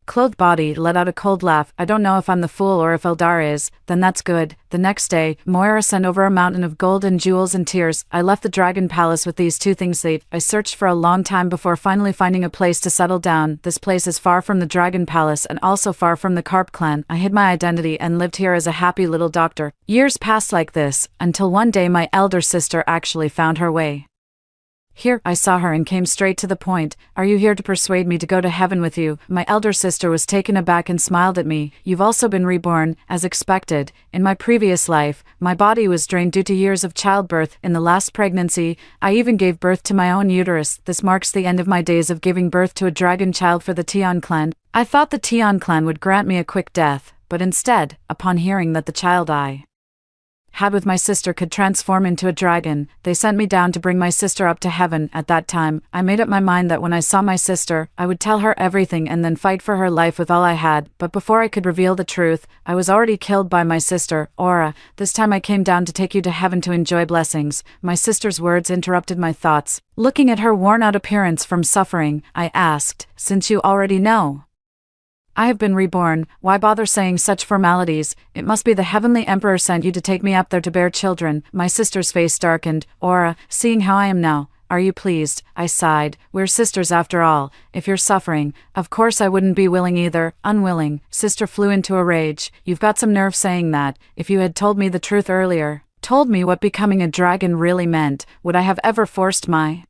clothed body, let out a cold laugh. I don't know if I'm the fool or if Eldar is. Then that's good. The next day, Moira sent over a mountain of gold and jewels and tears. I left the Dragon Palace with these two things. I searched for a long time before finally finding a place to settle down. This place is far from the Dragon Palace and also far from the Carp clan. I hid my identity and lived here as a happy little doctor. Years passed like this, until one day my elder sister actually found her way Here, I saw her and came straight to the point. Are you here to persuade me to go to heaven with you? My elder sister was taken aback and smiled at me. You've also been reborn, as expected. In my previous life, my body was drained due to years of childbirth. In the last pregnancy, I even gave birth to my own uterus. This marks the end of my days of giving birth to a dragon child for the Tian clan. I thought the Tian clan would grant me a quick death, but instead, upon hearing that the child I had with my sister could transform into a dragon, they sent me down to bring my sister up to heaven. At that time, I made up my mind that when I saw my sister, I would tell her everything and then fight for her life with all I had. But before I could reveal the truth, I was already killed by my sister, Aura. This time I came down to take you to heaven to enjoy blessings. My sister's words interrupted my thoughts. Looking at her worn-out appearance from suffering, I asked, since you already know I have been reborn, why bother saying such formalities? It must be the Heavenly Emperor sent you to take me up there to bear children. My sister's face darkened. Aura, seeing how I am now, are you pleased? I sighed. We're sisters after all. If you're suffering, of course I wouldn't be willing either. Unwilling. Sister flew into a rage. You've got some nerve saying that. If you had told me the truth earlier, told me what becoming a dragon really meant, would I have ever forced my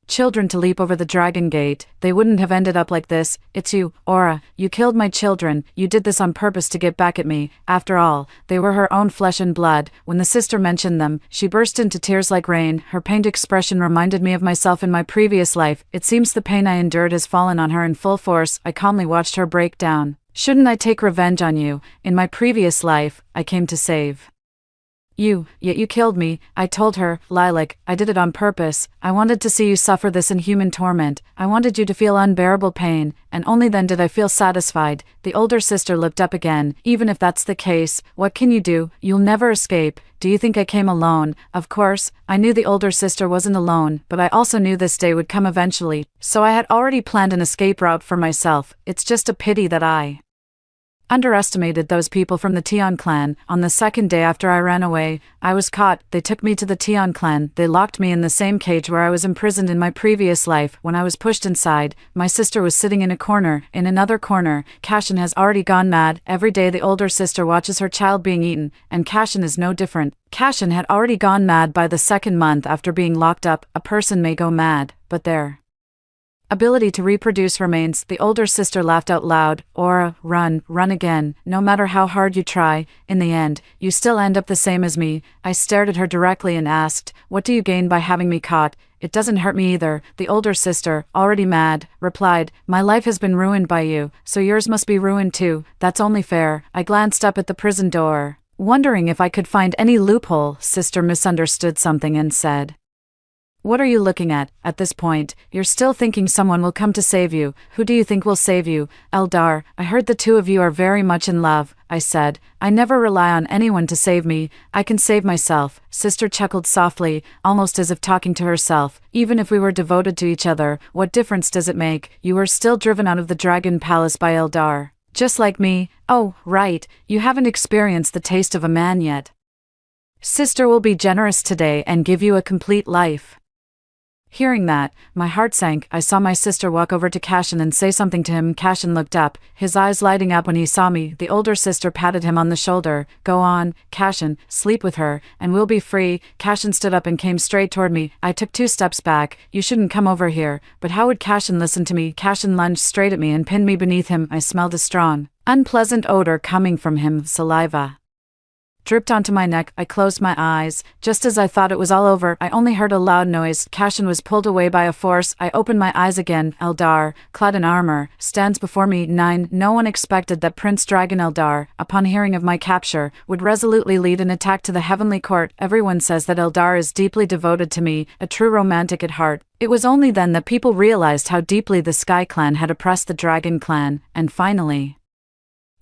children to leap over the dragon gate? They wouldn't have ended up like this. It's you, Aura. You killed my children. You did this on purpose to get back at me. After all, they were her own flesh and blood. When the sister mentioned them, she burst into tears like rain. Her pained expression reminded me of myself in my previous life. It seems the pain I endured has fallen on her in full force. I calmly watched her break down. Shouldn't I take revenge on you? In my previous life, I came to save you, yet you killed me. I told her, Lilac, I did it on purpose. I wanted to see you suffer this inhuman torment. I wanted you to feel unbearable pain, and only then did I feel satisfied. The older sister looked up again. Even if that's the case, what can you do? You'll never escape. Do you think I came alone? Of course, I knew the older sister wasn't alone, but I also knew this day would come eventually, so I had already planned an escape route for myself. It's just a pity that I underestimated those people from the Tian clan. On the second day after I ran away, I was caught. They took me to the Tian clan. They locked me in the same cage where I was imprisoned in my previous life. When I was pushed inside, my sister was sitting in a corner. In another corner, Cashin has already gone mad. Every day the older sister watches her child being eaten, and Cashin is no different. Cashin had already gone mad by the second month after being locked up. A person may go mad, but their ability to reproduce remains. The older sister laughed out loud. Aura, run again. No matter how hard you try, in the end, you still end up the same as me. I stared at her directly and asked, what do you gain by having me caught? It doesn't hurt me either. The older sister, already mad, replied, my life has been ruined by you, so yours must be ruined too. That's only fair. I glanced up at the prison door, wondering if I could find any loophole. Sister misunderstood something and said, what are you looking at? At this point, you're still thinking someone will come to save you. Who do you think will save you? Eldar, I heard the two of you are very much in love, I said. I never rely on anyone to save me. I can save myself. Sister chuckled softly, almost as if talking to herself. Even if we were devoted to each other, what difference does it make? You were still driven out of the Dragon Palace by Eldar. Just like me. Oh, right, you haven't experienced the taste of a man yet. Sister will be generous today and give you a complete life. Hearing that, my heart sank. I saw my sister walk over to Cashin and say something to him. Cashin looked up, his eyes lighting up when he saw me. The older sister patted him on the shoulder. Go on, Cashin, sleep with her, and we'll be free. Cashin stood up and came straight toward me. I took 2 steps back. You shouldn't come over here. But how would Cashin listen to me? Cashin lunged straight at me and pinned me beneath him. I smelled a strong, unpleasant odor coming from him. Saliva dripped onto my neck. I closed my eyes. Just as I thought it was all over, I only heard a loud noise. Cashin was pulled away by a force. I opened my eyes again. Eldar, clad in armor, stands before me. 9. No one expected that Prince Dragon Eldar, upon hearing of my capture, would resolutely lead an attack to the Heavenly Court. Everyone says that Eldar is deeply devoted to me, a true romantic at heart. It was only then that people realized how deeply the Sky Clan had oppressed the Dragon Clan, and finally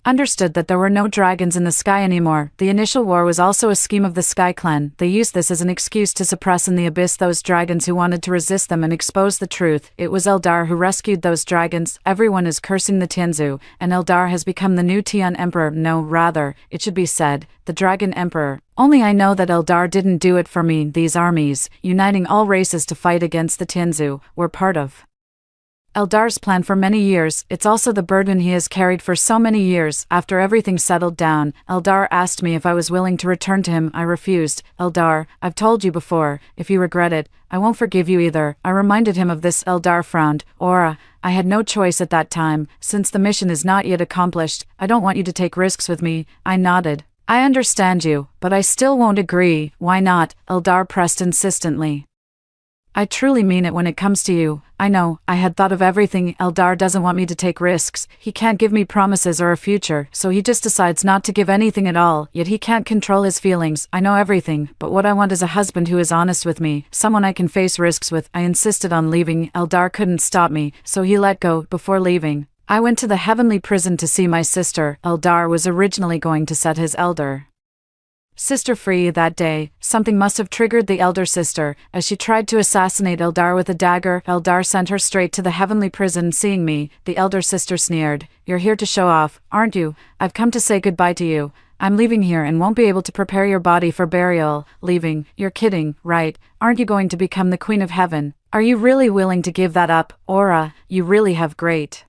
understood that there were no dragons in the sky anymore. The initial war was also a scheme of the Sky Clan. They used this as an excuse to suppress in the abyss those dragons who wanted to resist them and expose the truth. It was Eldar who rescued those dragons. Everyone is cursing the Tianzu, and Eldar has become the new Tian Emperor. No, rather, it should be said, the Dragon Emperor. Only I know that Eldar didn't do it for me. These armies, uniting all races to fight against the Tianzu, were part of Eldar's plan for many years, it's also the burden he has carried for so many years. After everything settled down, Eldar asked me if I was willing to return to him. I refused. Eldar, I've told you before, if you regret it, I won't forgive you either. I reminded him of this. Eldar frowned. Aura, I had no choice at that time. Since the mission is not yet accomplished, I don't want you to take risks with me. I nodded. I understand you, but I still won't agree. Why not? Eldar pressed insistently. I truly mean it when it comes to you. I know, I had thought of everything. Eldar doesn't want me to take risks. He can't give me promises or a future, so he just decides not to give anything at all, yet he can't control his feelings. I know everything, but what I want is a husband who is honest with me, someone I can face risks with. I insisted on leaving. Eldar couldn't stop me, so he let go. Before leaving, I went to the heavenly prison to see my sister. Eldar was originally going to set his elder sister free that day. Something must have triggered the elder sister, as she tried to assassinate Eldar with a dagger. Eldar sent her straight to the heavenly prison. Seeing me, the elder sister sneered. You're here to show off, aren't you? I've come to say goodbye to you. I'm leaving here and won't be able to prepare your body for burial. Leaving? You're kidding, right? Aren't you going to become the Queen of Heaven? Are you really willing to give that up? Aura, you really have great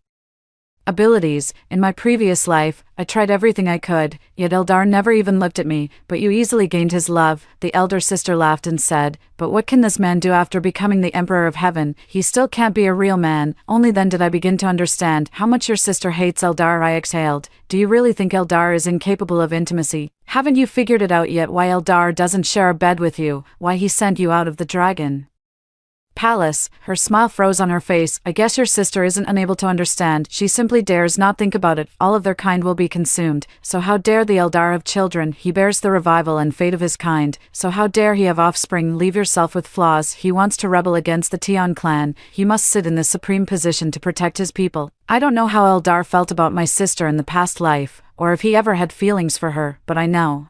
abilities. In my previous life, I tried everything I could, yet Eldar never even looked at me, but you easily gained his love. The elder sister laughed and said, but what can this man do after becoming the Emperor of Heaven? He still can't be a real man. Only then did I begin to understand how much your sister hates Eldar. I exhaled. Do you really think Eldar is incapable of intimacy? Haven't you figured it out yet why Eldar doesn't share a bed with you? Why he sent you out of the dragon palace? Her smile froze on her face. I guess your sister isn't unable to understand. She simply dares not think about it. All of their kind will be consumed. So how dare the Eldar have children? He bears the revival and fate of his kind. So how dare he have offspring? Leave yourself with flaws. He wants to rebel against the Tion clan. He must sit in this supreme position to protect his people. I don't know how Eldar felt about my sister in the past life, or if he ever had feelings for her, but I know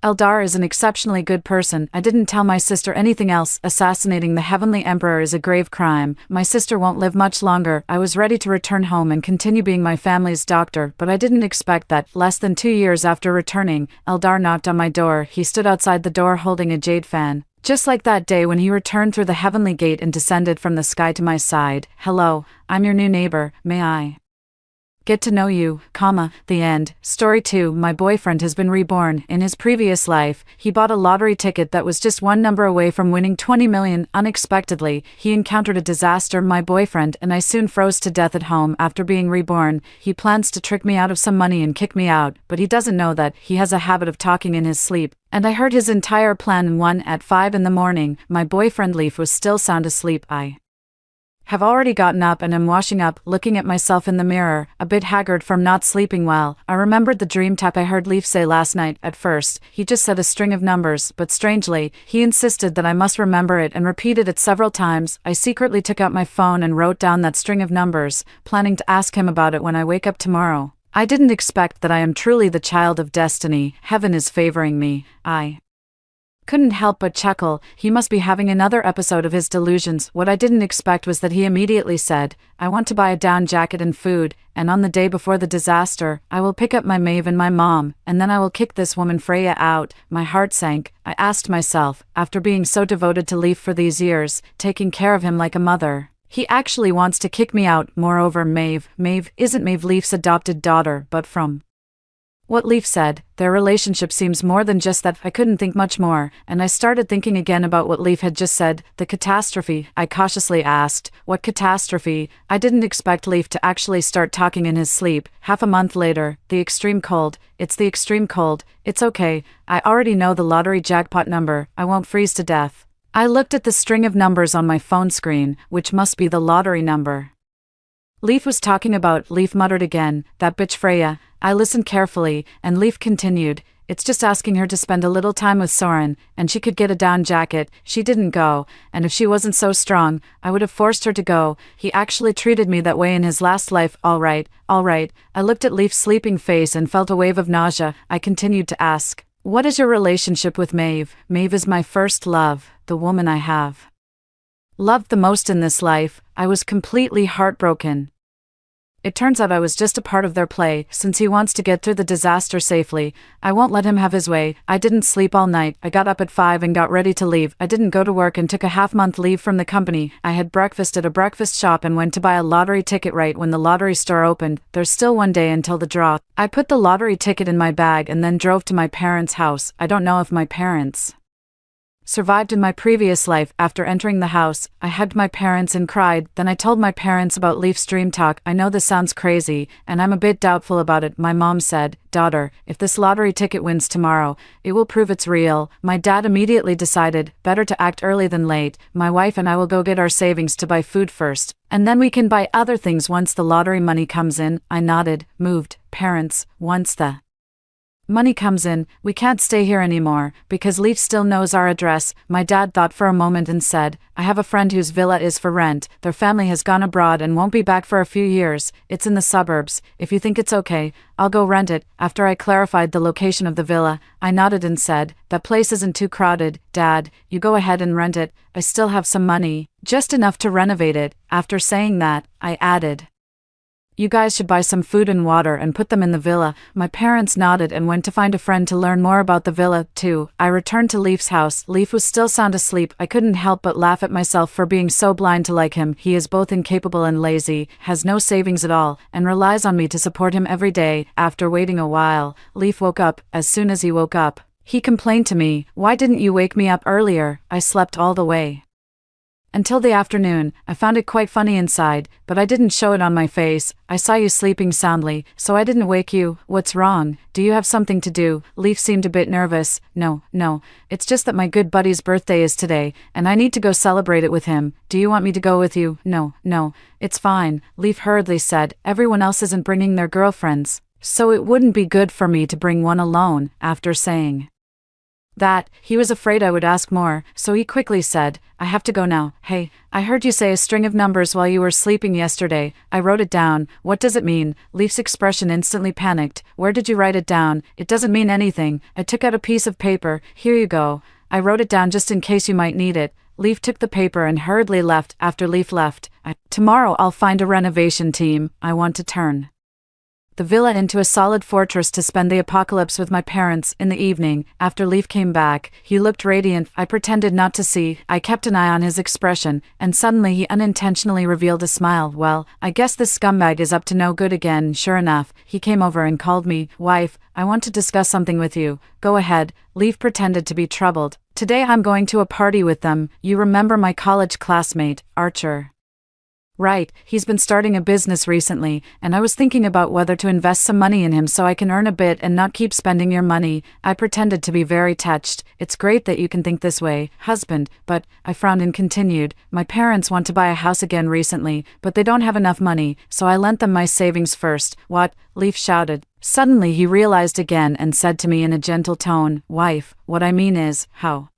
Eldar is an exceptionally good person. I didn't tell my sister anything else. Assassinating the Heavenly Emperor is a grave crime. My sister won't live much longer. I was ready to return home and continue being my family's doctor, but I didn't expect that. Less than 2 years after returning, Eldar knocked on my door. He stood outside the door holding a jade fan, just like that day when he returned through the heavenly gate and descended from the sky to my side. Hello, I'm your new neighbor. May I get to know you, the end. Story 2. My boyfriend has been reborn. In his previous life, he bought a lottery ticket that was just one number away from winning 20 million. Unexpectedly, he encountered a disaster. My boyfriend and I soon froze to death at home after being reborn. He plans to trick me out of some money and kick me out, but he doesn't know that he has a habit of talking in his sleep, and I heard his entire plan. At 5 in the morning, my boyfriend Leaf was still sound asleep. I have already gotten up and am washing up, looking at myself in the mirror, a bit haggard from not sleeping well. I remembered the dream tap I heard Leaf say last night. At first, he just said a string of numbers, but strangely, he insisted that I must remember it and repeated it several times. I secretly took out my phone and wrote down that string of numbers, planning to ask him about it when I wake up tomorrow. I didn't expect that I am truly the child of destiny. Heaven is favoring me. I couldn't help but chuckle. He must be having another episode of his delusions. What I didn't expect was that he immediately said, I want to buy a down jacket and food, and on the day before the disaster, I will pick up my Maeve and my mom, and then I will kick this woman Freya out. My heart sank. I asked myself, after being so devoted to Leaf for these years, taking care of him like a mother, he actually wants to kick me out. Moreover, Maeve isn't Maeve Leaf's adopted daughter, but from what Leaf said, their relationship seems more than just that. I couldn't think much more, and I started thinking again about what Leaf had just said. The catastrophe. I cautiously asked, what catastrophe? I didn't expect Leaf to actually start talking in his sleep. Half a month later, the extreme cold. It's the extreme cold. It's okay. I already know the lottery jackpot number. I won't freeze to death. I looked at the string of numbers on my phone screen, which must be the lottery number Leaf was talking about. Leaf muttered again, that bitch Freya. I listened carefully, and Leaf continued, it's just asking her to spend a little time with Soren, and she could get a down jacket. She didn't go, and if she wasn't so strong, I would have forced her to go. He actually treated me that way in his last life. All right. I looked at Leaf's sleeping face and felt a wave of nausea. I continued to ask, what is your relationship with Maeve? Maeve is my first love, the woman I have loved the most in this life. I was completely heartbroken. It turns out I was just a part of their play. Since he wants to get through the disaster safely, I won't let him have his way. I didn't sleep all night. I got up at 5 and got ready to leave. I didn't go to work and took a half-month leave from the company. I had breakfast at a breakfast shop and went to buy a lottery ticket right when the lottery store opened. There's still one day until the draw. I put the lottery ticket in my bag and then drove to my parents' house. I don't know if my parents survived in my previous life. After entering the house, I hugged my parents and cried. Then I told my parents about Leaf's dream talk. I know this sounds crazy, and I'm a bit doubtful about it. My mom said, "Daughter, if this lottery ticket wins tomorrow, it will prove it's real." My dad immediately decided, better to act early than late. My wife and I will go get our savings to buy food first, and then we can buy other things once the lottery money comes in. I nodded, moved. Parents, once the money comes in, we can't stay here anymore, because Leaf still knows our address. My dad thought for a moment and said, "I have a friend whose villa is for rent. Their family has gone abroad and won't be back for a few years. It's in the suburbs. If you think it's okay, I'll go rent it." After I clarified the location of the villa, I nodded and said, "That place isn't too crowded. Dad, you go ahead and rent it. I still have some money, just enough to renovate it." After saying that, I added, "You guys should buy some food and water and put them in the villa." My parents nodded and went to find a friend to learn more about the villa, too. I returned to Leaf's house. Leaf was still sound asleep. I couldn't help but laugh at myself for being so blind to like him. He is both incapable and lazy, has no savings at all, and relies on me to support him every day. After waiting a while, Leaf woke up. As soon as he woke up, he complained to me, "Why didn't you wake me up earlier? I slept all the way until the afternoon." I found it quite funny inside, but I didn't show it on my face. "I saw you sleeping soundly, so I didn't wake you. What's wrong? Do you have something to do?" Leaf seemed a bit nervous. No, it's just that my good buddy's birthday is today, and I need to go celebrate it with him. Do you want me to go with you?" No, it's fine," Leaf hurriedly said. "Everyone else isn't bringing their girlfriends, so it wouldn't be good for me to bring one alone." After saying that, he was afraid I would ask more, so he quickly said, "I have to go now. Hey, I heard you say a string of numbers while you were sleeping yesterday." I wrote it down. "What does it mean?" Leaf's expression instantly panicked. "Where did you write it down?" "It doesn't mean anything." I took out a piece of paper. "Here you go. I wrote it down just in case you might need it." Leaf took the paper and hurriedly left. After Leaf left, "Tomorrow I'll find a renovation team. I want to turn the villa into a solid fortress to spend the apocalypse with my parents." In the evening, after Leaf came back, he looked radiant. I pretended not to see. I kept an eye on his expression, and suddenly he unintentionally revealed a smile. "Well, I guess this scumbag is up to no good again." Sure enough, he came over and called me. "Wife, I want to discuss something with you." "Go ahead." Leaf pretended to be troubled. "Today I'm going to a party with them. You remember my college classmate, Archer? Right, he's been starting a business recently, and I was thinking about whether to invest some money in him so I can earn a bit and not keep spending your money." I pretended to be very touched. "It's great that you can think this way, husband, but," I frowned and continued, "my parents want to buy a house again recently, but they don't have enough money, so I lent them my savings first." "What?" Leaf shouted. Suddenly he realized again and said to me in a gentle tone, "Wife, what I mean is, how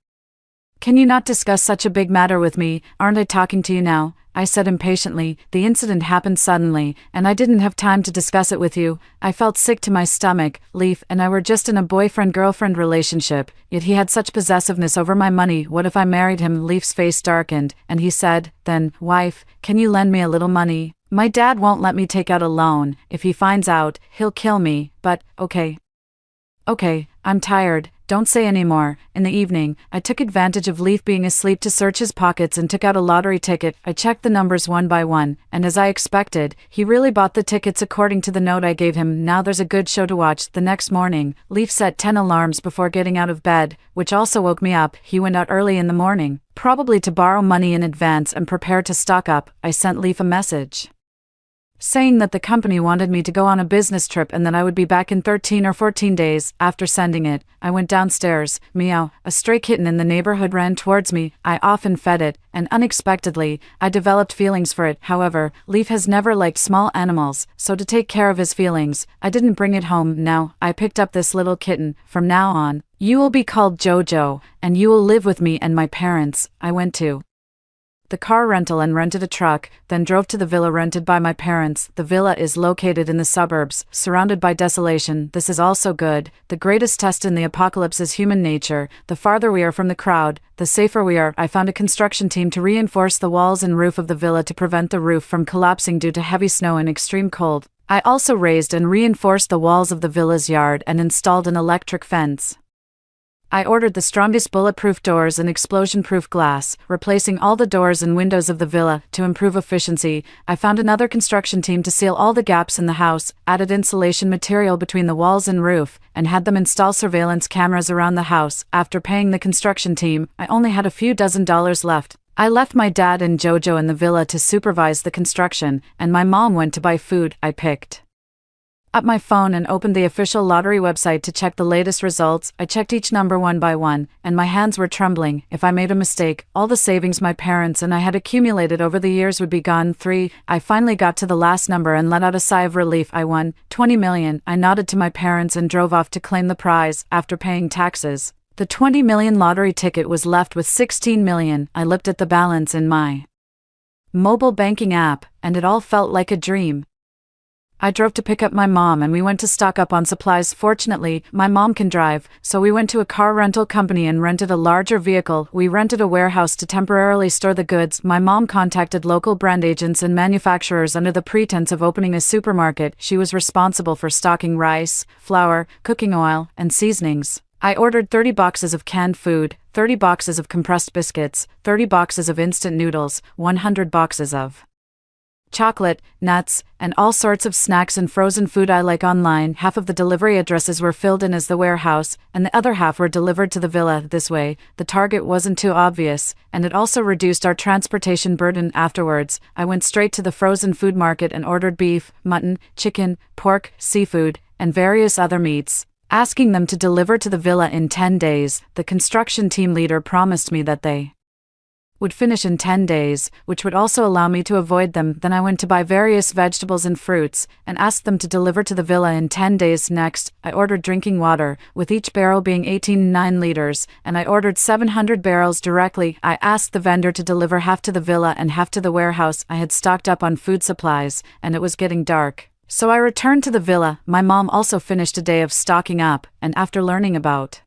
can you not discuss such a big matter with me? Aren't I talking to you now?" I said impatiently. "The incident happened suddenly, and I didn't have time to discuss it with you." I felt sick to my stomach. Leaf and I were just in a boyfriend-girlfriend relationship, yet he had such possessiveness over my money. What if I married him? Leaf's face darkened, and he said, "Then, wife, can you lend me a little money? My dad won't let me take out a loan. If he finds out, he'll kill me, but, okay, I'm tired. Don't say any more." In the evening, I took advantage of Leaf being asleep to search his pockets and took out a lottery ticket. I checked the numbers one by one, and as I expected, he really bought the tickets according to the note I gave him. Now there's a good show to watch. The next morning, Leaf set 10 alarms before getting out of bed, which also woke me up. He went out early in the morning, probably to borrow money in advance and prepare to stock up. I sent Leaf a message saying that the company wanted me to go on a business trip and that I would be back in 13 or 14 days. After sending it, I went downstairs. Meow, a stray kitten in the neighborhood ran towards me. I often fed it, and unexpectedly, I developed feelings for it. However, Leaf has never liked small animals, so to take care of his feelings, I didn't bring it home. Now, I picked up this little kitten. From now on, you will be called Jojo, and you will live with me and my parents. I went to the car rental and rented a truck, then drove to the villa rented by my parents. The villa is located in the suburbs, surrounded by desolation. This is also good. The greatest test in the apocalypse is human nature. The farther we are from the crowd, the safer we are. I found a construction team to reinforce the walls and roof of the villa to prevent the roof from collapsing due to heavy snow and extreme cold. I also raised and reinforced the walls of the villa's yard and installed an electric fence. I ordered the strongest bulletproof doors and explosion-proof glass, replacing all the doors and windows of the villa. To improve efficiency, I found another construction team to seal all the gaps in the house, added insulation material between the walls and roof, and had them install surveillance cameras around the house. After paying the construction team, I only had a few $dozen left. I left my dad and Jojo in the villa to supervise the construction, and my mom went to buy food. I picked up my phone and opened the official lottery website to check the latest results. I checked each number one by one, and my hands were trembling. If I made a mistake, all the savings my parents and I had accumulated over the years would be gone. 3. I finally got to the last number and let out a sigh of relief. I won 20 million. I nodded to my parents and drove off to claim the prize. After paying taxes, the 20 million lottery ticket was left with 16 million. I looked at the balance in my mobile banking app, and it all felt like a dream. I drove to pick up my mom and we went to stock up on supplies. Fortunately, my mom can drive, so we went to a car rental company and rented a larger vehicle. We rented a warehouse to temporarily store the goods. My mom contacted local brand agents and manufacturers under the pretense of opening a supermarket. She was responsible for stocking rice, flour, cooking oil, and seasonings. I ordered 30 boxes of canned food, 30 boxes of compressed biscuits, 30 boxes of instant noodles, 100 boxes of chocolate, nuts, and all sorts of snacks and frozen food I like online. Half of the delivery addresses were filled in as the warehouse, and the other half were delivered to the villa. This way, the target wasn't too obvious, and it also reduced our transportation burden. Afterwards, I went straight to the frozen food market and ordered beef, mutton, chicken, pork, seafood, and various other meats, asking them to deliver to the villa in 10 days. The construction team leader promised me that they would finish in 10 days, which would also allow me to avoid them. Then I went to buy various vegetables and fruits, and asked them to deliver to the villa in 10 days. Next, I ordered drinking water, with each barrel being 18.9 liters, and I ordered 700 barrels directly. I asked the vendor to deliver half to the villa and half to the warehouse. I had stocked up on food supplies, and it was getting dark, so I returned to the villa. My mom also finished a day of stocking up, and after learning about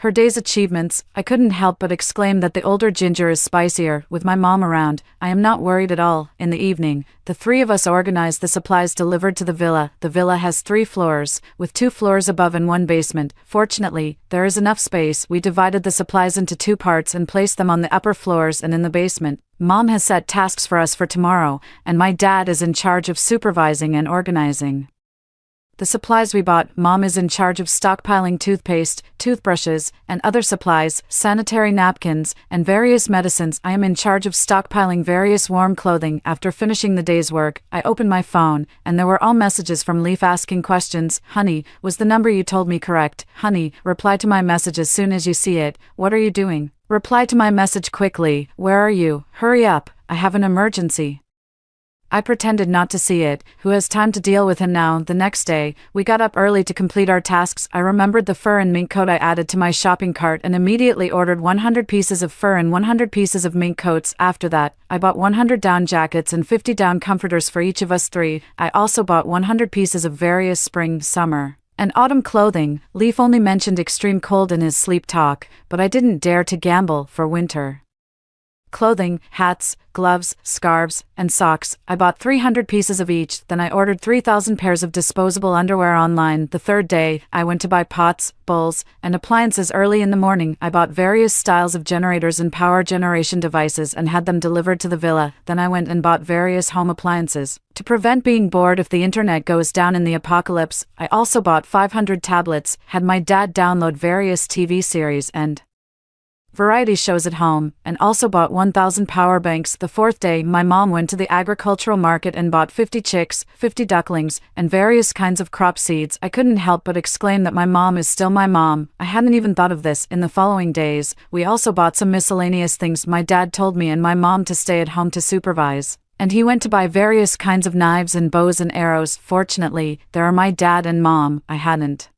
her day's achievements, I couldn't help but exclaim that the older ginger is spicier. With my mom around, I am not worried at all. In the evening, the three of us organized the supplies delivered to the villa. The villa has 3 floors, with 2 floors above and 1 basement. Fortunately, there is enough space. We divided the supplies into 2 parts and placed them on the upper floors and in the basement. Mom has set tasks for us for tomorrow, and my dad is in charge of supervising and organizing the supplies we bought. Mom is in charge of stockpiling toothpaste, toothbrushes, and other supplies, sanitary napkins, and various medicines. I am in charge of stockpiling various warm clothing. After finishing the day's work, I opened my phone, and there were all messages from Leaf asking questions. Honey, was the number you told me correct? Honey, reply to my message as soon as you see it. What are you doing? Reply to my message quickly. Where are you? Hurry up, I have an emergency. I pretended not to see it. Who has time to deal with him now? The next day, we got up early to complete our tasks. I remembered the fur and mink coat I added to my shopping cart and immediately ordered 100 pieces of fur and 100 pieces of mink coats. After that, I bought 100 down jackets and 50 down comforters for each of us 3. I also bought 100 pieces of various spring, summer, and autumn clothing. Leaf only mentioned extreme cold in his sleep talk, but I didn't dare to gamble for winter clothing, hats, gloves, scarves, and socks. I bought 300 pieces of each. Then I ordered 3,000 pairs of disposable underwear online. The third day, I went to buy pots, bowls, and appliances. Early in the morning, I bought various styles of generators and power generation devices and had them delivered to the villa. Then I went and bought various home appliances to prevent being bored if the internet goes down in the apocalypse. I also bought 500 tablets, had my dad download various TV series and variety shows at home, and also bought 1,000 power banks. The fourth day, my mom went to the agricultural market and bought 50 chicks, 50 ducklings, and various kinds of crop seeds. I couldn't help but exclaim that my mom is still my mom. I hadn't even thought of this. In the following days, we also bought some miscellaneous things. My dad told me and my mom to stay at home to supervise, and he went to buy various kinds of knives and bows and arrows. Fortunately, there are my dad and mom. I hadn't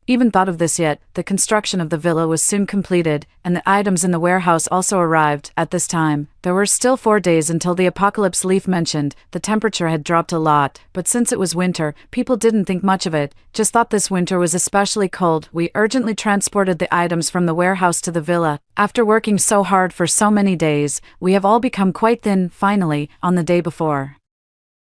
even thought of this yet. The construction of the villa was soon completed, and the items in the warehouse also arrived. At this time, there were still 4 days until the apocalypse. Leaf mentioned the temperature had dropped a lot, but since it was winter, people didn't think much of it, just thought this winter was especially cold. We urgently transported the items from the warehouse to the villa. After working so hard for so many days, we have all become quite thin. Finally, on the day before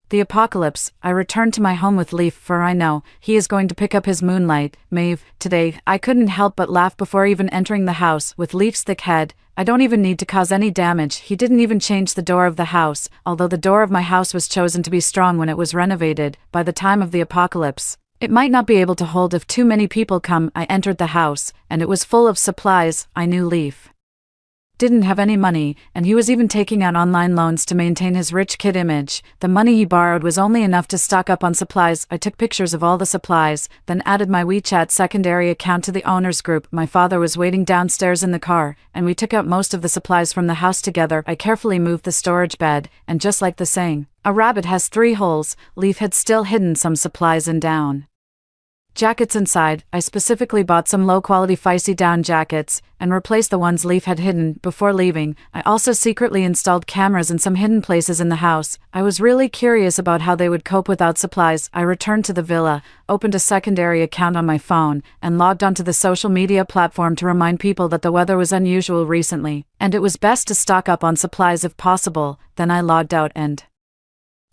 the apocalypse, I returned to my home with Leaf, for I know he is going to pick up his Moonlight, Maeve, today. I couldn't help but laugh before even entering the house. With Leaf's thick head, I don't even need to cause any damage. He didn't even change the door of the house, although the door of my house was chosen to be strong when it was renovated. By the time of the apocalypse, it might not be able to hold if too many people come. I entered the house, and it was full of supplies. I knew Leaf didn't have any money, and he was even taking out online loans to maintain his rich kid image. The money he borrowed was only enough to stock up on supplies. I took pictures of all the supplies, then added my WeChat secondary account to the owners group. My father was waiting downstairs in the car, and we took out most of the supplies from the house together. I carefully moved the storage bed, and just like the saying, a rabbit has 3 holes, Leaf had still hidden some supplies in down jackets inside. I specifically bought some low-quality Feisty down jackets, and replaced the ones Leaf had hidden. Before leaving, I also secretly installed cameras in some hidden places in the house. I was really curious about how they would cope without supplies. I returned to the villa, opened a secondary account on my phone, and logged onto the social media platform to remind people that the weather was unusual recently, and it was best to stock up on supplies if possible. Then I logged out and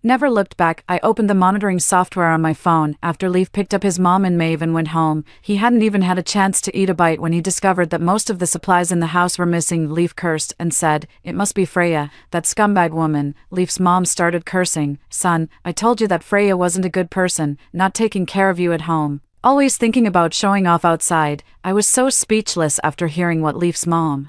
never looked back. I opened the monitoring software on my phone. After Leaf picked up his mom and Maeve and went home, he hadn't even had a chance to eat a bite when he discovered that most of the supplies in the house were missing. Leaf cursed and said, "It must be Freya, that scumbag woman." Leaf's mom started cursing. "Son, I told you that Freya wasn't a good person, not taking care of you at home, always thinking about showing off outside." I was so speechless after hearing what Leaf's mom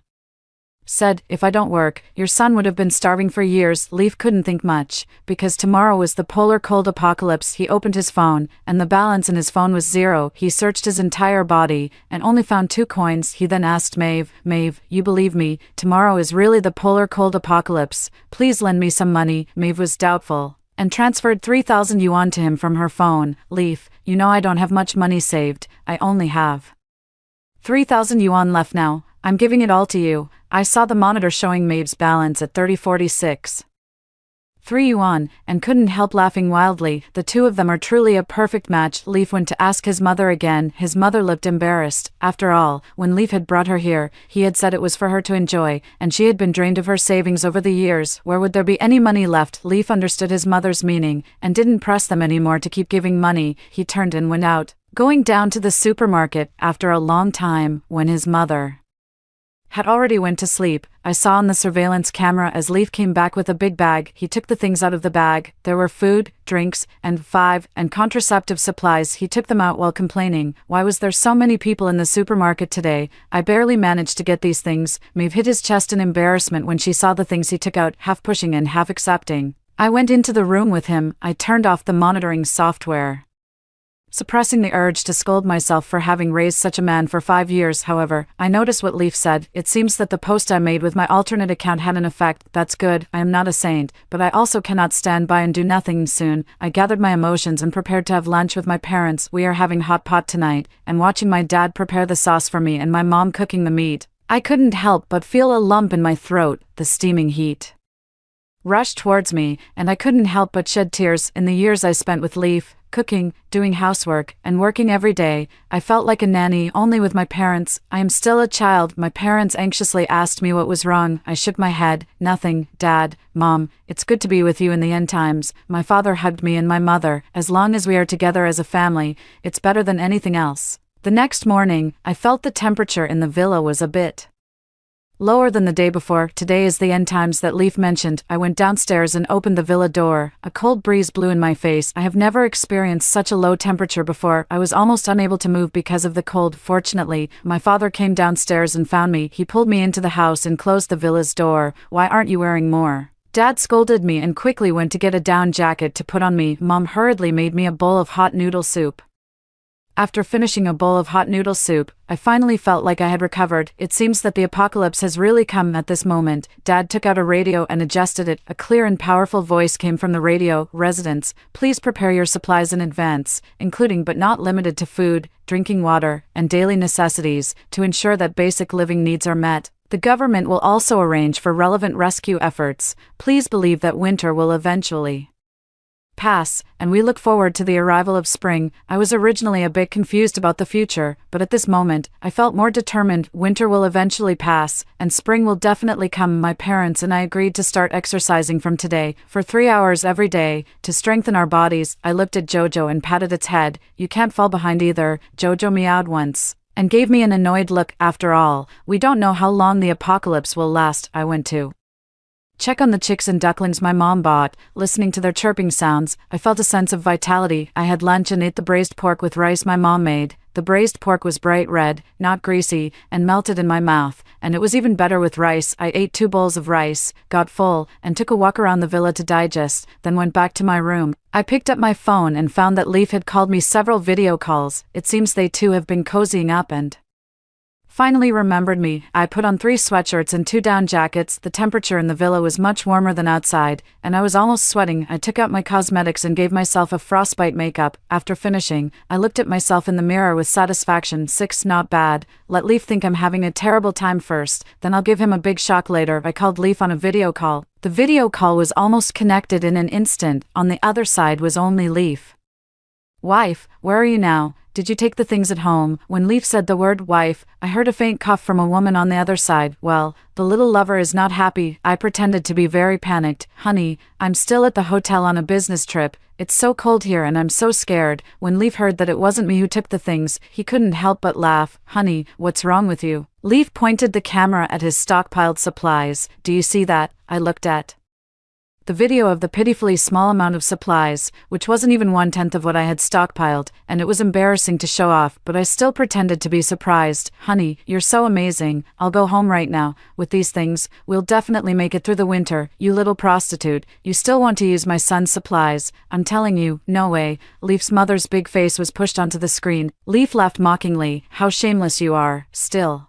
said. "If I don't work, your son would have been starving for years." Leaf couldn't think much, because tomorrow was the polar cold apocalypse. He opened his phone, and the balance in his phone was 0. He searched his entire body, and only found 2 coins. He then asked Maeve, "Maeve, you believe me, tomorrow is really the polar cold apocalypse. Please lend me some money." Maeve was doubtful, and transferred 3,000 yuan to him from her phone. "Leaf, you know I don't have much money saved. I only have 3,000 yuan left now. I'm giving it all to you." I saw the monitor showing Maeve's balance at 3046. 3 yuan, and couldn't help laughing wildly. The two of them are truly a perfect match. Leaf went to ask his mother again. His mother looked embarrassed. After all, when Leaf had brought her here, he had said it was for her to enjoy, and she had been drained of her savings over the years. Where would there be any money left? Leaf understood his mother's meaning, and didn't press them anymore to keep giving money. He turned and went out, going down to the supermarket. After a long time, when his mother had already went to sleep, I saw on the surveillance camera as Leaf came back with a big bag. He took the things out of the bag. There were food, drinks, and contraceptive supplies. He took them out while complaining, "Why was there so many people in the supermarket today? I barely managed to get these things." Maeve hit his chest in embarrassment when she saw the things he took out, half pushing and half accepting. I went into the room with him. I turned off the monitoring software, suppressing the urge to scold myself for having raised such a man for 5 years. However, I noticed what Leaf said. "It seems that the post I made with my alternate account had an effect. That's good. I am not a saint, but I also cannot stand by and do nothing." Soon, I gathered my emotions and prepared to have lunch with my parents. We are having hot pot tonight, and watching my dad prepare the sauce for me and my mom cooking the meat, I couldn't help but feel a lump in my throat. The steaming heat rushed towards me, and I couldn't help but shed tears. In the years I spent with Leaf, cooking, doing housework, and working every day, I felt like a nanny, only with my parents. "I am still a child." My parents anxiously asked me what was wrong. I shook my head. "Nothing, Dad, Mom, it's good to be with you in the end times." My father hugged me and my mother. "As long as we are together as a family, it's better than anything else." The next morning, I felt the temperature in the villa was a bit lower than the day before. Today is the end times that Leaf mentioned. I went downstairs and opened the villa door. A cold breeze blew in my face. I have never experienced such a low temperature before. I was almost unable to move because of the cold. Fortunately, my father came downstairs and found me. He pulled me into the house and closed the villa's door. "Why aren't you wearing more?" Dad scolded me and quickly went to get a down jacket to put on me. Mom hurriedly made me a bowl of hot noodle soup. After finishing a bowl of hot noodle soup, I finally felt like I had recovered. It seems that the apocalypse has really come at this moment. Dad took out a radio and adjusted it. A clear and powerful voice came from the radio. Residents, please prepare your supplies in advance, including but not limited to food, drinking water, and daily necessities, to ensure that basic living needs are met. The government will also arrange for relevant rescue efforts. Please believe that winter will eventually pass, and we look forward to the arrival of spring. I was originally a bit confused about the future, but at this moment, I felt more determined. Winter will eventually pass, and spring will definitely come. My parents and I agreed to start exercising from today, for 3 hours every day, to strengthen our bodies. I looked at Jojo and patted its head. You can't fall behind either. Jojo meowed once, and gave me an annoyed look. After all, we don't know how long the apocalypse will last. I went to check on the chicks and ducklings my mom bought. Listening to their chirping sounds, I felt a sense of vitality. I had lunch and ate the braised pork with rice my mom made. The braised pork was bright red, not greasy, and melted in my mouth, and it was even better with rice. I ate 2 bowls of rice, got full, and took a walk around the villa to digest, then went back to my room. I picked up my phone and found that Leaf had called me several video calls. It seems they too have been cozying up and finally remembered me. I put on 3 sweatshirts and 2 down jackets. The temperature in the villa was much warmer than outside, and I was almost sweating. I took out my cosmetics and gave myself a frostbite makeup. After finishing, I looked at myself in the mirror with satisfaction. 6, not bad. Let Leaf think I'm having a terrible time first, then I'll give him a big shock later. I called Leaf on a video call. The video call was almost connected in an instant. On the other side was only Leaf. Wife, where are you now? Did you take the things at home? When Leaf said the word wife, I heard a faint cough from a woman on the other side. Well, the little lover is not happy. I pretended to be very panicked. Honey, I'm still at the hotel on a business trip. It's so cold here and I'm so scared. When Leaf heard that it wasn't me who took the things, he couldn't help but laugh. Honey, what's wrong with you? Leaf pointed the camera at his stockpiled supplies. Do you see that? I looked at the video of the pitifully small amount of supplies, which wasn't even 1/10 of what I had stockpiled, and it was embarrassing to show off, but I still pretended to be surprised. Honey, you're so amazing. I'll go home right now. With these things, we'll definitely make it through the winter. You little prostitute, you still want to use my son's supplies. I'm telling you, no way. Leaf's mother's big face was pushed onto the screen. Leaf laughed mockingly. How shameless you are. Still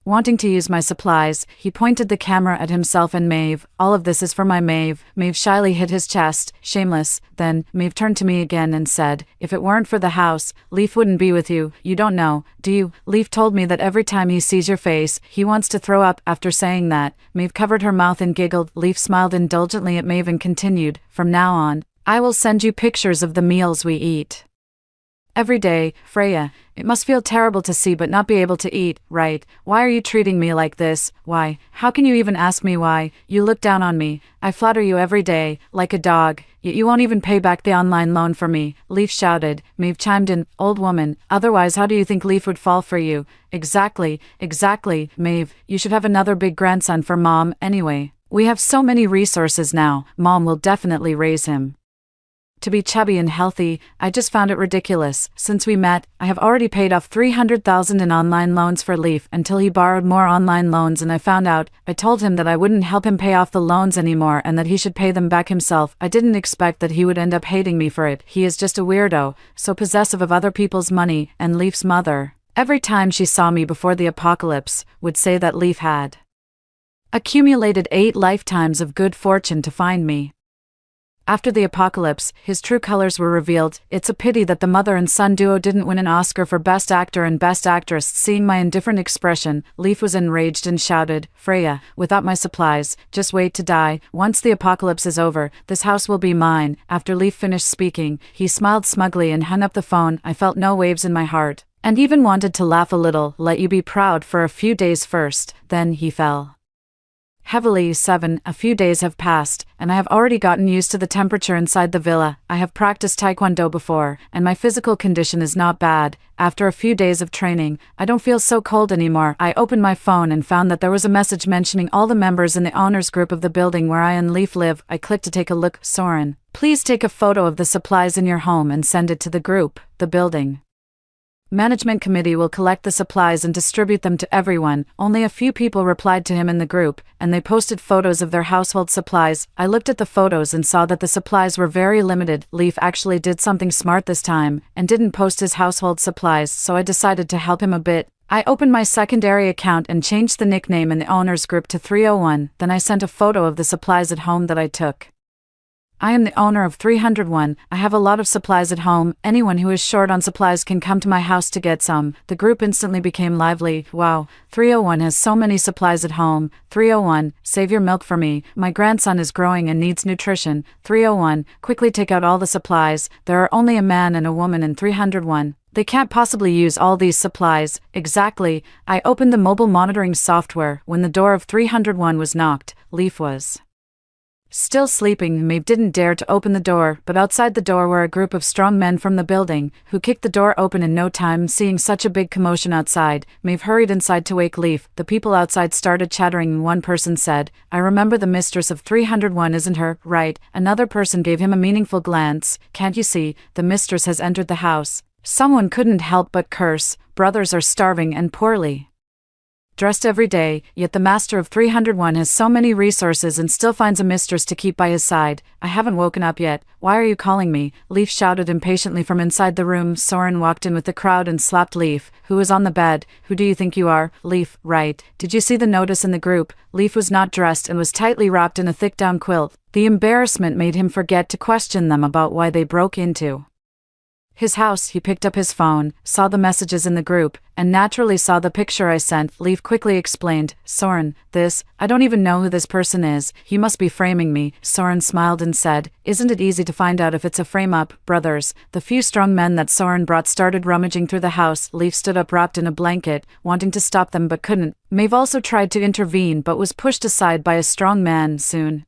wanting to use my supplies. He pointed the camera at himself and Maeve. All of this is for my Maeve. Maeve shyly hit his chest. Shameless. Then, Maeve turned to me again and said, if it weren't for the house, Leaf wouldn't be with you. You don't know, do you? Leaf told me that every time he sees your face, he wants to throw up. After saying that, Maeve covered her mouth and giggled. Leaf smiled indulgently at Maeve and continued, from now on, I will send you pictures of the meals we eat every day. Freya, it must feel terrible to see but not be able to eat, right? Why are you treating me like this? Why? How can you even ask me why? You look down on me. I flatter you every day, like a dog, yet you won't even pay back the online loan for me. Leaf shouted. Maeve chimed in, old woman, otherwise how do you think Leaf would fall for you? Exactly, Maeve, you should have another big grandson for Mom, anyway. We have so many resources now, Mom will definitely raise him to be chubby and healthy. I just found it ridiculous. Since we met, I have already paid off $300,000 in online loans for Leaf until he borrowed more online loans and I found out. I told him that I wouldn't help him pay off the loans anymore and that he should pay them back himself. I didn't expect that he would end up hating me for it. He is just a weirdo, so possessive of other people's money. And Leaf's mother, every time she saw me before the apocalypse, would say that Leaf had accumulated 8 lifetimes of good fortune to find me. After the apocalypse, his true colors were revealed. It's a pity that the mother and son duo didn't win an Oscar for Best Actor and Best Actress. Seeing my indifferent expression, Leaf was enraged and shouted, Freya, without my supplies, just wait to die. Once the apocalypse is over, this house will be mine. After Leaf finished speaking, he smiled smugly and hung up the phone. I felt no waves in my heart, and even wanted to laugh a little. Let you be proud for a few days first. Then he fell heavily. 7. A few days have passed, and I have already gotten used to the temperature inside the villa. I have practiced taekwondo before, and my physical condition is not bad. After a few days of training, I don't feel so cold anymore. I opened my phone and found that there was a message mentioning all the members in the owners group of the building where I and Leaf live. I clicked to take a look. Soren, please take a photo of the supplies in your home and send it to the group. The building Management committee will collect the supplies and distribute them to everyone. Only a few people replied to him in the group, and they posted photos of their household supplies. I looked at the photos and saw that the supplies were very limited. Leaf actually did something smart this time, and didn't post his household supplies, so I decided to help him a bit. I opened my secondary account and changed the nickname in the owners group to 301, then I sent a photo of the supplies at home that I took. I am the owner of 301, I have a lot of supplies at home, anyone who is short on supplies can come to my house to get some. The group instantly became lively. Wow, 301 has so many supplies at home. 301, save your milk for me, my grandson is growing and needs nutrition. 301, quickly take out all the supplies, there are only a man and a woman in 301. They can't possibly use all these supplies. Exactly. I opened the mobile monitoring software when the door of 301 was knocked. Leaf was still sleeping. Maeve didn't dare to open the door, but outside the door were a group of strong men from the building, who kicked the door open in no time. Seeing such a big commotion outside, Maeve hurried inside to wake Leaf. The people outside started chattering and one person said, "I remember the mistress of 301 isn't her, right?" Another person gave him a meaningful glance. "Can't you see, the mistress has entered the house?" Someone couldn't help but curse. Brothers are starving and poorly dressed every day, yet the master of 301 has so many resources and still finds a mistress to keep by his side. "I haven't woken up yet, why are you calling me?" Leaf shouted impatiently from inside the room. Soren walked in with the crowd and slapped Leaf, who was on the bed. "Who do you think you are?" Leaf, right. "Did you see the notice in the group?" Leaf was not dressed and was tightly wrapped in a thick down quilt. The embarrassment made him forget to question them about why they broke into his house. He picked up his phone, saw the messages in the group, and naturally saw the picture I sent. Leaf quickly explained, "Soren, I don't even know who this person is, he must be framing me." Soren smiled and said, "Isn't it easy to find out if it's a frame-up, brothers?" The few strong men that Soren brought started rummaging through the house. Leaf stood up wrapped in a blanket, wanting to stop them but couldn't. Maeve also tried to intervene but was pushed aside by a strong man. Soon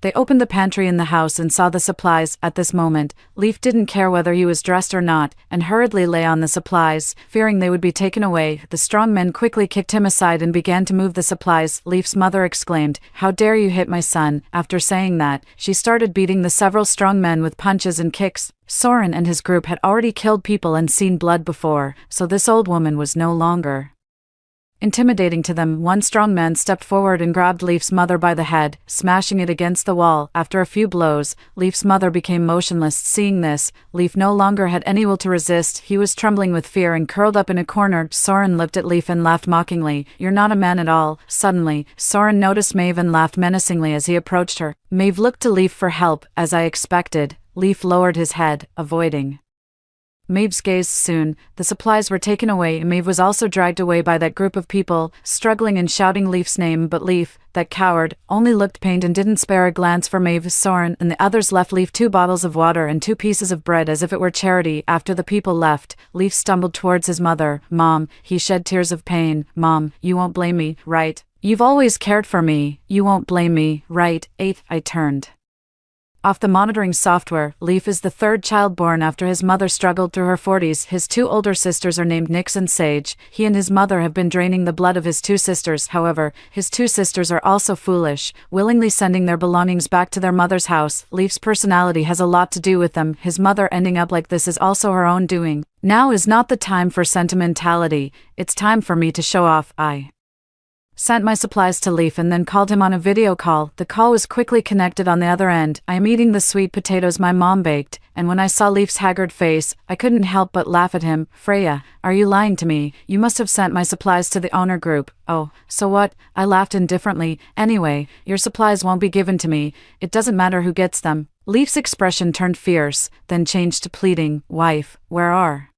they opened the pantry in the house and saw the supplies. At this moment, Leaf didn't care whether he was dressed or not, and hurriedly lay on the supplies, fearing they would be taken away. The strong men quickly kicked him aside and began to move the supplies. Leaf's mother exclaimed, "How dare you hit my son?" After saying that, she started beating the several strong men with punches and kicks. Soren and his group had already killed people and seen blood before, so this old woman was no longer intimidating to them. One strong man stepped forward and grabbed Leaf's mother by the head, smashing it against the wall. After a few blows, Leaf's mother became motionless. Seeing this, Leaf no longer had any will to resist. He was trembling with fear and curled up in a corner. Soren looked at Leaf and laughed mockingly. "You're not a man at all." Suddenly, Soren noticed Maeve and laughed menacingly as he approached her. Maeve looked to Leaf for help. As I expected, Leaf lowered his head, avoiding Maeve's gaze. Soon, the supplies were taken away and Maeve was also dragged away by that group of people, struggling and shouting Leaf's name, but Leaf, that coward, only looked pained and didn't spare a glance for Maeve. Soren and the others left Leaf 2 bottles of water and 2 pieces of bread as if it were charity. After the people left, Leaf stumbled towards his mother. "Mom," he shed tears of pain. "Mom, you won't blame me, right? You've always cared for me, you won't blame me, right?" 8. I turned off the monitoring software. Leaf is the 3rd child born after his mother struggled through her 40s. His 2 older sisters are named Nyx and Sage. He and his mother have been draining the blood of his 2 sisters. However, his 2 sisters are also foolish, willingly sending their belongings back to their mother's house. Leaf's personality has a lot to do with them. His mother ending up like this is also her own doing. Now is not the time for sentimentality, it's time for me to show off. I sent my supplies to Leaf and then called him on a video call. The call was quickly connected on the other end. I am eating the sweet potatoes my mom baked, and when I saw Leaf's haggard face, I couldn't help but laugh at him. "Freya, are you lying to me? You must have sent my supplies to the owner group." "Oh, so what?" I laughed indifferently. "Anyway, your supplies won't be given to me. It doesn't matter who gets them." Leaf's expression turned fierce, then changed to pleading. "Wife, where are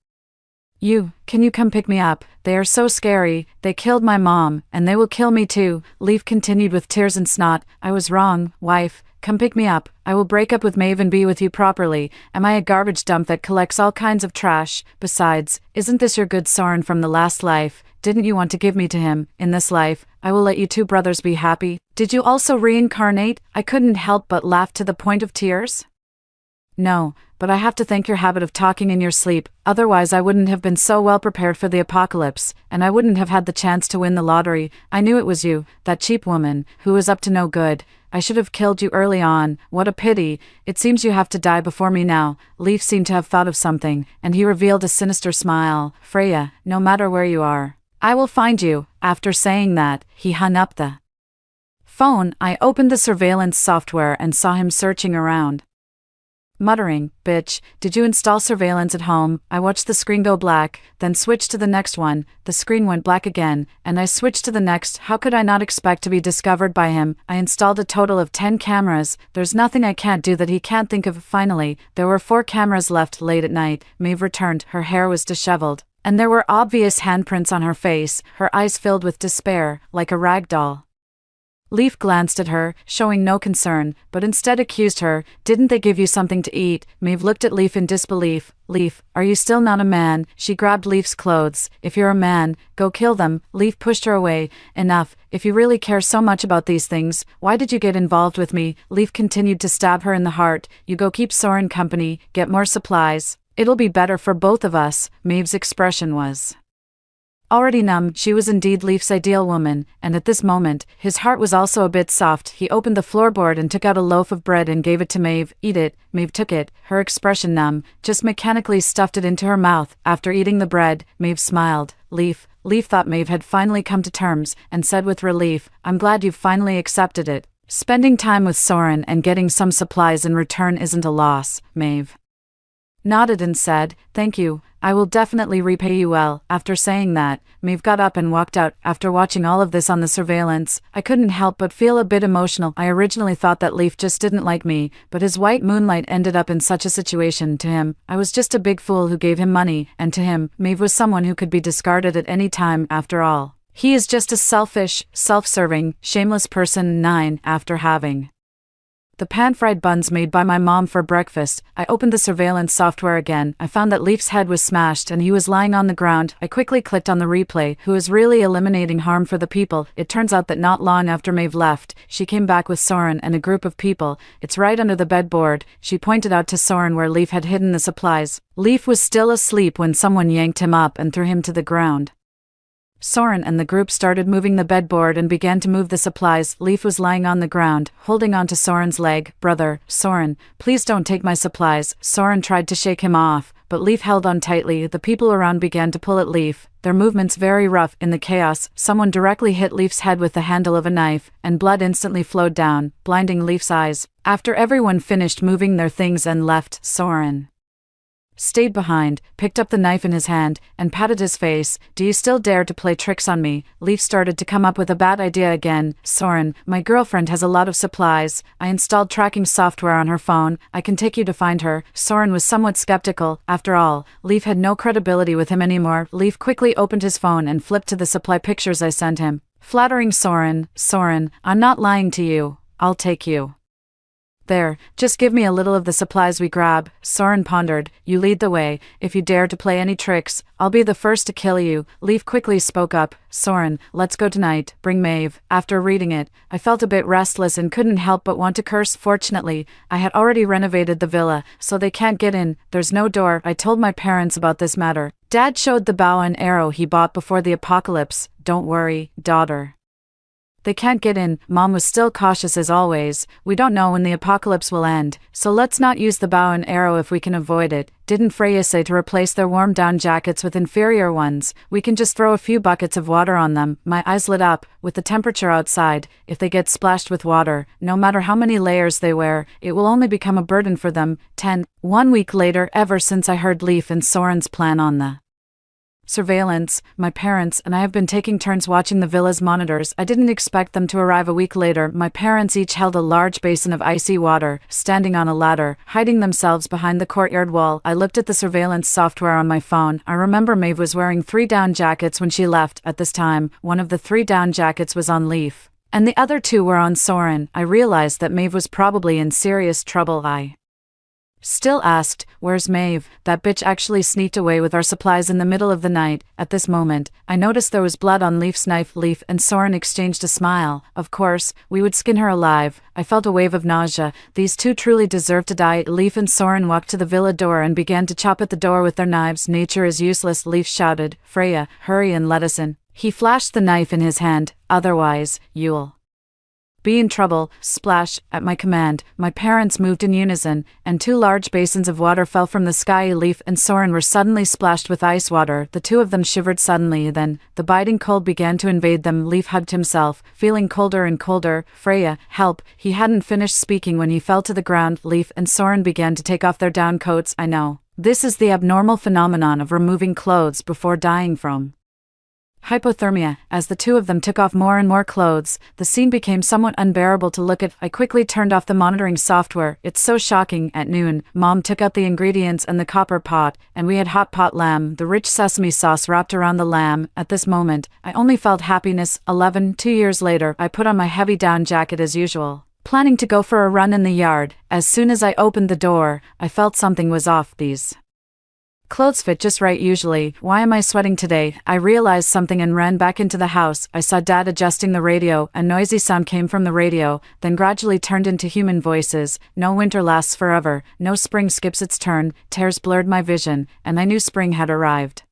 you? Can you come pick me up? They are so scary, they killed my mom, and they will kill me too." Leaf continued with tears and snot. "I was wrong, wife, come pick me up. I will break up with Maeve and be with you properly. Am I a garbage dump that collects all kinds of trash? Besides, isn't this your good Soren from the last life? Didn't you want to give me to him? In this life, I will let you 2 brothers be happy. Did you also reincarnate?" I couldn't help but laugh to the point of tears. No, but I have to thank your habit of talking in your sleep, otherwise I wouldn't have been so well prepared for the apocalypse, and I wouldn't have had the chance to win the lottery. I knew it was you, that cheap woman, who was up to no good. I should have killed you early on. What a pity. It seems you have to die before me now. Leif seemed to have thought of something, and he revealed a sinister smile. Freya, no matter where you are, I will find you. After saying that, he hung up the phone. I opened the surveillance software and saw him searching around, muttering, "Bitch, did you install surveillance at home?" I watched the screen go black, then switched to the next one. The screen went black again, and I switched to the next. How could I not expect to be discovered by him? I installed a total of 10 cameras. There's nothing I can't do that he can't think of. Finally, there were 4 cameras left. Late at night, Maeve returned. Her hair was disheveled, and there were obvious handprints on her face, her eyes filled with despair, like a rag doll. Leif glanced at her, showing no concern, but instead accused her. "Didn't they give you something to eat?" Maeve looked at Leif in disbelief. "Leif, are you still not a man?" She grabbed Leif's clothes. "If you're a man, go kill them." Leif pushed her away. "Enough. If you really care so much about these things, why did you get involved with me?" Leif continued to stab her in the heart. "You go keep Soren company, get more supplies. It'll be better for both of us." Maeve's expression was already numb. She was indeed Leif's ideal woman, and at this moment, his heart was also a bit soft. He opened the floorboard and took out a loaf of bread and gave it to Maeve. "Eat it." Maeve took it, her expression numb, just mechanically stuffed it into her mouth. After eating the bread, Maeve smiled. Leif thought Maeve had finally come to terms, and said with relief, "I'm glad you've finally accepted it. Spending time with Soren and getting some supplies in return isn't a loss." Maeve nodded and said, "Thank you, I will definitely repay you well." After saying that, Maeve got up and walked out. After watching all of this on the surveillance, I couldn't help but feel a bit emotional. I originally thought that Leif just didn't like me, but his white moonlight ended up in such a situation. To him, I was just a big fool who gave him money, and to him, Maeve was someone who could be discarded at any time. After all, he is just a selfish, self-serving, shameless person. 9. After having the pan-fried buns made by my mom for breakfast, I opened the surveillance software again. I found that Leif's head was smashed and he was lying on the ground. I quickly clicked on the replay. Who is really eliminating harm for the people? It turns out that not long after Maeve left, she came back with Soren and a group of people. "It's right under the bedboard." She pointed out to Soren where Leif had hidden the supplies. Leif was still asleep when someone yanked him up and threw him to the ground. Soren and the group started moving the bedboard and began to move the supplies. Leif was lying on the ground, holding onto Soren's leg. "Brother, Soren, please don't take my supplies." Soren tried to shake him off, but Leif held on tightly. The people around began to pull at Leif, their movements very rough. In the chaos, someone directly hit Leif's head with the handle of a knife, and blood instantly flowed down, blinding Leif's eyes. After everyone finished moving their things and left, Soren stayed behind, picked up the knife in his hand, and patted his face. "Do you still dare to play tricks on me?" Leif started to come up with a bad idea again. "Soren, my girlfriend has a lot of supplies. I installed tracking software on her phone. I can take you to find her." Soren was somewhat skeptical. After all, Leif had no credibility with him anymore. Leif quickly opened his phone and flipped to the supply pictures I sent him. Flattering Soren, "Soren, I'm not lying to you. I'll take you there. Just give me a little of the supplies we grab." Soren pondered. "You lead the way. If you dare to play any tricks, I'll be the first to kill you." Leif quickly spoke up. "Soren, let's go tonight. Bring Maeve." After reading it, I felt a bit restless and couldn't help but want to curse. Fortunately, I had already renovated the villa, so they can't get in. There's no door. I told my parents about this matter. Dad showed the bow and arrow he bought before the apocalypse. "Don't worry, daughter. They can't get in." Mom was still cautious as always. "We don't know when the apocalypse will end, so let's not use the bow and arrow if we can avoid it." Didn't Freya say to replace their warm down jackets with inferior ones? We can just throw a few buckets of water on them. My eyes lit up. With the temperature outside, if they get splashed with water, no matter how many layers they wear, it will only become a burden for them. 10. 1 week later. Ever since I heard Leif and Soren's plan on the surveillance, my parents and I have been taking turns watching the villa's monitors. I didn't expect them to arrive a week later. My parents each held a large basin of icy water, standing on a ladder, hiding themselves behind the courtyard wall. I looked at the surveillance software on my phone. I remember Maeve was wearing 3 down jackets when she left. At this time, one of the 3 down jackets was on Leif, and the other 2 were on Soren. I realized that Maeve was probably in serious trouble. I Still asked, "Where's Maeve?" That bitch actually sneaked away with our supplies in the middle of the night. At this moment, I noticed there was blood on Leaf's knife. Leaf and Soren exchanged a smile. Of course, we would skin her alive. I felt a wave of nausea. These two truly deserve to die. Leaf and Soren walked to the villa door and began to chop at the door with their knives. "Nature is useless," Leaf shouted. "Freya, hurry and let us in." He flashed the knife in his hand. "Otherwise, you'll be in trouble." Splash. At my command, my parents moved in unison, and 2 large basins of water fell from the sky. Leaf and Soren were suddenly splashed with ice water. The 2 of them shivered suddenly. Then, the biting cold began to invade them. Leaf hugged himself, feeling colder and colder. "Freya, help." He hadn't finished speaking when he fell to the ground. Leaf and Soren began to take off their down coats. I know. This is the abnormal phenomenon of removing clothes before dying from hypothermia. As the 2 of them took off more and more clothes, the scene became somewhat unbearable to look at. I quickly turned off the monitoring software. It's so shocking. At noon, Mom took out the ingredients and the copper pot, and we had hot pot lamb, the rich sesame sauce wrapped around the lamb. At this moment, I only felt happiness. 2 years later, I put on my heavy down jacket as usual, planning to go for a run in the yard. As soon as I opened the door, I felt something was off. These clothes fit just right usually. Why am I sweating today? I realized something and ran back into the house. I saw Dad adjusting the radio. A noisy sound came from the radio, then gradually turned into human voices. "No winter lasts forever. No spring skips its turn." Tears blurred my vision, and I knew spring had arrived.